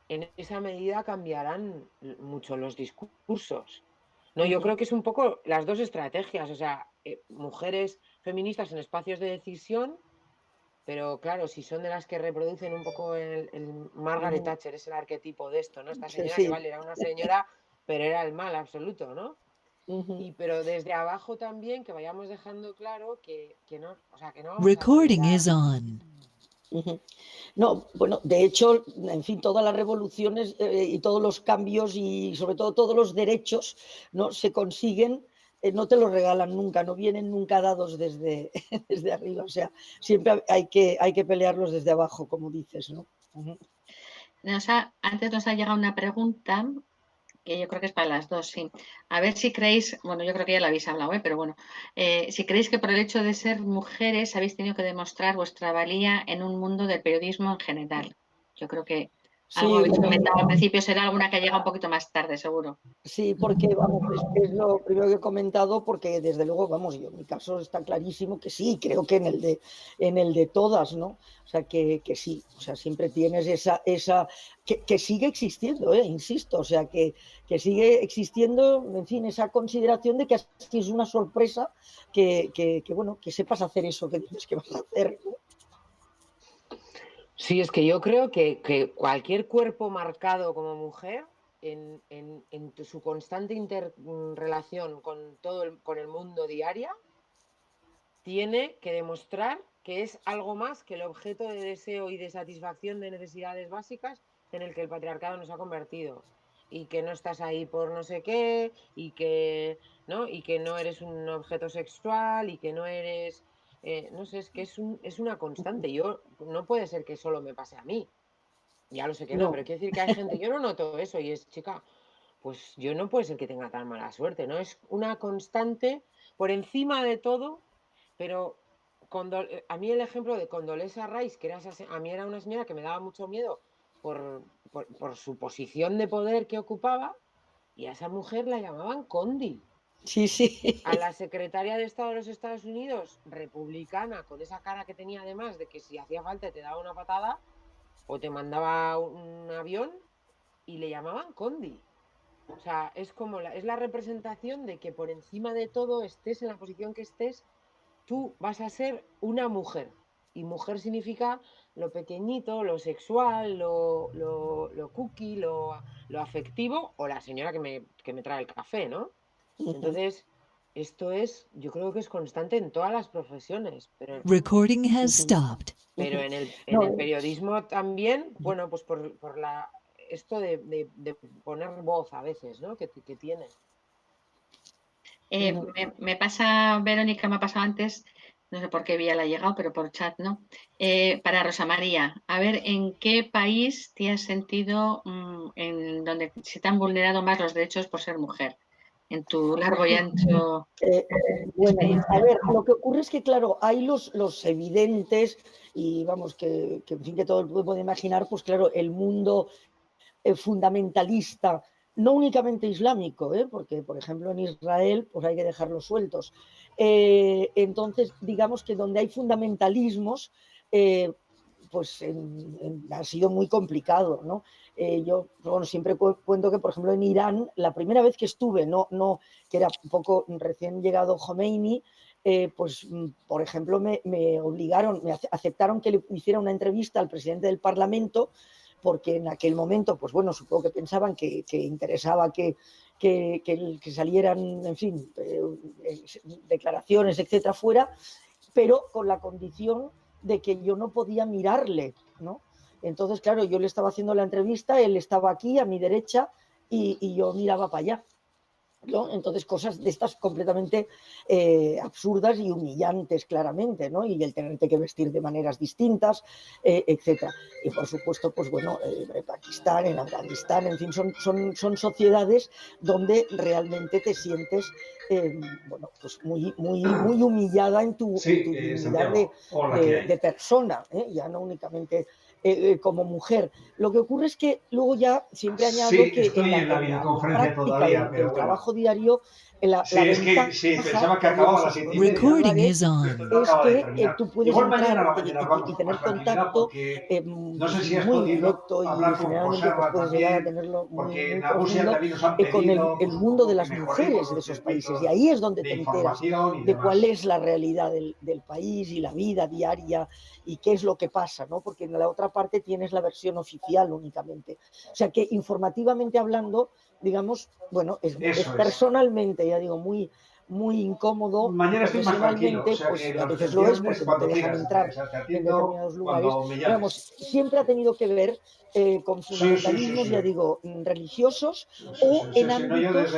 S3: en esa medida cambiarán mucho los discursos. No, yo creo que es un poco las dos estrategias, o sea, mujeres feministas en espacios de decisión, pero claro, si son de las que reproducen un poco el Margaret Thatcher, es el arquetipo de esto, ¿no? Esta señora
S1: Sí.
S3: que vale, era una señora, pero era el mal absoluto, ¿no? Pero desde abajo también que vayamos dejando claro que no, o sea, que no vamos
S5: Recording
S3: a
S5: is on.
S1: No, bueno, de hecho, en fin, todas las revoluciones y todos los cambios y sobre todo todos los derechos, ¿no? Se consiguen, no te los regalan nunca, no vienen nunca dados desde, desde arriba, o sea, siempre hay que pelearlos desde abajo, como dices, ¿no?
S2: Antes nos ha llegado una pregunta que yo creo que es para las dos, sí. A ver si creéis, bueno, yo creo que ya la habéis hablado, pero bueno, si creéis que por el hecho de ser mujeres habéis tenido que demostrar vuestra valía en un mundo del periodismo en general. Yo creo que algo
S1: Sí,
S2: habéis comentado al principio, será alguna que llega un poquito más tarde, seguro.
S1: sí, porque vamos, es lo primero que he comentado, porque desde luego, vamos, yo en mi caso está clarísimo que sí, creo que en el de todas, ¿no? O sea, que sí, o sea, siempre tienes esa que sigue existiendo, insisto, o sea, que sigue existiendo, en fin, esa consideración de que así es una sorpresa bueno, que sepas hacer eso que dices que vas a hacer, ¿no?
S3: Sí, es que yo creo que cualquier cuerpo marcado como mujer, en su constante interrelación con con el mundo diaria, tiene que demostrar que es algo más que el objeto de deseo y de satisfacción de necesidades básicas en el que el patriarcado nos ha convertido. Y que no estás ahí por no sé qué, y que no eres un objeto sexual, y que no eres... no sé, es que es una constante. No puede ser que solo me pase a mí. Ya lo sé que no,
S1: No.
S3: pero quiero decir que hay gente, yo no noto eso, y es, chica, pues yo no puede ser que tenga tan mala suerte, ¿no? Es una constante por encima de todo, pero a mí el ejemplo de Condoleezza Rice, que a mí era una señora que me daba mucho miedo por su posición de poder que ocupaba, y a esa mujer la llamaban Condi.
S1: Sí, sí.
S3: A la secretaria de Estado de los Estados Unidos, republicana, con esa cara que tenía además de que si hacía falta te daba una patada o te mandaba un avión, y le llamaban Condi. O sea, es la representación de que por encima de todo, estés en la posición que estés, tú vas a ser una mujer. Y mujer significa lo pequeñito, lo sexual, lo cookie, lo afectivo, o la señora que me trae el café, ¿no? Entonces, yo creo que es constante en todas las profesiones,
S5: Recording has stopped.
S3: pero en
S1: No,
S3: el periodismo también, bueno, pues por esto de poner voz a veces, ¿no? Que tiene.
S2: Me pasa, Verónica, me ha pasado antes, no sé por qué vía la ha llegado, pero por chat, ¿no? Para Rosa María, a ver, ¿en qué país te has sentido en donde se te han vulnerado más los derechos por ser mujer? En tu largo y ancho
S1: Bueno,
S2: experiencia.
S1: a ver, lo que ocurre es que, claro, hay los evidentes y vamos, en fin, que todo el mundo puede imaginar, pues claro, el mundo fundamentalista, no únicamente islámico, porque, por ejemplo, en Israel, pues hay que dejarlos sueltos. Entonces, digamos que donde hay fundamentalismos, pues ha sido muy complicado, ¿no? Yo bueno, siempre cuento que, por ejemplo, en Irán, la primera vez que estuve, que era un poco recién llegado Khomeini, pues, por ejemplo, me obligaron, me aceptaron que le hiciera una entrevista al presidente del Parlamento, porque en aquel momento, pues bueno, supongo que pensaban que interesaba que salieran, en fin, declaraciones, etcétera, fuera, pero con la condición de que yo no podía mirarle, ¿no? Entonces, claro, yo le estaba haciendo la entrevista, él estaba aquí a mi derecha y yo miraba para allá, ¿no? Entonces, cosas de estas completamente absurdas y humillantes, claramente, ¿no? Y el tenerte que vestir de maneras distintas, etcétera. Y por supuesto, pues bueno, en Pakistán, en Afganistán, en fin, son sociedades donde realmente te sientes, bueno, pues muy humillada en tu dignidad de persona, ya no únicamente como mujer. Lo que ocurre es que luego ya siempre añado que
S6: estoy en la videoconferencia
S1: práctica
S6: todavía, pero
S1: del
S6: bueno.
S1: trabajo diario, la
S6: Sí, es que
S1: ventaja,
S6: pensaba que
S1: también
S6: acababa a
S1: eso
S6: las
S1: se
S6: 7:30.
S5: Recording
S1: hablaré,
S5: is on.
S6: Esto no
S1: es
S6: acaba de
S1: que
S6: terminar.
S1: tú puedes
S6: Igual mañana a
S1: entrar
S6: la mañana vamos
S1: y
S6: con más
S1: tener
S6: tranquilidad
S1: contacto
S6: porque no sé
S1: pues
S6: si has
S1: muy
S6: podido
S1: directo y
S6: hablar con
S1: generalmente pues
S6: Joserra
S1: puedes llegar a
S6: también,
S1: tenerlo muy,
S6: porque
S1: muy
S6: en Nabusia
S1: profundo
S6: también nos han
S1: con
S6: pedido
S1: el
S6: pues, un
S1: mundo de
S6: poco que
S1: las
S6: mejoremos
S1: mujeres de
S6: los
S1: esos países.
S6: circuitos
S1: Y ahí es donde
S6: de
S1: te enteras
S6: información y
S1: de cuál
S6: demás.
S1: es la realidad del país y la vida diaria y qué es lo que pasa, ¿no? Porque en la otra parte tienes la versión oficial únicamente. O sea que informativamente hablando, digamos, bueno, es
S6: Eso es.
S1: personalmente, ya digo, muy muy incómodo
S6: Mañana estoy más tranquilo,
S1: profesionalmente,
S6: o sea
S1: pues
S6: que
S1: a
S6: los
S1: veces lo es
S6: viernes
S1: porque no te
S6: cuando
S1: dejan
S6: quieras,
S1: entrar
S6: o sea, te
S1: en
S6: atiendo
S1: determinados lugares.
S6: cuando me
S1: Pero vamos,
S6: llames.
S1: siempre ha tenido que ver con
S6: Sí, sí, sí,
S1: fundamentalismos,
S6: sí.
S1: ya digo, religiosos
S6: Sí,
S1: o
S6: sí,
S1: en
S6: sí, no,
S1: ámbitos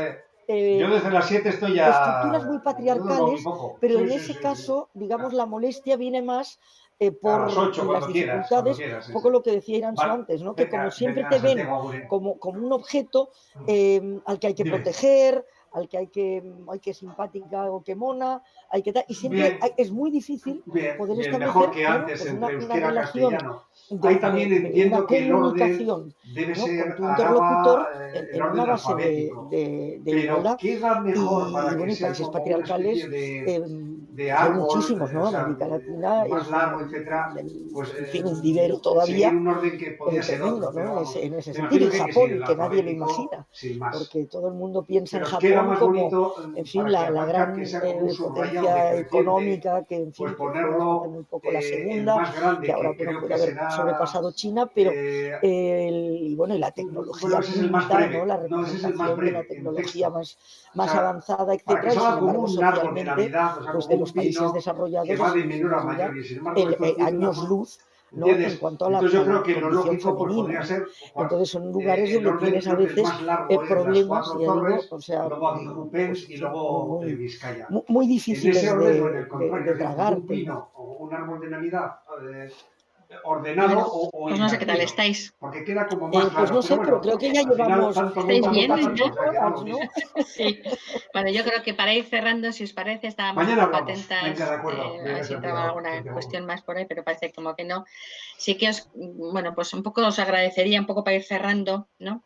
S6: yo desde las 7 estoy
S1: de estructuras
S6: ya,
S1: muy
S6: yo duermo muy
S1: patriarcales,
S6: poco.
S1: pero
S6: Sí,
S1: en
S6: sí,
S1: ese
S6: sí, sí.
S1: caso, digamos, la molestia viene más
S6: A las
S1: por
S6: 8
S1: las
S6: cuando
S1: dificultades,
S6: quieras,
S1: un
S6: sí, sí.
S1: poco lo que decía Iranzo
S6: Vale,
S1: antes, ¿no? Que como
S6: venga,
S1: siempre
S6: venga,
S1: te ven
S6: Santiago Agure.
S1: como un objeto al que hay que
S6: Dime.
S1: proteger, al que hay que simpática o que mona, hay que y siempre
S6: Bien,
S1: es muy difícil poder
S6: bien, mejor
S1: establecer,
S6: que
S1: bueno,
S6: antes
S1: pues
S6: entre
S1: una
S6: euskera y
S1: relación
S6: castellano. Ahí también
S1: de una
S6: entiendo que el orden
S1: comunicación,
S6: debe
S1: ¿no? Con
S6: ser
S1: tu
S6: araba
S1: interlocutor
S6: el
S1: en una
S6: orden
S1: base
S6: alfabético,
S1: de
S6: pero
S1: igualdad
S6: queda mejor
S1: y
S6: para que
S1: bueno, y
S6: sea
S1: países
S6: como una especie
S1: patriarcales,
S6: de
S1: pues hay
S6: árbol,
S1: muchísimos,
S6: o
S1: ¿no?
S6: sea,
S1: América Latina
S6: más
S1: es
S6: largo, etcétera, pues
S1: en fin, un vivero
S6: seguir
S1: todavía
S6: un orden que podía ser
S1: tremendo,
S6: otro, pero
S1: ¿no?
S6: vamos,
S1: En ese
S6: me
S1: sentido.
S6: imagino
S1: Y
S6: que sí,
S1: Japón,
S6: el
S1: que nadie lo
S6: alfabético,
S1: imagina,
S6: sin más.
S1: porque todo el mundo piensa en
S6: Pero os queda
S1: Japón
S6: más
S1: como,
S6: bonito
S1: en fin,
S6: para que
S1: la
S6: aparezca que
S1: gran
S6: sea como un subrayado
S1: potencia
S6: decreciente,
S1: económica, que en
S6: pues
S1: fin, que fue hasta hace
S6: ponerlo
S1: muy poco la
S6: el
S1: segunda,
S6: más
S1: que
S6: grande,
S1: ahora,
S6: que
S1: bueno,
S6: creo
S1: puede
S6: que
S1: haber
S6: será,
S1: sobrepasado China, pero y bueno, y la
S6: bueno,
S1: tecnología
S6: ese es el más
S1: pinta, ¿no?
S6: breve,
S1: La
S6: no, ese es el más
S1: representación de la
S6: breve en
S1: tecnología
S6: texto. O
S1: más
S6: sea,
S1: avanzada,
S6: para que
S1: etcétera, y sin
S6: salga como
S1: embargo,
S6: un árbol de
S1: socialmente,
S6: Navidad, o sea,
S1: pues
S6: como
S1: de
S6: un
S1: los países
S6: pino que
S1: desarrollados
S6: va
S1: es
S6: de
S1: sin
S6: menor a
S1: duda
S6: mayor, y sin embargo esto tiene una
S1: años
S6: forma,
S1: luz, ¿no? En
S6: ¿entiendes?
S1: cuanto
S6: Entonces
S1: a
S6: yo
S1: la
S6: creo que lo
S1: condición
S6: lógico pues
S1: femenina,
S6: podría
S1: ¿no?
S6: ser,
S1: Entonces son lugares
S6: el
S1: donde
S6: orden
S1: tienes a
S6: creo que el
S1: veces
S6: más largo es las
S1: problemas,
S6: cuatro
S1: ya digo,
S6: torres,
S1: o sea,
S6: luego Adigupens
S1: pues
S6: y
S1: en fin, muy,
S6: luego
S1: muy,
S6: Vizcaya.
S1: muy
S6: En ese
S1: difíciles
S6: orden o en el contrario,
S1: de
S6: es decir, un
S1: tragarte, ¿no?
S6: pino o un árbol de Navidad ordenado
S2: Bueno,
S6: o
S2: pues no sé qué tal
S6: invertido,
S2: estáis.
S6: porque queda como más
S1: Pues
S6: claro.
S1: no
S6: Pero
S1: sé, pero
S6: bueno,
S1: creo que ya
S6: al final
S1: llevamos
S6: tanto
S2: ¿Estáis
S6: monta,
S2: bien?
S6: monta
S1: casi
S6: tanto, o
S1: 2
S6: sea que da lo
S1: horas, ¿no?
S6: mismo.
S2: Sí. Bueno, yo creo que para ir cerrando, si os parece, estábamos un
S6: Mañana
S2: poco
S6: hablamos. Venga, de
S2: atentas
S6: acuerdo.
S2: a ver
S6: Venga,
S2: si entraba
S6: Santiago.
S2: alguna
S6: Santiago.
S2: cuestión más por ahí, pero parece como que no. Sí que bueno, pues un poco os agradecería, un poco para ir cerrando, ¿no?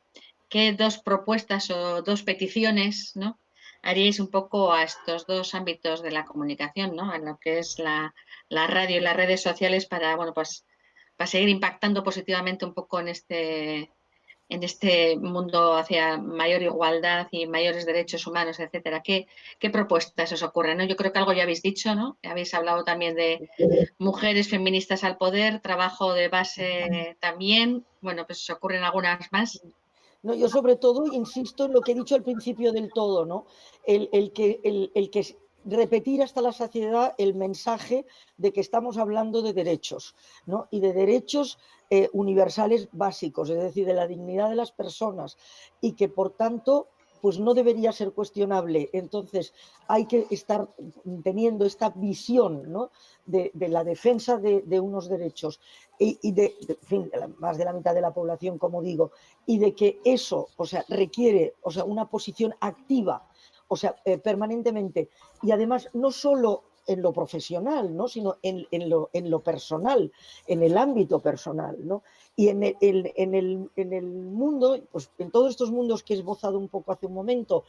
S2: ¿Qué dos propuestas o dos peticiones, ¿no? Haríais un poco a estos dos ámbitos de la comunicación, ¿no? En lo que es la radio y las redes sociales para, bueno, pues para seguir impactando positivamente un poco en este mundo hacia mayor igualdad y mayores derechos humanos, etcétera. ¿Qué propuestas os ocurren? ¿No? Yo creo que algo ya habéis dicho, ¿no? Habéis hablado también de mujeres feministas al poder, trabajo de base también. Bueno, pues os ocurren algunas más.
S1: No, yo sobre todo insisto en lo que he dicho al principio del todo, ¿no? El que repetir hasta la saciedad el mensaje de que estamos hablando de derechos, ¿no? Y de derechos universales básicos, es decir, de la dignidad de las personas y que por tanto pues no debería ser cuestionable. Entonces hay que estar teniendo esta visión, ¿no? de la defensa de unos derechos y en fin, más de la mitad de la población, como digo, y de que eso, o sea, requiere, o sea, una posición activa, o sea, permanentemente, y además no solo en lo profesional, ¿no? Sino en lo personal, en el ámbito personal, ¿no? Y en el mundo, pues en todos estos mundos que he esbozado un poco hace un momento,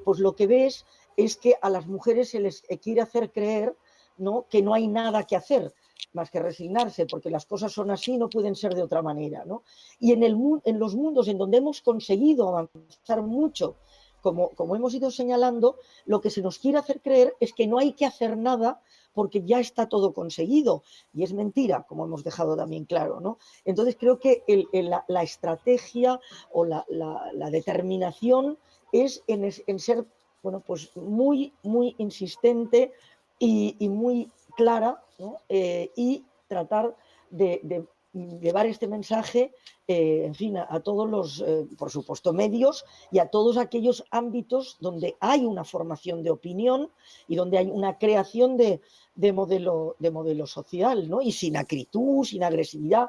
S1: pues lo que ves es que a las mujeres se les quiere hacer creer, ¿no? Que no hay nada que hacer más que resignarse, porque las cosas son así, no pueden ser de otra manera, ¿no? Y en los mundos en donde hemos conseguido avanzar mucho, como hemos ido señalando, lo que se nos quiere hacer creer es que no hay que hacer nada porque ya está todo conseguido. Y es mentira, como hemos dejado también claro, ¿no? Entonces creo que la estrategia o la determinación es en ser, bueno, pues muy, muy insistente y muy clara, ¿no? Y tratar de llevar este mensaje, en fin, a todos los, por supuesto, medios y a todos aquellos ámbitos donde hay una formación de opinión y donde hay una creación de modelo social, ¿no? Y sin acritud, sin agresividad,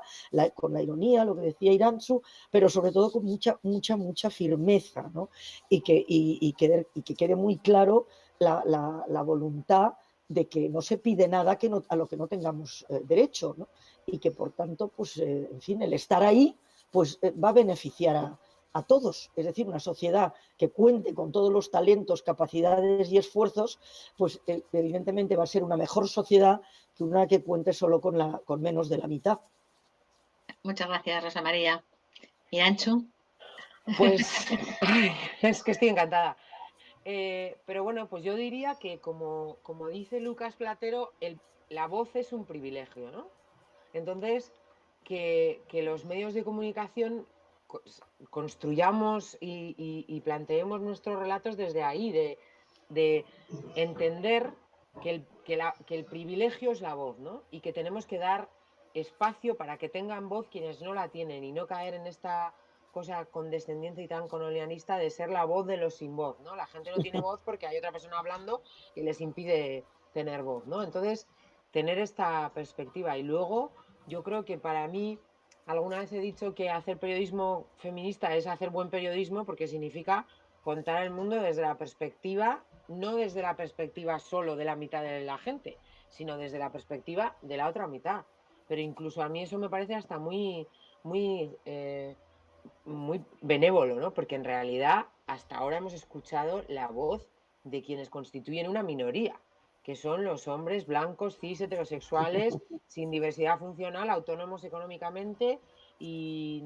S1: con la ironía, lo que decía Iranzu, pero sobre todo con mucha firmeza, ¿no? Y que quede muy claro la voluntad de que no se pide nada a lo que no tengamos derecho, ¿no? Y que por tanto, pues, en fin, el estar ahí, pues va a beneficiar a todos. Es decir, una sociedad que cuente con todos los talentos, capacidades y esfuerzos, pues evidentemente va a ser una mejor sociedad que una que cuente solo con menos de la mitad.
S2: Muchas gracias, Rosa María. ¿Y Anchu?
S3: Pues es que estoy encantada. Pero bueno, pues yo diría que como dice Lucas Platero, la voz es un privilegio, ¿no? Entonces, que los medios de comunicación construyamos y planteemos nuestros relatos desde ahí, de entender que el privilegio es la voz, ¿no? Y que tenemos que dar espacio para que tengan voz quienes no la tienen y no caer en esta cosa condescendiente y tan colonialista de ser la voz de los sin voz, ¿no? La gente no tiene voz porque hay otra persona hablando y les impide tener voz, ¿no? Entonces, tener esta perspectiva. Y luego, yo creo que para mí, alguna vez he dicho que hacer periodismo feminista es hacer buen periodismo porque significa contar el mundo desde la perspectiva, no desde la perspectiva solo de la mitad de la gente, sino desde la perspectiva de la otra mitad. Pero incluso a mí eso me parece hasta muy benévolo, ¿no? Porque en realidad hasta ahora hemos escuchado la voz de quienes constituyen una minoría, que son los hombres blancos, cis, heterosexuales, sin diversidad funcional, autónomos económicamente y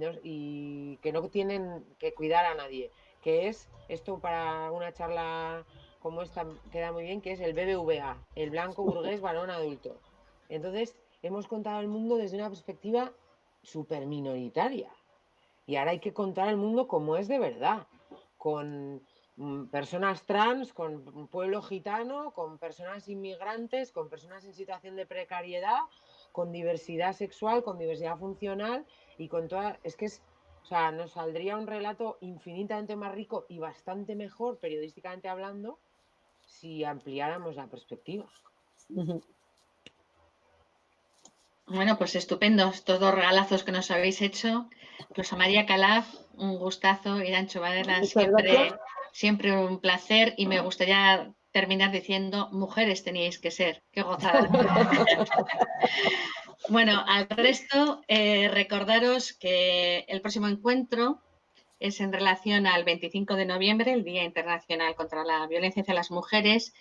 S3: que no tienen que cuidar a nadie. Que es, esto para una charla como esta queda muy bien, que es el BBVA, el blanco burgués varón adulto. Entonces, hemos contado el mundo desde una perspectiva súper minoritaria. Y ahora hay que contar el mundo como es de verdad, con personas trans, con pueblo gitano, con personas inmigrantes, con personas en situación de precariedad, con diversidad sexual, con diversidad funcional y con toda... o sea, nos saldría un relato infinitamente más rico y bastante mejor, periodísticamente hablando, si ampliáramos la perspectiva.
S2: Bueno, pues estupendo, estos 2 regalazos que nos habéis hecho. Rosa María Calaf, un gustazo, Irancho Varela, siempre un placer, y me gustaría terminar diciendo: mujeres teníais que ser, qué gozada. Bueno, al resto, recordaros que el próximo encuentro es en relación al 25 de noviembre, el Día Internacional contra la Violencia hacia las Mujeres,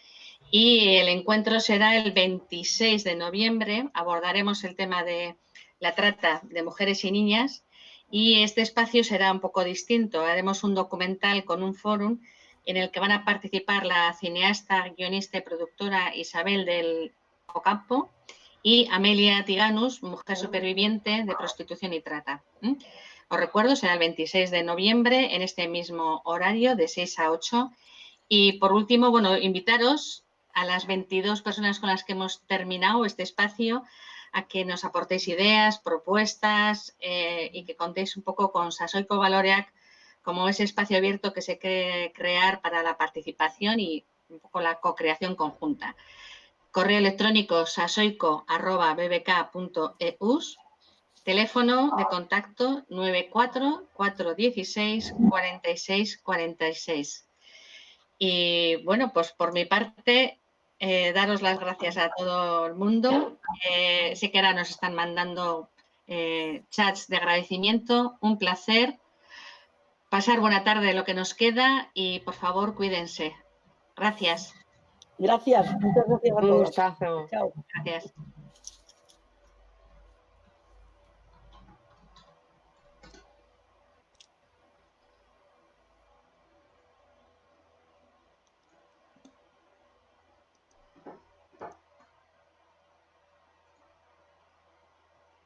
S2: y el encuentro será el 26 de noviembre. Abordaremos el tema de la trata de mujeres y niñas, y este espacio será un poco distinto. Haremos un documental con un fórum en el que van a participar la cineasta, guionista y productora Isabel del Ocampo y Amelia Tiganus, mujer superviviente de prostitución y trata. Os recuerdo, será el 26 de noviembre en este mismo horario de 6 a 8. Y por último, bueno, invitaros a las 22 personas con las que hemos terminado este espacio a que nos aportéis ideas, propuestas y que contéis un poco con Sasoiko Baloreac como ese espacio abierto que se quiere crear para la participación y un poco la co-creación conjunta. Correo electrónico sasoiko@bbk.eus. Teléfono de contacto 94 416 46 46. Y bueno, pues por mi parte, daros las gracias a todo el mundo. Sé que ahora nos están mandando chats de agradecimiento. Un placer. Pasar buena tarde lo que nos queda y por favor cuídense. Gracias.
S1: Gracias, muchas gracias a todos.
S3: Un gustazo.
S1: Chao.
S2: Gracias.